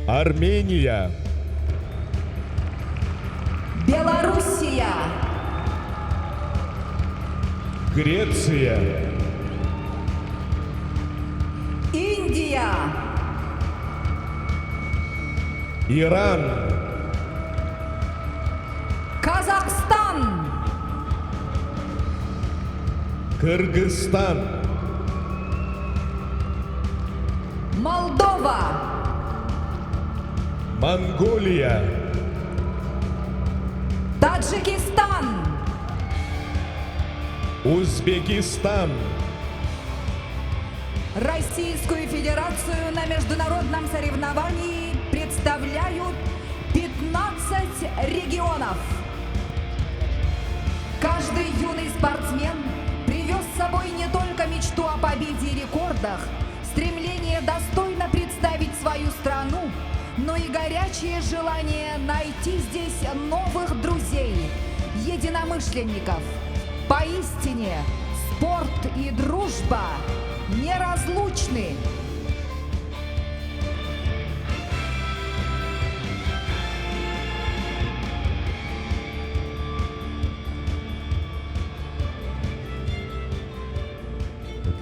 Армения, Белоруссия, Греция, Индия, Иран, Казахстан, Кыргызстан, Молдова, Монголия, Таджикистан, Узбекистан, Российскую Федерацию на международном соревновании представляют 15 регионов. Каждый юный спортсмен привез с собой не только мечту о победе и рекордах, стремление достойно представить свою страну, но и горячее желание найти здесь новых друзей, единомышленников. Поистине, спорт и дружба неразлучны.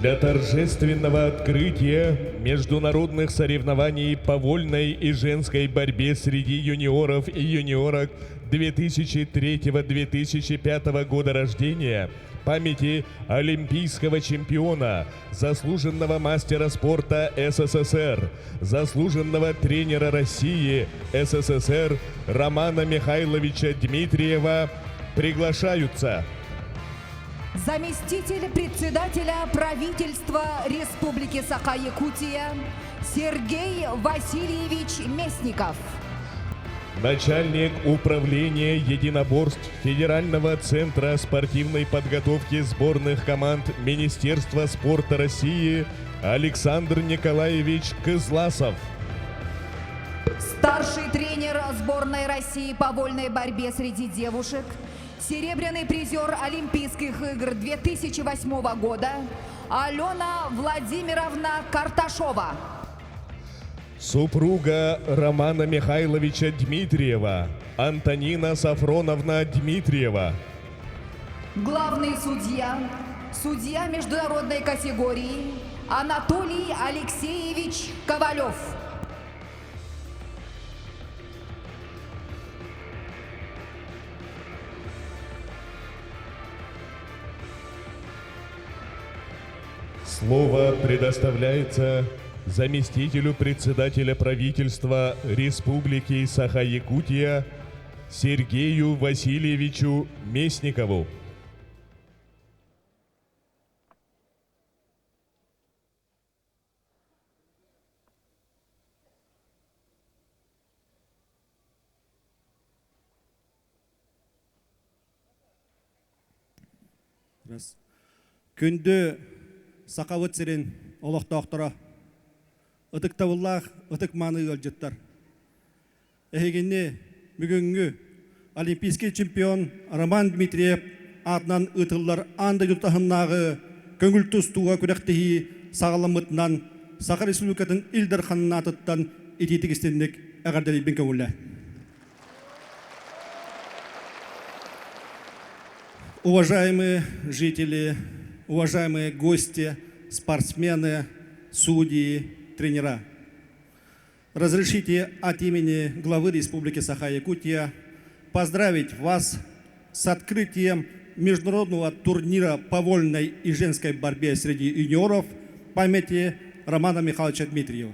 для торжественного открытия международных соревнований по вольной и женской борьбе среди юниоров и юниорок 2003-2005 года рождения памяти олимпийского чемпиона, заслуженного мастера спорта СССР, заслуженного тренера России СССР Романа Михайловича Дмитриева приглашаются заместитель председателя правительства Республики Саха-Якутия Сергей Васильевич Местников, начальник управления единоборств Федерального центра спортивной подготовки сборных команд Министерства спорта России Александр Николаевич Кызласов, старший тренер сборной России по вольной борьбе среди девушек, серебряный призер Олимпийских игр 2008 года Алена Владимировна Карташова, супруга Романа Михайловича Дмитриева Антонина Сафроновна Дмитриева, главный судья, судья международной категории Анатолий Алексеевич Ковалев. Слово предоставляется заместителю председателя правительства Республики Саха-Якутия Сергею Васильевичу Местникову. Күнді сақавыт сирен олықта оқтыра. Ұтық табыллақ, ұтық маны өлжеттар. Әйгенне бүгінгі олимпийский чемпион Роман Дмитриев атынан ұтылар анды жұттахыннағы көңіл тұстуға күректігі сағаламытынан Саха Республикатын Илдар ханын атыттан ететік істендік әғардалі бен көңілі. Уважаемые жители, уважаемые гости, спортсмены, судьи, тренера. Разрешите от имени главы Республики Саха-Якутия поздравить вас с открытием международного турнира по вольной и женской борьбе среди юниоров памяти Романа Михайловича Дмитриева.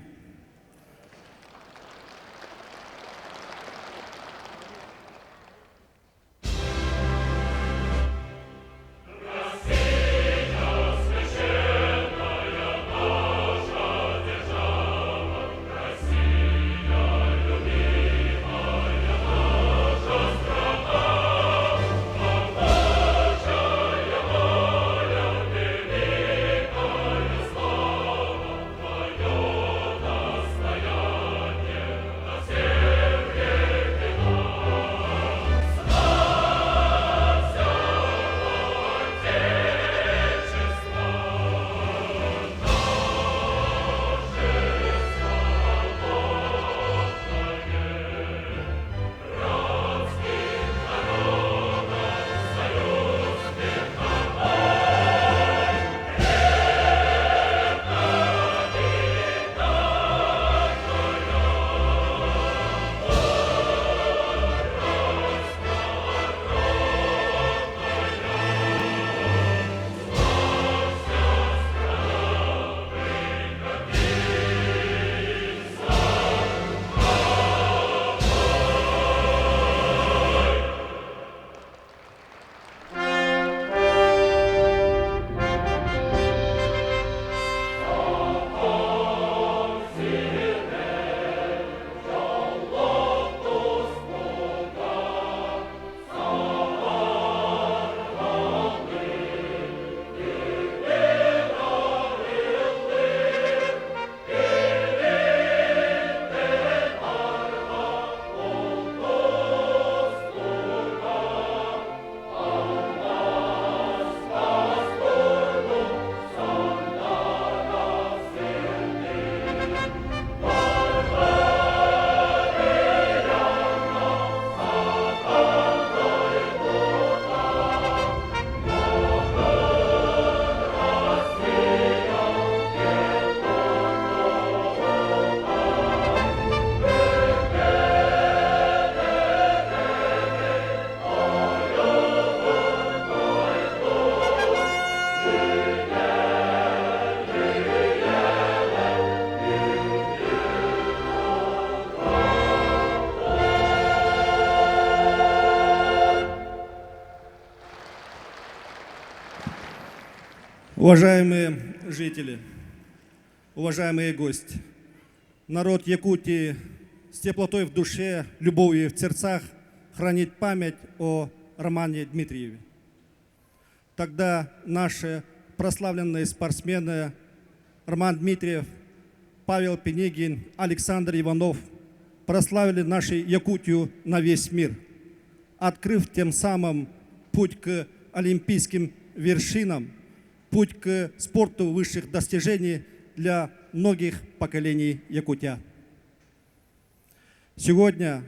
Уважаемые жители, уважаемые гости, народ Якутии с теплотой в душе, любовью в сердцах хранит память о Романе Дмитриеве. Тогда наши прославленные спортсмены Роман Дмитриев, Павел Пенегин, Александр Иванов прославили нашу Якутию на весь мир, открыв тем самым путь к олимпийским вершинам, путь к спорту высших достижений для многих поколений якутян. Сегодня,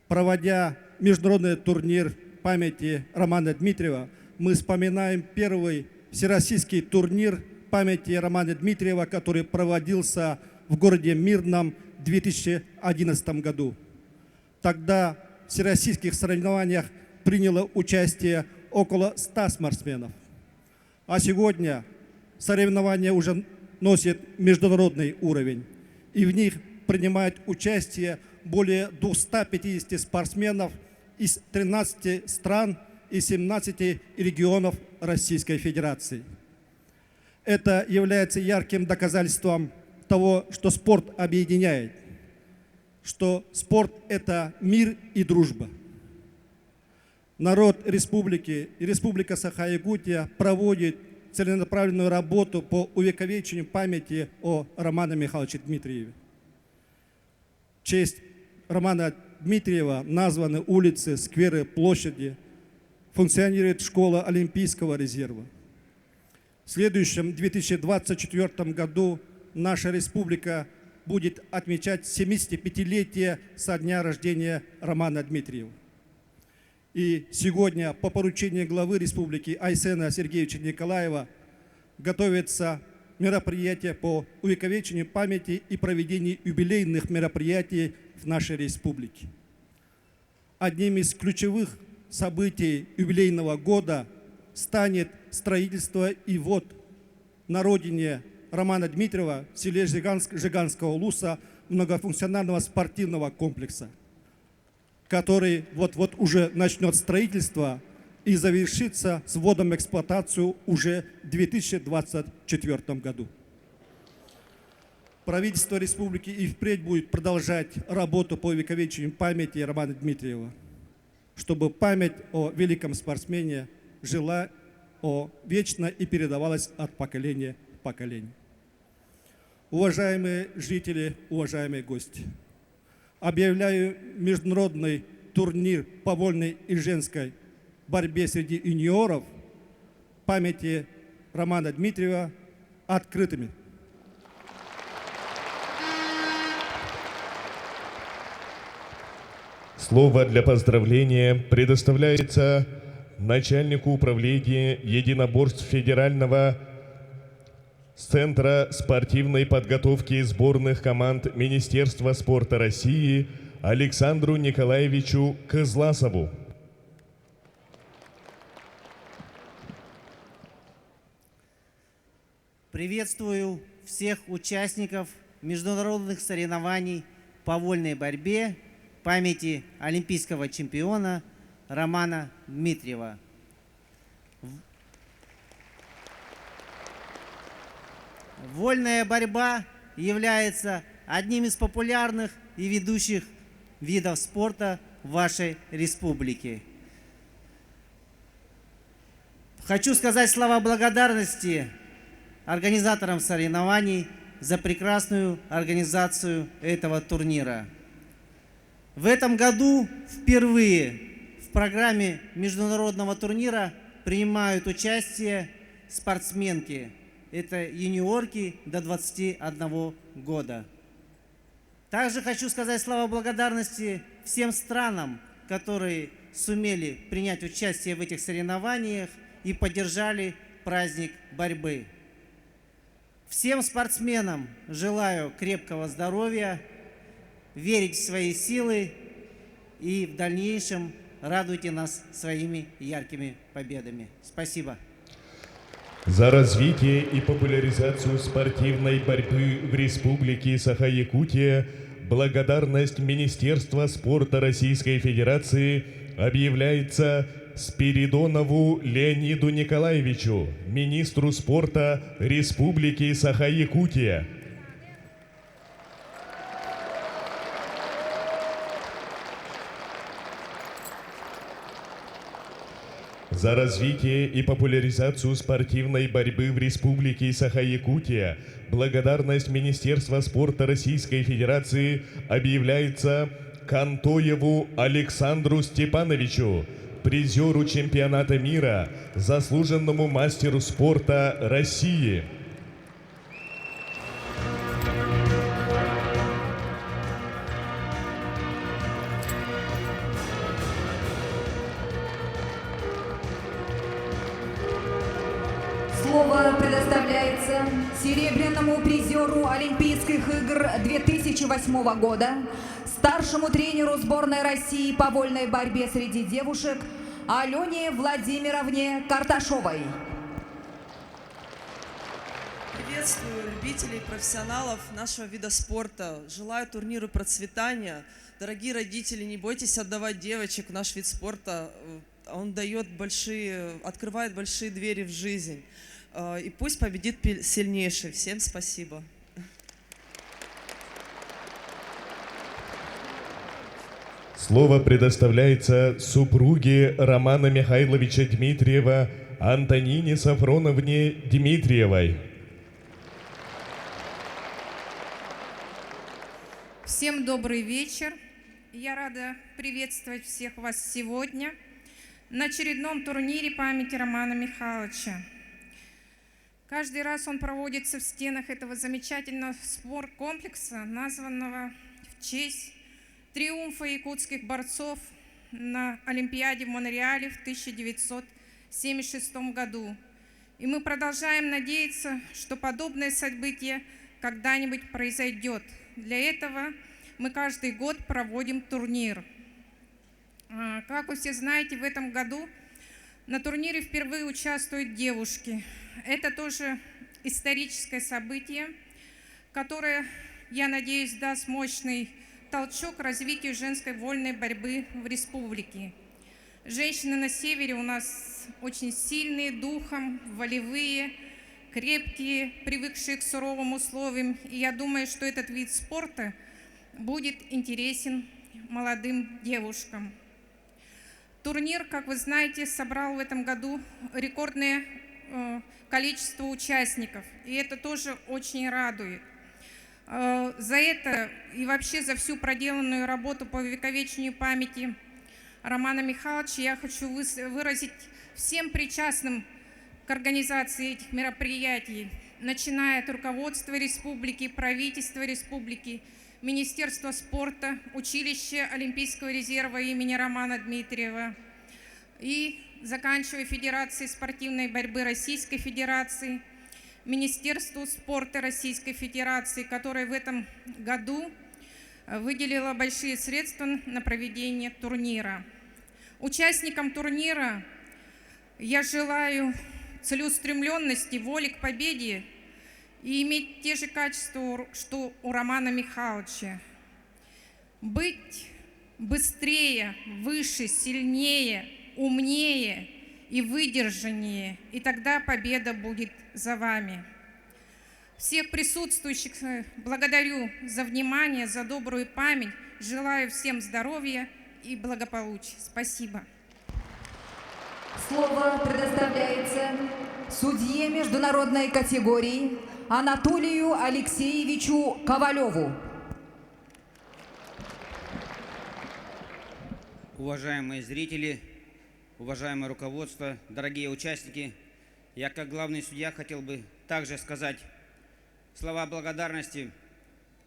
проводя международный турнир памяти Романа Дмитриева, мы вспоминаем первый всероссийский турнир памяти Романа Дмитриева, который проводился в городе Мирном в 2011 году. Тогда в всероссийских соревнованиях приняло участие около 100 спортсменов. А сегодня соревнования уже носят международный уровень, и в них принимает участие более 250 спортсменов из 13 стран и 17 регионов Российской Федерации. Это является ярким доказательством того, что спорт объединяет, что спорт – это мир и дружба. Народ республики и Республика Саха-Якутия проводит целенаправленную работу по увековечению памяти о Романе Михайловиче Дмитриеве. В честь Романа Дмитриева названы улицы, скверы, площади, функционирует школа Олимпийского резерва. В следующем 2024 году наша республика будет отмечать 75-летие со дня рождения Романа Дмитриева. И сегодня по поручению главы республики Айсена Сергеевича Николаева готовится мероприятие по увековечению памяти и проведению юбилейных мероприятий в нашей республике. Одним из ключевых событий юбилейного года станет строительство и ввод на родине Романа Дмитриева в селе Жиганского Луса многофункционального спортивного комплекса, который вот-вот уже начнет строительство и завершится с вводом в эксплуатацию уже в 2024 году. Правительство республики и впредь будет продолжать работу по увековечению памяти Романа Дмитриева, чтобы память о великом спортсмене жила вечно и передавалась от поколения к поколению. Уважаемые жители, уважаемые гости, объявляю международный турнир по вольной и женской борьбе среди юниоров памяти Романа Дмитриева открытыми. Слово для поздравления предоставляется начальнику управления единоборств Федерального Центра спортивной подготовки сборных команд Министерства спорта России Александру Николаевичу Кызласову. Приветствую всех участников международных соревнований по вольной борьбе памяти олимпийского чемпиона Романа Дмитриева. Вольная борьба является одним из популярных и ведущих видов спорта в вашей республике. Хочу сказать слова благодарности организаторам соревнований за прекрасную организацию этого турнира. В этом году впервые в программе международного турнира принимают участие спортсменки. Это юниорки до 21 года. Также хочу сказать слова благодарности всем странам, которые сумели принять участие в этих соревнованиях и поддержали праздник борьбы. Всем спортсменам желаю крепкого здоровья, верить в свои силы и в дальнейшем радуйте нас своими яркими победами. Спасибо. За развитие и популяризацию спортивной борьбы в Республике Саха-Якутия благодарность Министерства спорта Российской Федерации объявляется Спиридонову Леониду Николаевичу, министру спорта Республики Саха-Якутия. За развитие и популяризацию спортивной борьбы в Республике Саха-Якутия благодарность Министерства спорта Российской Федерации объявляется Кантоеву Александру Степановичу, призеру чемпионата мира, заслуженному мастеру спорта России. Слово предоставляется серебряному призеру Олимпийских игр 2008 года, старшему тренеру сборной России по вольной борьбе среди девушек Алене Владимировне Карташовой. Приветствую любителей и профессионалов нашего вида спорта. Желаю турниру процветания. Дорогие родители, не бойтесь отдавать девочек в наш вид спорта. Он открывает большие двери в жизнь. И пусть победит сильнейший. Всем спасибо. Слово предоставляется супруге Романа Михайловича Дмитриева Антонине Сафроновне Дмитриевой. Всем добрый вечер. Я рада приветствовать всех вас сегодня на очередном турнире памяти Романа Михайловича. Каждый раз он проводится в стенах этого замечательного спорткомплекса, названного в честь триумфа якутских борцов на Олимпиаде в Монреале в 1976 году. И мы продолжаем надеяться, что подобное событие когда-нибудь произойдет. Для этого мы каждый год проводим турнир. Как вы все знаете, в этом году на турнире впервые участвуют девушки. Это тоже историческое событие, которое, я надеюсь, даст мощный толчок к развитию женской вольной борьбы в республике. Женщины на севере у нас очень сильные духом, волевые, крепкие, привыкшие к суровым условиям. И я думаю, что этот вид спорта будет интересен молодым девушкам. Турнир, как вы знаете, собрал в этом году рекордное количество участников, и это тоже очень радует. За это и вообще за всю проделанную работу по увековечению памяти Романа Михайловича я хочу выразить всем причастным к организации этих мероприятий, начиная от руководства республики, правительства республики, Министерства спорта, училища Олимпийского резерва имени Романа Дмитриева и заканчивая Федерацией спортивной борьбы Российской Федерации, Министерству спорта Российской Федерации, которое в этом году выделило большие средства на проведение турнира. Участникам турнира я желаю целеустремленности, воли к победе и иметь те же качества, что у Романа Михайловича. Быть быстрее, выше, сильнее, умнее и выдержаннее, и тогда победа будет за вами. Всех присутствующих благодарю за внимание, за добрую память, желаю всем здоровья и благополучия. Спасибо. Слово предоставляется судье международной категории Анатолию Алексеевичу Ковалеву. Уважаемые зрители, уважаемое руководство, дорогие участники, я как главный судья хотел бы также сказать слова благодарности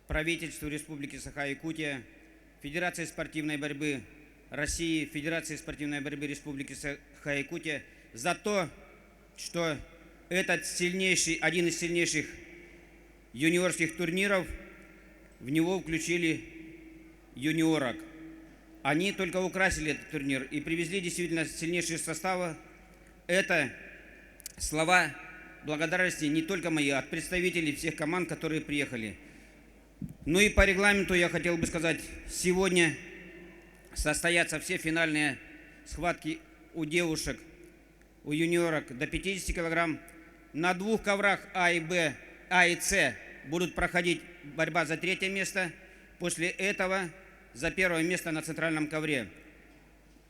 правительству Республики Саха-Якутия, Федерации спортивной борьбы России, Федерации спортивной борьбы Республики Саха-Якутия за то, что этот один из сильнейших юниорских турниров, в него включили юниорок. Они только украсили этот турнир и привезли действительно сильнейшие составы. Это слова благодарности не только мои, а от представителей всех команд, которые приехали. Ну и по регламенту я хотел бы сказать, сегодня состоятся все финальные схватки у девушек, у юниорок до 50 килограмм. На 2 коврах А и Б, А и С будут проходить борьба за 3-е место. После этого за 1-е место на центральном ковре.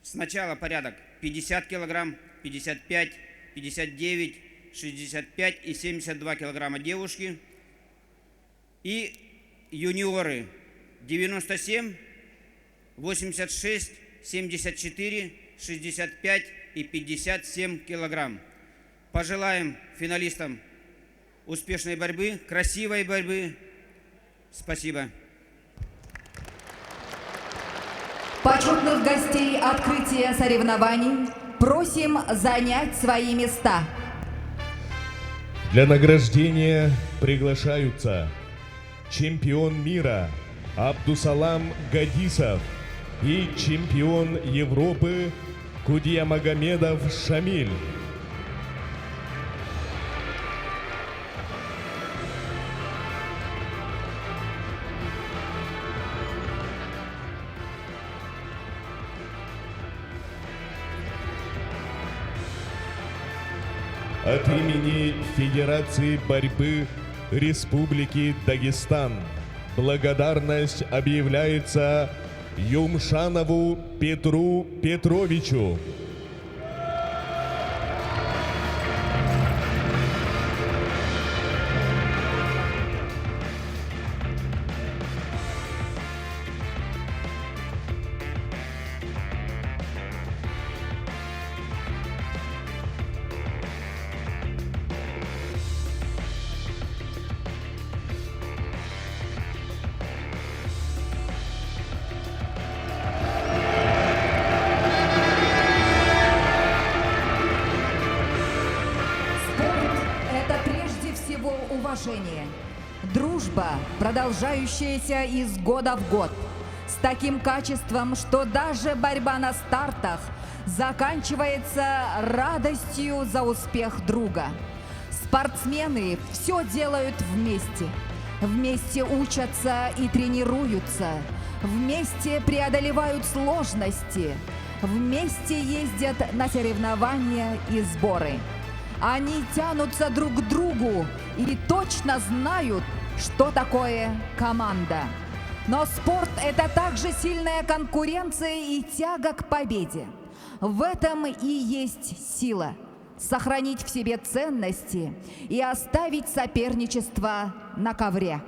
Сначала порядок 50 килограмм, 55, 59, 65 и 72 килограмма девушки. И юниоры 97, 86, 74, 65 и 57 килограмм. Пожелаем финалистам успешной борьбы, красивой борьбы. Спасибо. Почетных гостей открытия соревнований просим занять свои места. Для награждения приглашаются чемпион мира Абдусалам Гадисов и чемпион Европы Кудиямагомедов Шамиль. От имени Федерации борьбы Республики Дагестан благодарность объявляется Юмшанову Петру Петровичу. Уважение, дружба, продолжающаяся из года в год, с таким качеством, что даже борьба на стартах заканчивается радостью за успех друга. Спортсмены все делают вместе. Вместе учатся и тренируются. Вместе преодолевают сложности. Вместе ездят на соревнования и сборы. Они тянутся друг к другу и точно знают, что такое команда. Но спорт – это также сильная конкуренция и тяга к победе. В этом и есть сила – сохранить в себе ценности и оставить соперничество на ковре.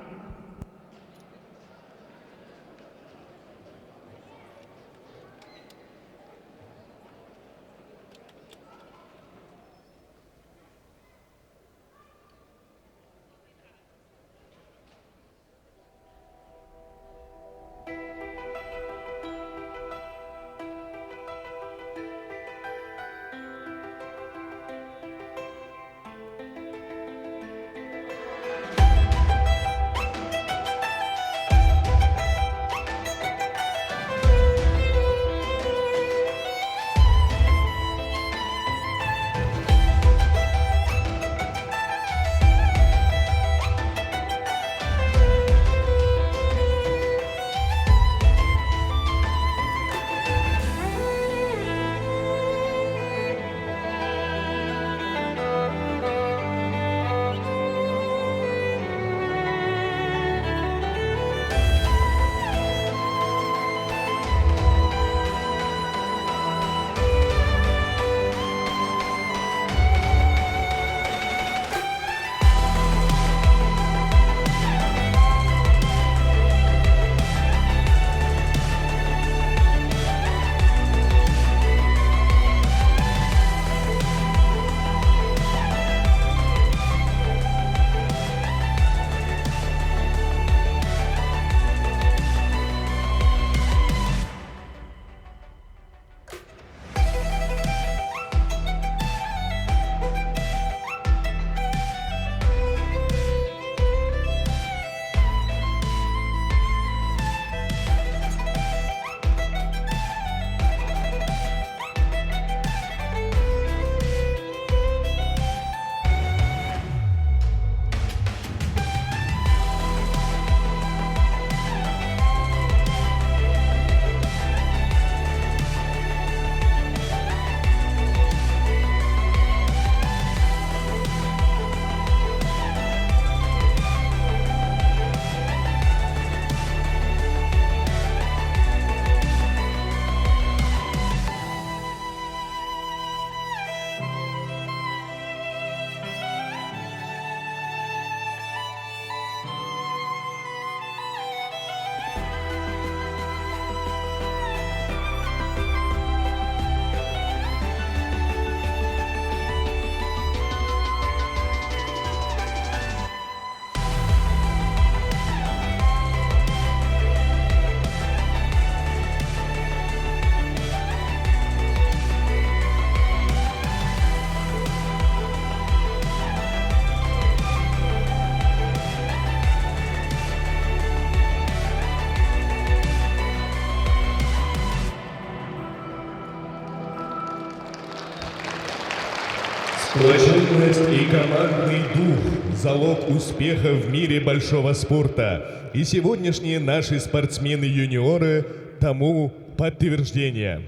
Сплоченность и командный дух – залог успеха в мире большого спорта. И сегодняшние наши спортсмены-юниоры тому подтверждение.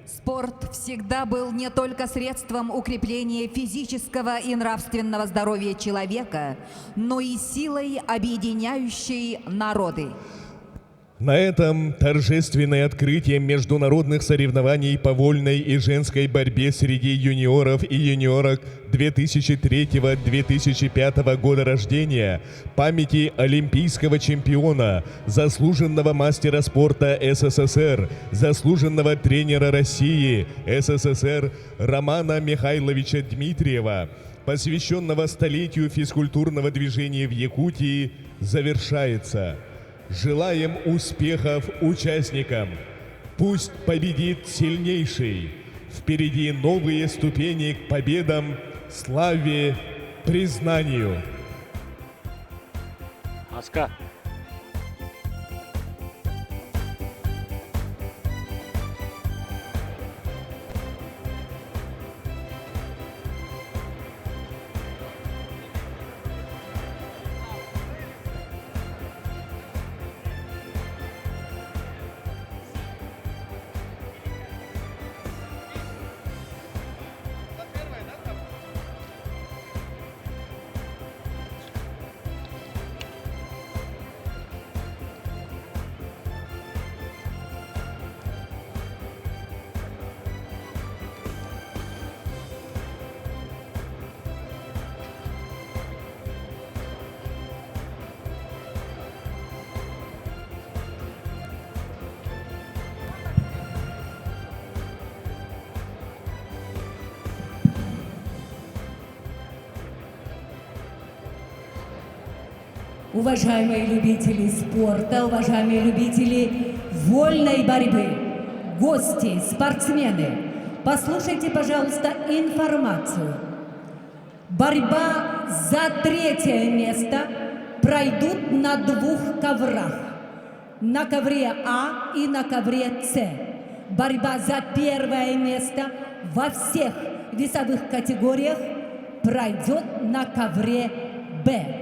Спорт всегда был не только средством укрепления физического и нравственного здоровья человека, но и силой, объединяющей народы. На этом торжественное открытие международных соревнований по вольной и женской борьбе среди юниоров и юниорок 2003-2005 года рождения памяти олимпийского чемпиона, заслуженного мастера спорта СССР, заслуженного тренера России СССР Романа Михайловича Дмитриева, посвященного столетию физкультурного движения в Якутии, завершается. Желаем успехов участникам. Пусть победит сильнейший. Впереди новые ступени к победам, славе, признанию. Аска. Уважаемые любители спорта, уважаемые любители вольной борьбы, гости, спортсмены, послушайте, пожалуйста, информацию. Борьба за 3-е место пройдут на 2 коврах. На ковре А и на ковре С. Борьба за 1-е место во всех весовых категориях пройдет на ковре Б.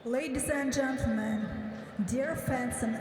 Ladies and gentlemen, dear fans and